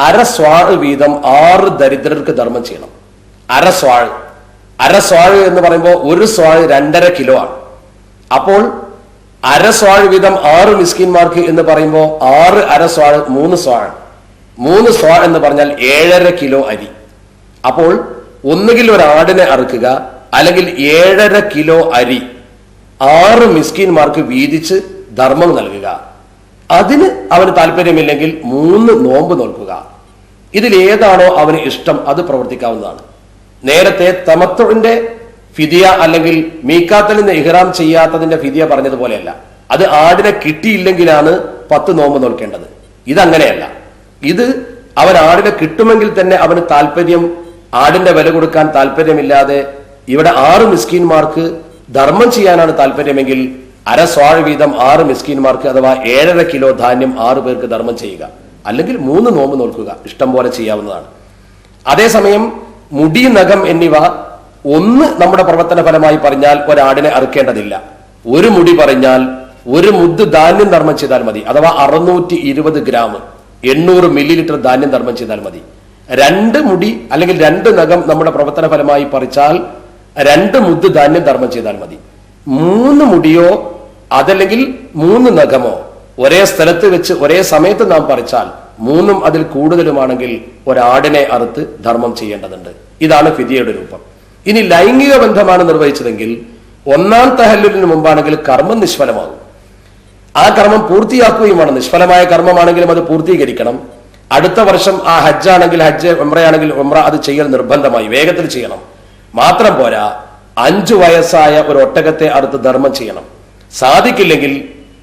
അരസ്വാഴ് വീതം 6 ദരിദ്രർക്ക് ധർമ്മം ചെയ്യണം. അരസ്വാഴ് എന്ന് പറയുമ്പോൾ ഒരു സ്വാഴ് 2.5 കിലോ ആണ്. അപ്പോൾ അരസ്വാഴ് വീതം 6 മിസ്കിന്മാർക്ക് എന്ന് പറയുമ്പോൾ 6 അരസ്വാഴ് 3 സ്വാഴ്. 3 സ്വാഴ് എന്ന് പറഞ്ഞാൽ 7.5 കിലോ അരി. അപ്പോൾ ഒന്നുകിൽ ഒരു ആടിനെ അറുക്കുക, അല്ലെങ്കിൽ 7.5 കിലോ അരി 6 മിസ്കിന്മാർക്ക് വീതിച്ച് ധർമ്മം നൽകുക. അതിന് അവന് താല്പര്യമില്ലെങ്കിൽ 3 നോമ്പ് നോൽക്കുക. ഇതിൽ ഏതാണോ അവന് ഇഷ്ടം അത് പ്രവർത്തിക്കാവുന്നതാണ്. നേരത്തെ തമത്തുവിന്റെ ഫിദിയ അല്ലെങ്കിൽ മീക്കാത്തിൽ നിന്ന് ഇഹ്റാം ചെയ്യാത്തതിന്റെ ഫിദിയ പറഞ്ഞതുപോലെയല്ല. അത് ആടിനെ കിട്ടിയില്ലെങ്കിലാണ് 10 നോമ്പ് നോൽക്കേണ്ടത്. ഇതങ്ങനെയല്ല. ഇത് അവൻ ആടിനെ കിട്ടുമെങ്കിൽ തന്നെ അവന് താല്പര്യം, ആടിന്റെ വില കൊടുക്കാൻ താല്പര്യമില്ലാതെ ഇവിടെ 6 മിസ്കീന്മാർക്ക് ധർമ്മം ചെയ്യാനാണ് താല്പര്യമെങ്കിൽ അരസ്വാഴ് വീതം 6 മിസ്കീന്മാർക്ക് അഥവാ 7.5 കിലോ ധാന്യം 6 പേർക്ക് ധർമ്മം ചെയ്യുക, അല്ലെങ്കിൽ 3 നോമ്പ് നോൽക്കുക. ഇഷ്ടം പോലെ ചെയ്യാവുന്നതാണ്. അതേസമയം മുടി, നഖം എന്നിവ ഒന്ന് നമ്മുടെ പ്രവർത്തന ഫലമായി പറഞ്ഞാൽ ഒരാടിനെ അറുക്കേണ്ടതില്ല. ഒരു മുടി പറഞ്ഞാൽ 1 മുദ്ദ് ധാന്യം ധർമ്മം ചെയ്താൽ മതി. അഥവാ 620 ഗ്രാം 800 മില്ലി ലിറ്റർ ധാന്യം ധർമ്മം ചെയ്താൽ മതി. 2 മുടി അല്ലെങ്കിൽ 2 നഖം നമ്മുടെ പ്രവർത്തന ഫലമായി പറിച്ചാൽ 2 മുദ്ദ് ധാന്യം ധർമ്മം ചെയ്താൽ മതി. 3 മുടിയോ അതല്ലെങ്കിൽ 3 നഖമോ ഒരേ സ്ഥലത്ത് വെച്ച് ഒരേ സമയത്ത് നാം പറിച്ചാൽ 3ഉം അതിൽ കൂടുതലുമാണെങ്കിൽ ഒരാടിനെ അറുത്ത് ധർമ്മം ചെയ്യേണ്ടതുണ്ട്. ഇതാണ് ഫിദിയയുടെ രൂപം. ഇനി ലൈംഗിക ബന്ധമാണ് നിർവഹിച്ചതെങ്കിൽ 1-ാം തഹല്ലുലിന് മുമ്പാണെങ്കിൽ കർമ്മം നിഷ്ഫലമാകും. ആ കർമ്മം പൂർത്തിയാക്കുകയും വേണം. നിഷ്ഫലമായ കർമ്മമാണെങ്കിലും അത് പൂർത്തീകരിക്കണം. അടുത്ത വർഷം ആ ഹജ്ജാണെങ്കിൽ ഹജ്ജ്, ഉംറയാണെങ്കിൽ ഉംറ, അത് ചെയ്യൽ നിർബന്ധമായി വേഗത്തിൽ ചെയ്യണം. മാത്രം പോരാ, 5 വയസ്സായ ഒരു ഒട്ടകത്തെ അറുത്ത് ധർമ്മം ചെയ്യണം. സാധിക്കില്ലെങ്കിൽ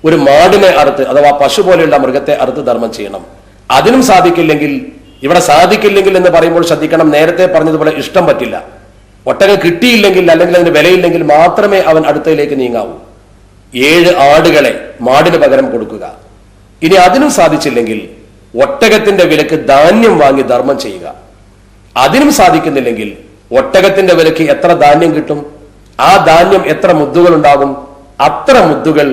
ഒരു മാടിനെ അറുത്ത് അഥവാ പശു പോലെയുള്ള മൃഗത്തെ അറുത്ത് ധർമ്മം ചെയ്യണം. അതിനും സാധിക്കില്ലെങ്കിൽ, ഇവിടെ സാധിക്കില്ലെങ്കിൽ എന്ന് പറയുമ്പോൾ ശ്രദ്ധിക്കണം, നേരത്തെ പറഞ്ഞതുപോലെ ഇഷ്ടം പറ്റില്ല. ഒട്ടകം കിട്ടിയില്ലെങ്കിൽ അല്ലെങ്കിൽ അതിന് വിലയില്ലെങ്കിൽ മാത്രമേ അവൻ അടുത്തയിലേക്ക് നീങ്ങാവൂ. 7 ആടുകളെ മാടിന് പകരം കൊടുക്കുക. ഇനി അതിനും സാധിച്ചില്ലെങ്കിൽ ഒട്ടകത്തിന്റെ വിലക്ക് ധാന്യം വാങ്ങി ധർമ്മം ചെയ്യുക. അതിനും സാധിക്കുന്നില്ലെങ്കിൽ ഒട്ടകത്തിന്റെ വിലക്ക് എത്ര ധാന്യം കിട്ടും, ആ ധാന്യം എത്ര മുദ്ദുകൾ ഉണ്ടാകും, അത്ര മുദ്ദുകൾ,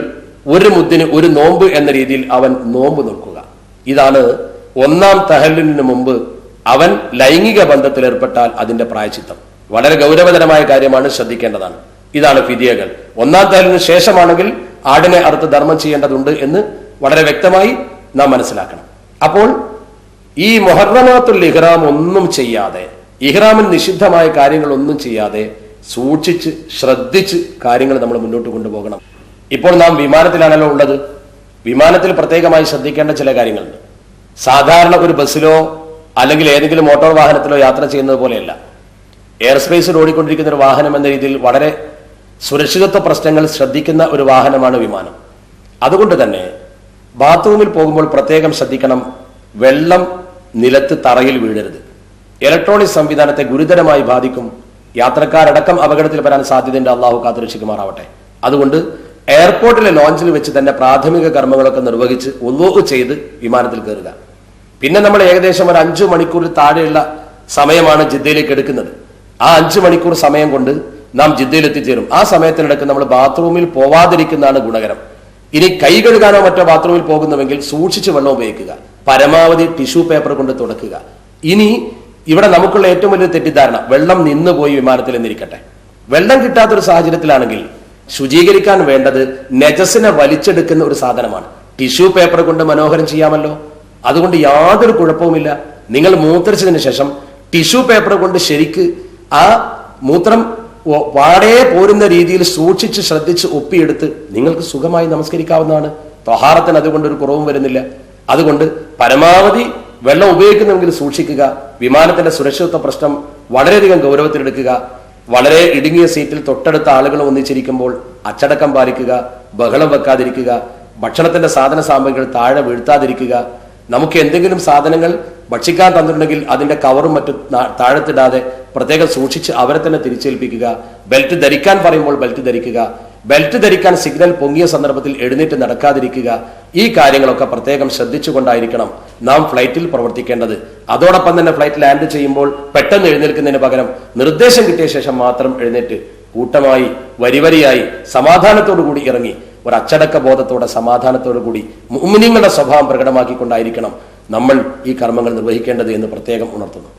1 മുദ്ദിന് 1 നോമ്പ് എന്ന രീതിയിൽ അവൻ നോമ്പ് നോക്കുക. ഇതാണ് 1-ാം തഹല്ലുലിന് മുമ്പ് അവൻ ലൈംഗിക ബന്ധത്തിൽ ഏർപ്പെട്ടാൽ അതിന്റെ പ്രായശ്ചിത്തം. വളരെ ഗൗരവതരമായ കാര്യമാണ്, ശ്രദ്ധിക്കേണ്ടതാണ്. ഇതാണ് ഫിദിയകൾ. 1-ാം തഹല്ലുലിന് ശേഷമാണെങ്കിൽ ആടിനെ അറുത്ത് ധർമ്മം ചെയ്യേണ്ടതുണ്ട് എന്ന് വളരെ വ്യക്തമായി നാം മനസ്സിലാക്കണം. അപ്പോൾ ഈ മുഹറമാത്തുൽ ഇഹ്റാം ഒന്നും ചെയ്യാതെ, ഇഹ്റാമിൽ നിഷിദ്ധമായ കാര്യങ്ങൾ ഒന്നും ചെയ്യാതെ സൂക്ഷിച്ച് ശ്രദ്ധിച്ച് കാര്യങ്ങൾ നമ്മൾ മുന്നോട്ട് കൊണ്ടുപോകണം. ഇപ്പോൾ നാം വിമാനത്തിലാണല്ലോ ഉള്ളത്. വിമാനത്തിൽ പ്രത്യേകമായി ശ്രദ്ധിക്കേണ്ട ചില കാര്യങ്ങളുണ്ട്. സാധാരണ ഒരു ബസ്സിലോ അല്ലെങ്കിൽ ഏതെങ്കിലും മോട്ടോർ വാഹനത്തിലോ യാത്ര ചെയ്യുന്നത് പോലെയല്ല. എയർ സ്പേസിൽ ഓടിക്കൊണ്ടിരിക്കുന്ന ഒരു വാഹനം എന്ന രീതിയിൽ വളരെ സുരക്ഷിതത്വ പ്രശ്നങ്ങൾ ശ്രദ്ധിക്കുന്ന ഒരു വാഹനമാണ് വിമാനം. അതുകൊണ്ട് തന്നെ ബാത്റൂമിൽ പോകുമ്പോൾ പ്രത്യേകം ശ്രദ്ധിക്കണം, വെള്ളം നിലത്ത് തറയിൽ വീഴരുത്. ഇലക്ട്രോണിക് സംവിധാനത്തെ ഗുരുതരമായി ബാധിക്കും. യാത്രക്കാരടക്കം അപകടത്തിൽ വരാൻ സാധ്യതയുണ്ട്. അള്ളാഹു കാത്തുരക്ഷിക്കുമാറാവട്ടെ. അതുകൊണ്ട് എയർപോർട്ടിലെ ലോഞ്ചിൽ വെച്ച് തന്നെ പ്രാഥമിക കർമ്മങ്ങളൊക്കെ നിർവഹിച്ച് വുളൂ ചെയ്ത് വിമാനത്തിൽ കയറുക. പിന്നെ നമ്മൾ ഏകദേശം ഒരു 5 മണിക്കൂറിൽ താഴെയുള്ള സമയമാണ് ജിദ്ദയിലേക്ക് എടുക്കുന്നത്. ആ 5 മണിക്കൂർ സമയം കൊണ്ട് നാം ജിദ്ദയിൽ എത്തിച്ചേരും. ആ സമയത്തിനിടയ്ക്ക് നമ്മൾ ബാത്റൂമിൽ പോവാതിരിക്കുന്നതാണ് ഗുണകരം. ഇനി കൈ കഴുകാനോ മറ്റോ ബാത്റൂമിൽ പോകുന്നുവെങ്കിൽ സൂക്ഷിച്ച് വെള്ളം ഉപയോഗിക്കുക. പരമാവധി ടിഷ്യൂ പേപ്പർ കൊണ്ട് തുടക്കുക. ഇനി ഇവിടെ നമുക്കുള്ള ഏറ്റവും വലിയ തെറ്റിദ്ധാരണ, വെള്ളം നിന്നുപോയി വിമാനത്തിൽ എന്നിരിക്കട്ടെ. വെള്ളം കിട്ടാത്തൊരു സാഹചര്യത്തിലാണെങ്കിൽ ശുചീകരിക്കാൻ വേണ്ടത് നജസിനെ വലിച്ചെടുക്കുന്ന ഒരു സാധനമാണ്. ടിഷ്യൂ പേപ്പർ കൊണ്ട് മനോഹരം ചെയ്യാമല്ലോ. അതുകൊണ്ട് യാതൊരു കുഴപ്പവുമില്ല. നിങ്ങൾ മൂത്രച്ചതിന് ശേഷം ടിഷ്യൂ പേപ്പർ കൊണ്ട് ശരിക്ക് ആ മൂത്രം പാടെ പോരുന്ന രീതിയിൽ സൂക്ഷിച്ച് ശ്രദ്ധിച്ച് ഒപ്പിയെടുത്ത് നിങ്ങൾക്ക് സുഖമായി നമസ്കരിക്കാവുന്നതാണ്. ത്വഹാറത്തിന് അതുകൊണ്ട് ഒരു കുറവും വരുന്നില്ല. അതുകൊണ്ട് പരമാവധി വെള്ളം ഉപയോഗിക്കുന്നെങ്കിൽ സൂക്ഷിക്കുക. വിമാനത്തിന്റെ സുരക്ഷിതത്വ പ്രശ്നം വളരെയധികം ഗൗരവത്തിലെടുക്കുക. വളരെ ഇടുങ്ങിയ സീറ്റിൽ തൊട്ടടുത്ത ആളുകൾ ഒന്നിച്ചിരിക്കുമ്പോൾ അച്ചടക്കം പാലിക്കുക, ബഹളം വെക്കാതിരിക്കുക, ഭക്ഷണത്തിന്റെ സാധന സാമഗ്രികൾ താഴെ വീഴ്ത്താതിരിക്കുക. നമുക്ക് എന്തെങ്കിലും സാധനങ്ങൾ ഭക്ഷിക്കാൻ തന്നിട്ടുണ്ടെങ്കിൽ അതിന്റെ കവറും മറ്റും താഴത്തിടാതെ പ്രത്യേകം സൂക്ഷിച്ച് അവരെ തന്നെ തിരിച്ചേൽപ്പിക്കുക. ബെൽറ്റ് ധരിക്കാൻ പറയുമ്പോൾ ബെൽറ്റ് ധരിക്കുക. ബെൽറ്റ് ധരിക്കാൻ സിഗ്നൽ പൊങ്ങിയ സന്ദർഭത്തിൽ എഴുന്നേറ്റ് നടക്കാതിരിക്കുക. ഈ കാര്യങ്ങളൊക്കെ പ്രത്യേകം ശ്രദ്ധിച്ചുകൊണ്ടായിരിക്കണം നാം ഫ്ലൈറ്റിൽ പ്രവർത്തിക്കേണ്ടത്. അതോടൊപ്പം തന്നെ ഫ്ലൈറ്റ് ലാൻഡ് ചെയ്യുമ്പോൾ പെട്ടെന്ന് എഴുന്നേൽക്കുന്നതിന് പകരം നിർദ്ദേശം കിട്ടിയ ശേഷം മാത്രം എഴുന്നേറ്റ് കൂട്ടമായി വരിവരിയായി സമാധാനത്തോടു കൂടി ഇറങ്ങി ഒരു അച്ചടക്ക ബോധത്തോടെ സമാധാനത്തോടു കൂടി മുഅ്മിനീങ്ങളുടെ സ്വഭാവം പ്രകടമാക്കിക്കൊണ്ടായിരിക്കണം നമ്മൾ ഈ കർമ്മങ്ങൾ നിർവഹിക്കേണ്ടത് എന്ന് പ്രത്യേകം ഉണർത്തുന്നു.